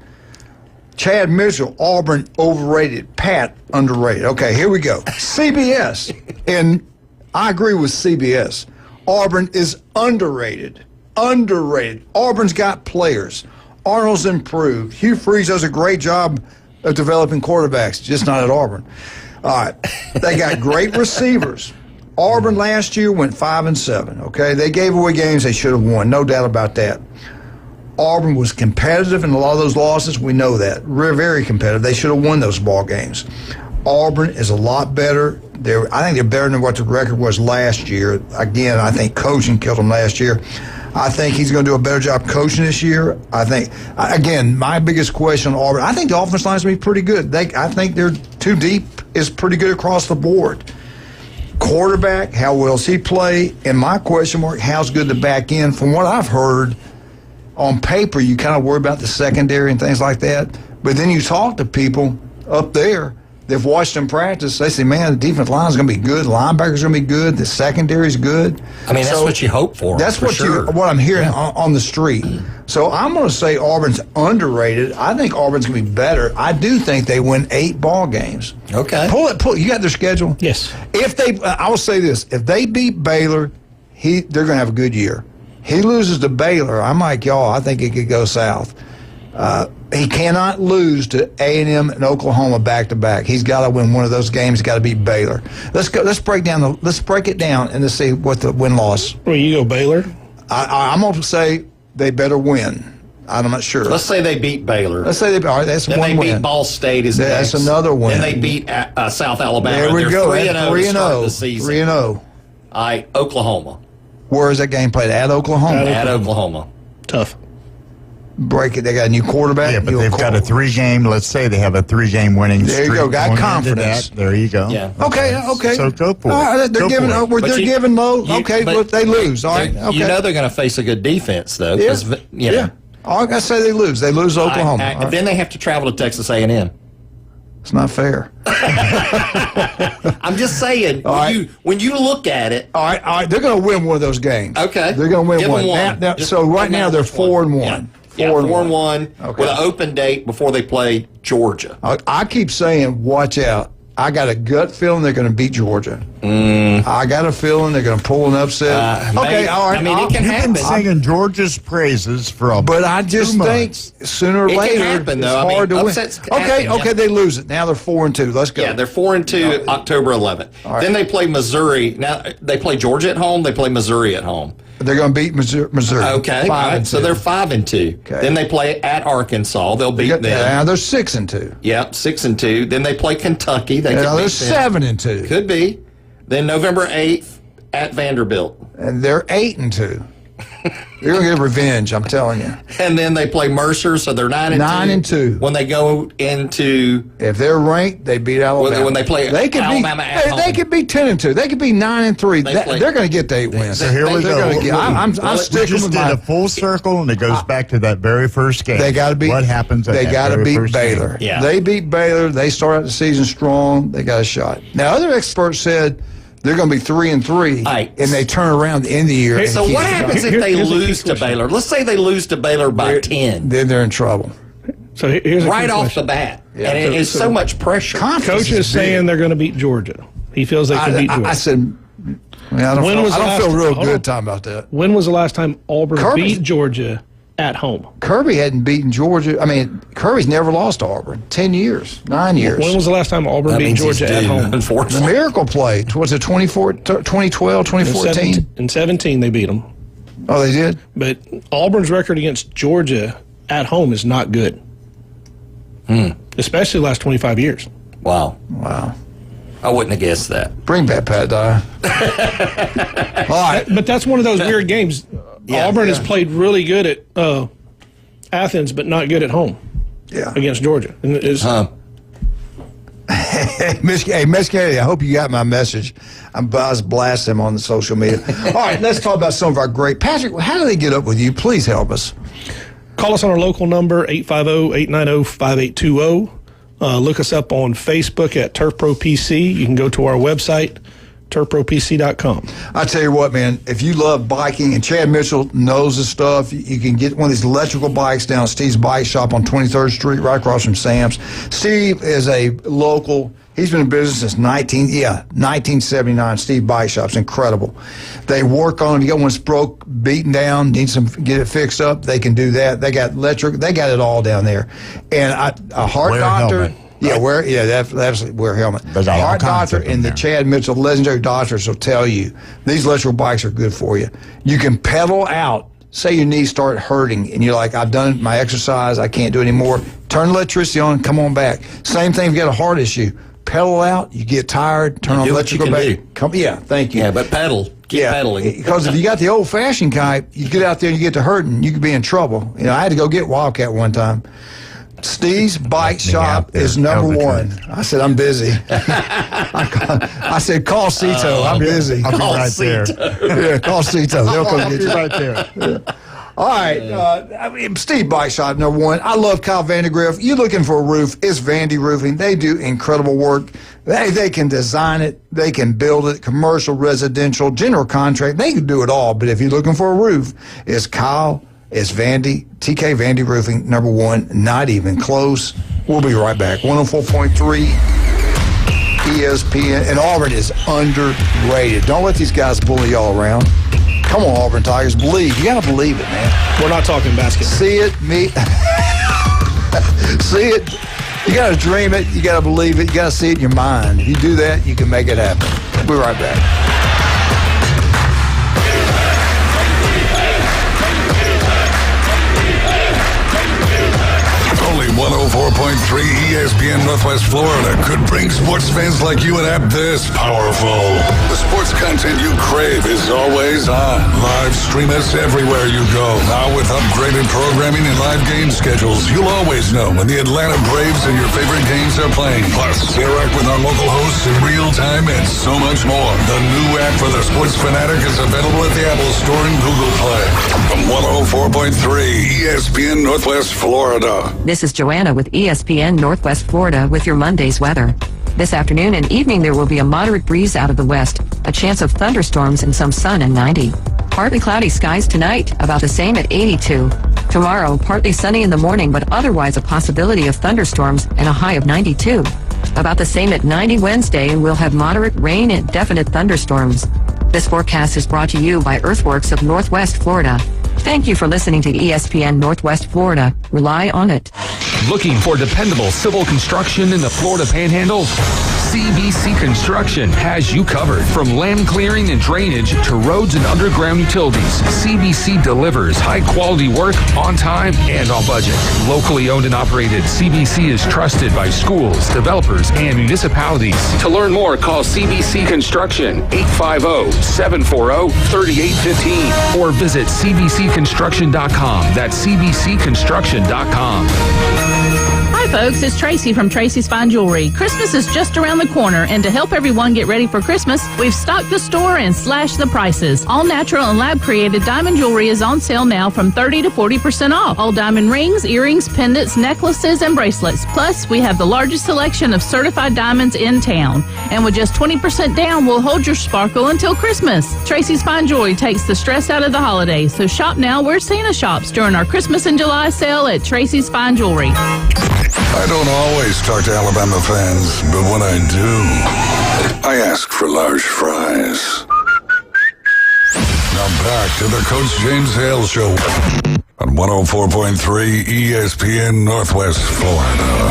Chad Mitchell, Auburn overrated. Pat, underrated. Okay, here we go. CBS, and I agree with CBS. Auburn is underrated. Underrated. Auburn's got players. Arnold's improved. Hugh Freeze does a great job of developing quarterbacks, just not at Auburn. All right. They got great receivers. Auburn last year went 5-7, okay? They gave away games they should have won, no doubt about that. Auburn was competitive in a lot of those losses. We know that. Very competitive. They should have won those ball games. Auburn is a lot better. I think they're better than what the record was last year. Again, I think coaching killed them last year. I think he's going to do a better job coaching this year. I think, again, my biggest question on Auburn, I think the offense line is going to be pretty good. I think they're too deep is pretty good across the board. Quarterback, how well does he play? And my question mark, how's good the back end? From what I've heard, on paper, you kind of worry about the secondary and things like that. But then you talk to people up there, they've watched them practice. They say, man, the defensive line is going to be good. Linebackers going to be good. The secondary is good. I mean, that's what you hope for. That's for what I'm hearing on the street. So I'm going to say Auburn's underrated. I think Auburn's going to be better. I do think they win 8 ball games. Okay. Pull. You got their schedule? Yes. If they, I will say this: if they beat Baylor, they're going to have a good year. He loses to Baylor. I'm like y'all. I think it could go south. He cannot lose to A&M and Oklahoma back to back. He's got to win one of those games. He's got to beat Baylor. Let's break it down and let's see what the win loss. Well, you go Baylor. I'm going to say they better win. I'm not sure. Let's say they beat Baylor. Let's say all right. That's then one they win. beat Ball State. That's another win. Then they beat South Alabama. There we They're go. 3-0 to start the season. 3-0. All right, Oklahoma. Where is that game played? At Oklahoma. At Oklahoma. Tough. Break it. They got a new quarterback. Yeah, but they've got a 3-game. Let's say they have a 3-game winning There streak. you go. Got going into confidence. that. There you go. Yeah. Okay. So go for All right, it. they're Go giving. for it. They're But giving low. you- Okay, but but they lose. All right. Okay. You know they're going to face a good defense, though. 'cause, you know, Yeah. I say they lose. They lose to Oklahoma. All right. Then they have to travel to Texas A&M. It's not fair. I'm just saying, when you look at it. All right. They're going to win one of those games. Okay. They're going to win Give one. them one. So right now they're 4-1. Yeah, 4-1 Okay. with an open date before they play Georgia. I keep saying, watch out. I got a gut feeling they're going to beat Georgia. I got a feeling they're going to pull an upset. Okay, all right. I mean, it can You've happen. been singing Georgia's praises for a But I just 2 think months. sooner or It can later happen, it's though. I mean, hard to win. upsets can Okay, happen, yeah. they lose it. Now they're 4-2. Let's go. Yeah, they're 4-2 October 11th. right. Then they play Missouri. Now they play Georgia at home. They play Missouri at home. They're going to beat Missouri. Okay, 5-2. all right. So they're 5-2. Okay. Then they play at Arkansas. They'll beat them. Now they're 6-2. Yep, 6-2. Then they play Kentucky. They Now could they're beat them. 7-2. Could be. Then November 8th at Vanderbilt. And they're 8-2. You're going to get revenge, I'm telling you. And then they play Mercer, so they're 9-2. 9-2. When they go into If they're ranked, they beat Alabama. when they play Alabama at home. They could be 10-2. They could be 9-3. They're going to get the 8 wins. So here we They're go. gonna get- I'm We sticking just with did my. a full circle, and it goes back to that very first game. They got to beat. What happens? At They that got to very beat first Baylor. game? Yeah. They beat Baylor. They start out the season strong. They got a shot. Now, other experts said they're going to be 3-3, Right. and they turn around at the end of the year. and So keep what it happens going. if they Here's a key lose to question. Baylor? Let's say they lose to Baylor by 10. Then they're in trouble. So here's a Right key off question. the bat. Yeah. And it's so much pressure. Coach is saying they're going to beat Georgia. He feels they can beat Georgia. I said, I don't, When was the I don't last- feel real hold good on. talking about that. When was the last time Auburn Kirby's- beat Georgia at home? Kirby hadn't beaten Georgia. I mean, Kirby's never lost to Auburn. 10 years, 9 years. When was the last time Auburn That beat means he's Georgia at due, home? The unfortunately. Miracle play. Was it 2012, 2014? In 17, they beat them. Oh, they did? But Auburn's record against Georgia at home is not good. Especially the last 25 years. Wow. Wow. I wouldn't have guessed that. Bring back Pat Dye. All right. But that's one of those weird games. Yeah, Auburn yeah. has played really good at Athens, but not good at home Yeah. against Georgia. And it's, Miss Kennedy, I hope you got my message. I was blasting him on the social media. All right, let's talk about some of our great. Patrick, how do they get up with you? Please help us. Call us on our local number, 850-890-5820. Look us up on Facebook at Turf Pro PC. You can go to our website, turfpropc.com. I tell you what, man, if you love biking, and Chad Mitchell knows this stuff, you can get one of these electrical bikes down at Steve's Bike Shop on 23rd Street, right across from Sam's. Steve is a local. He's been in business since 1979. Steve Bike Shop's incredible. They work on, you got one that's broke, beaten down, need some, get it fixed up. They can do that. They got electric. They got it all down there. And a heart Wear a doctor. helmet. Yeah, absolutely wear a helmet. They got all Heart kinds doctor of them and the there. Chad Mitchell, legendary doctors, will tell you these electrical bikes are good for you. You can pedal out. Say your knees start hurting and you're like, I've done my exercise, I can't do it anymore. Turn electricity on, come on back. Same thing if you got a heart issue. Pedal out, you get tired, turn on do what you electrical can back. do. Come, yeah, thank you. Yeah, but pedal. Keep pedaling. Because if you got the old-fashioned kind, you get out there and you get to hurting, you could be in trouble. You know, I had to go get Wildcat one time. Steve's Bike Shop is number one. I said, I'm busy. I said, call Cito. I'm busy. I'll be right there. Yeah, call Cito. They'll come I'll get be you. right there. All right. Steve Bike Shop, number one. I love Kyle Vandegrift. You looking for a roof, it's Vandy Roofing. They do incredible work. They can design it. They can build it. Commercial, residential, general contract. They can do it all. But if you're looking for a roof, it's Kyle, it's Vandy, TK Vandy Roofing, number one. Not even close. We'll be right back. 104.3 ESPN. And Auburn is underrated. Don't let these guys bully y'all around. Come on, Auburn Tigers, believe. You got to believe it, man. We're not talking basketball. See it, see it. You got to dream it. You got to believe it. You got to see it in your mind. If you do that, you can make it happen. We'll be right back. Only 104.3 ESPN Northwest Florida could bring sports fans like you an app this powerful. The sports content you crave is always on. Live stream us everywhere you go. Now with upgraded programming and live game schedules, you'll always know when the Atlanta Braves and your favorite games are playing. Plus, interact with our local hosts in real time and so much more. The new app for the sports fanatic is available at the Apple Store and Google Play. From 104.3 ESPN Northwest Florida. This is Joanna with ESPN Northwest Florida with your Monday's weather. This afternoon and evening there will be a moderate breeze out of the west, a chance of thunderstorms and some sun and 90. Partly cloudy skies tonight, about the same at 82. Tomorrow, partly sunny in the morning, but otherwise a possibility of thunderstorms and a high of 92. About the same at 90 Wednesday, and we'll have moderate rain and definite thunderstorms. This forecast is brought to you by Earthworks of Northwest Florida. Thank you for listening to ESPN Northwest Florida. Rely on it. Looking for dependable civil construction in the Florida Panhandle? CBC Construction has you covered. From land clearing and drainage to roads and underground utilities, CBC delivers high-quality work on time and on budget. Locally owned and operated, CBC is trusted by schools, developers, and municipalities. To learn more, call CBC Construction 850-740-3815 or visit cbcconstruction.com. That's cbcconstruction.com. Hi folks, it's Tracy from Tracy's Fine Jewelry. Christmas is just around the corner, and to help everyone get ready for Christmas, we've stocked the store and slashed the prices. All natural and lab-created diamond jewelry is on sale now from 30 to 40% off. All diamond rings, earrings, pendants, necklaces, and bracelets. Plus, we have the largest selection of certified diamonds in town. And with just 20% down, we'll hold your sparkle until Christmas. Tracy's Fine Jewelry takes the stress out of the holidays, so shop now where Santa shops during our Christmas and July sale at Tracy's Fine Jewelry. I don't always talk to Alabama fans, but when I do, I ask for large fries. Now back to the Coach James Hale Show on 104.3 ESPN Northwest Florida.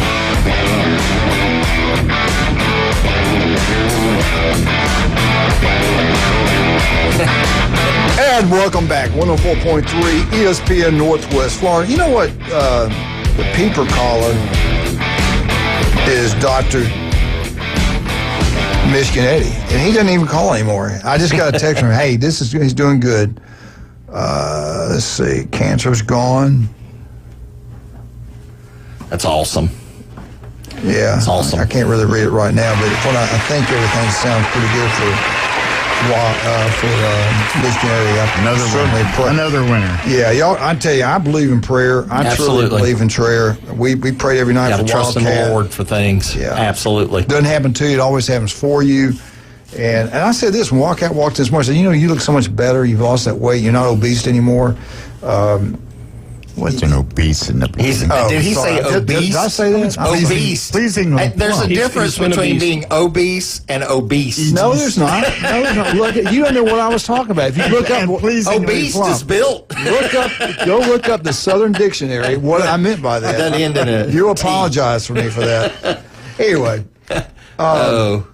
And welcome back, 104.3 ESPN Northwest Florida. You know what? The peeper caller is Dr. Michigan Eddie, and he doesn't even call anymore. I just got a text from him, hey, he's doing good. Let's see, cancer's gone. That's awesome. Yeah, that's awesome. I can't really read it right now, but I think everything sounds pretty good for Michigan Eddie. Another winner. Yeah, y'all. I tell you, I believe in prayer. I truly believe in prayer. We pray every night for Wildcat. Trust in the Lord for things. Yeah, absolutely. Doesn't happen to you; it always happens for you. And I said this when Wildcat walked this morning. I said, you look so much better. You've lost that weight. You're not obese anymore. What's an obese in the beginning? Did he say obese? Did I say that? Obese. Pleasingly there's a difference between being obese and obese. No, there's not. Look, you don't know what I was talking about. If you look up obese is built. Go look up the Southern Dictionary. What I meant by that. That end in a You apologize for me for that. Anyway. Dang.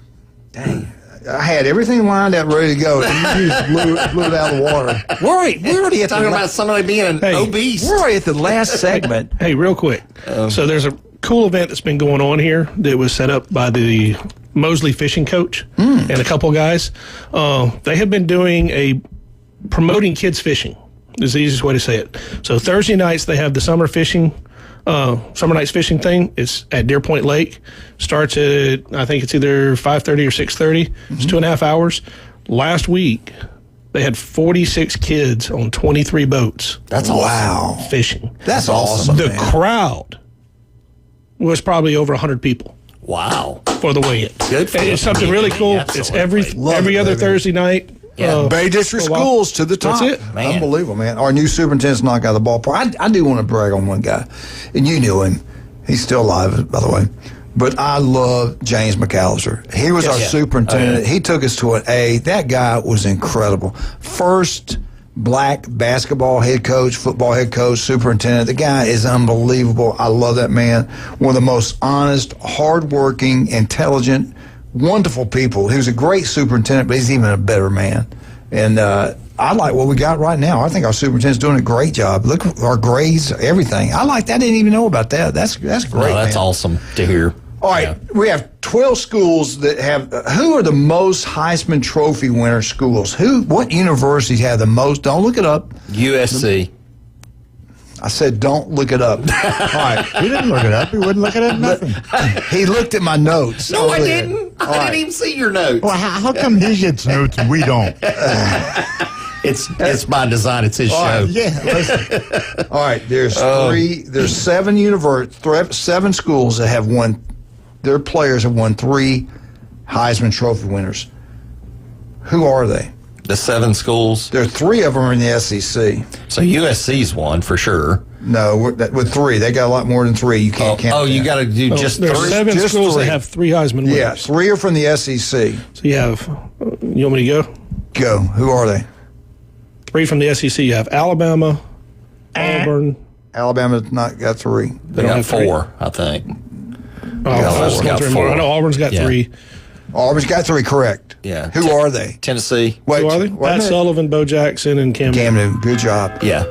I had everything lined up, ready to go, and you just blew it out of the water. We're already talking about somebody being obese. We're already at the last segment. Hey, real quick. So there's a cool event that's been going on here that was set up by the Mosley fishing coach and a couple guys. They have been doing promoting kids fishing is the easiest way to say it. So Thursday nights they have the summer nights fishing thing. It's at Deer Point Lake. Starts at, I think it's either 5:30 or 6:30. It's 2.5 hours. Last week, they had 46 kids on 23 boats. That's awesome. Fishing. That's awesome. The crowd was probably over 100 people. Wow. For the weigh-in. Good for It's something really cool. Absolutely. It's every other Thursday night. Yeah. Bay District Schools to the top. That's it. Man. Unbelievable, man. Our new superintendent's knocked out of the ballpark. I do want to brag on one guy, and you knew him. He's still alive, by the way. But I love James McAllister. He was our superintendent. He took us to an A. That guy was incredible. First black basketball head coach, football head coach, superintendent. The guy is unbelievable. I love that man. One of the most honest, hardworking, intelligent, wonderful people. He was a great superintendent, but he's even a better man. And I like what we got right now. I think our superintendent's doing a great job. Look at our grades, everything. I like that. I didn't even know about that. That's great. That's awesome to hear. All right, we have 12 schools that have. Who are the most Heisman Trophy winner schools? What universities have the most? Don't look it up. USC. I said, don't look it up. All right, He didn't look it up. He wouldn't look it up. Nothing. he looked at my notes. No, I earlier. didn't. I didn't even see your notes. Well, how come he gets notes and we don't? It's by design. It's his show. Right, Yeah. Listen. All right, there's There's 7 schools that have won. Their players have won 3 Heisman Trophy winners. Who are they? The 7 schools. There are 3 of them are in the SEC. So USC's one for sure. No, with 3, they got a lot more than 3. You can't count. Oh, you that. got to do just 3. There's 7 Just schools 3. that have 3 Heisman winners. Yeah, 3 are from the SEC. So you have, you want me to go? Go. Who are they? 3 from the SEC. You have Alabama, Auburn. Alabama's not got 3. They got 4, I think. Auburn's got 3 more. I know Auburn's got 3. Auburn's got 3, correct. Yeah. Who are they? Tennessee. Wait, Who are they? Pat Sullivan, Bo Jackson, and Cam Newton. Good job. Yeah.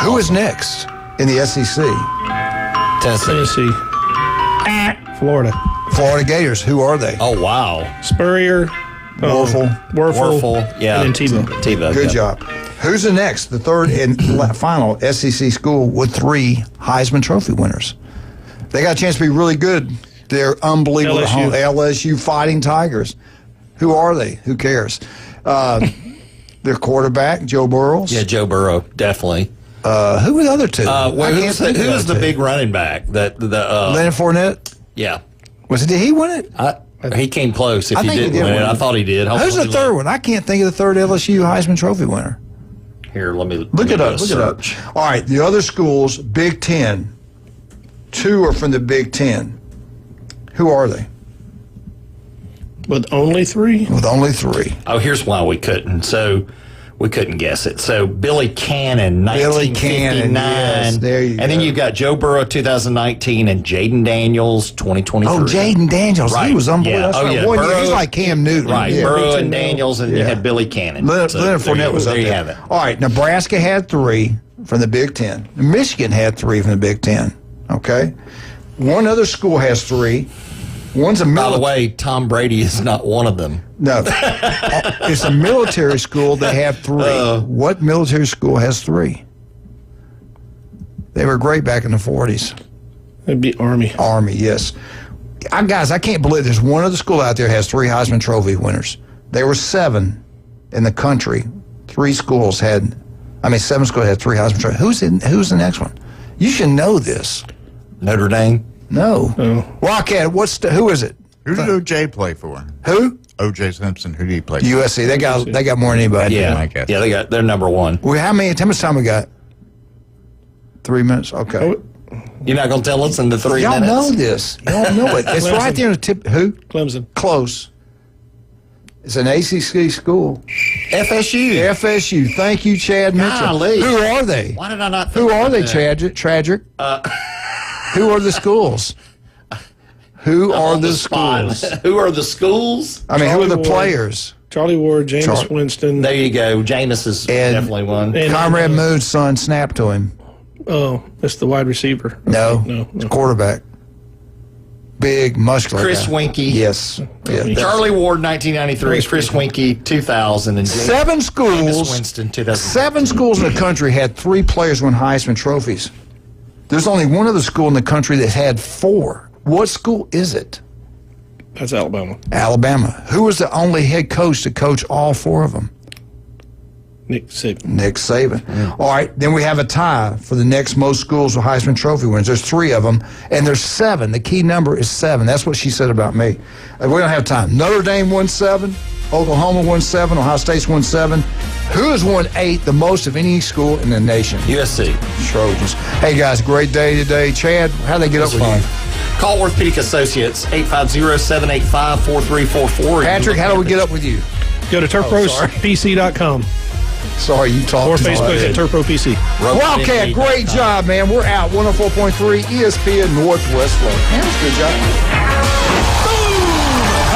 Who is next in the SEC? Tennessee. Florida. Florida Gators. Who are they? Oh, wow. Spurrier. Werfel. Yeah. And then Tebow. Good job. Who's the next? The third and final SEC school with 3 Heisman Trophy winners. They got a chance to be really good. They're unbelievable at home. LSU Fighting Tigers. Who are they? Who cares? Their quarterback, Joe Burrows. Yeah, Joe Burrow, definitely. Who were the other 2? Who was the big running back? Leonard Fournette? Yeah. Did he win it? He came close. If I he think he didn't did win it, win it. I thought he did. Who's the third one? I can't think of the third LSU Heisman Trophy winner. Here, let me Look it up. search. All right, the other schools, Big Ten. 2 are from the Big Ten. Who are they? With only 3? With only 3. Oh, here's why we couldn't. So we couldn't guess it. So Billy Cannon, 1959. Yes, there you and then you've got Joe Burrow, 2019, and Jaden Daniels, 2023. Oh, Jaden Daniels. Right. He was unbelievable. Yeah. That's Oh, right. yeah. Boy, Burrow, he's like Cam Newton. Right. Yeah. Burrow and Daniels, and you had Billy Cannon. Leonard Fournette was up there. there. You have it. All right, Nebraska had 3 from the Big Ten. Michigan had 3 from the Big Ten. Okay? One other school has 3. One's a By the way, Tom Brady is not one of them. No. It's a military school. They have 3. What military school has 3? They were great back in the 40s. It'd be Army. Army, yes. Guys, I can't believe there's one other school out there has 3 Heisman Trophy winners. There were 7 in the country. 7 schools had 3 Heisman Trophy. Who's the next one? You should know this. Notre Dame? No. Wildcat, who is it? Who did O.J. play for? Who? O.J. Simpson. Who did he play for? USC. They got more than anybody. Yeah. They're number 1. Well, how much time we got? 3 minutes? Okay. You're not going to tell us in the 3 Y'all minutes? know this. Y'all know it. It's right there in the tip. Who? Clemson. Close. It's an ACC school. FSU. Thank you, Chad Mitchell. Golly. Who are they? Why did I not think Who are of they, that? Tragic? Who are the schools? Who are the schools? Who are the schools? I mean, who are the Ward. players? Charlie Ward, Jameis Winston. There you go. Jameis is definitely one. And, Comrade Moon's son snapped to him. Oh, that's the wide receiver. No. It's quarterback. Big, muscular Chris guy. Winkie. Yes. Charlie Ward, 1993. Chris Winkie, 2000. And 7 schools. Jameis Winston, 2000. 7 schools in the country had 3 players win Heisman trophies. There's only one other school in the country that had 4. What school is it? That's Alabama. Alabama. Who was the only head coach to coach all 4 of them? Nick Saban. Nick Saban. All right, then we have a tie for the next most schools with Heisman Trophy winners. There's 3 of them, and there's 7. The key number is 7. That's what she said about me. We don't have time. Notre Dame won 7. Oklahoma won 7. Ohio State's won 7. Who has won 8, the most of any school in the nation? USC. Trojans. Hey, guys, great day today. Chad, how'd they get up with you? Call Orthopedic Associates, 850-785-4344. Patrick, how do we get up with you? Go to turfroastpc.com. Sorry, you talked. Or Facebook at Turpro PC. Wildcat, great job, man. We're out. 104.3 ESPN Northwest Florida. Ham's good job.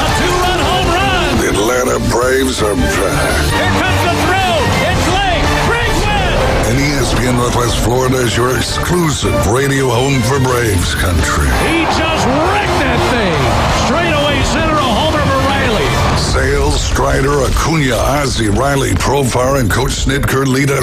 A two-run home run. The Atlanta Braves are back. Here comes the throw. It's late. Braves win. And ESPN Northwest Florida is your exclusive radio home for Braves country. He just wrecked that thing. Straightaway center, a homer for Riley. Sales, Strider, Acuna, Ozzie, Riley, Profar, and Coach Snitker lead us.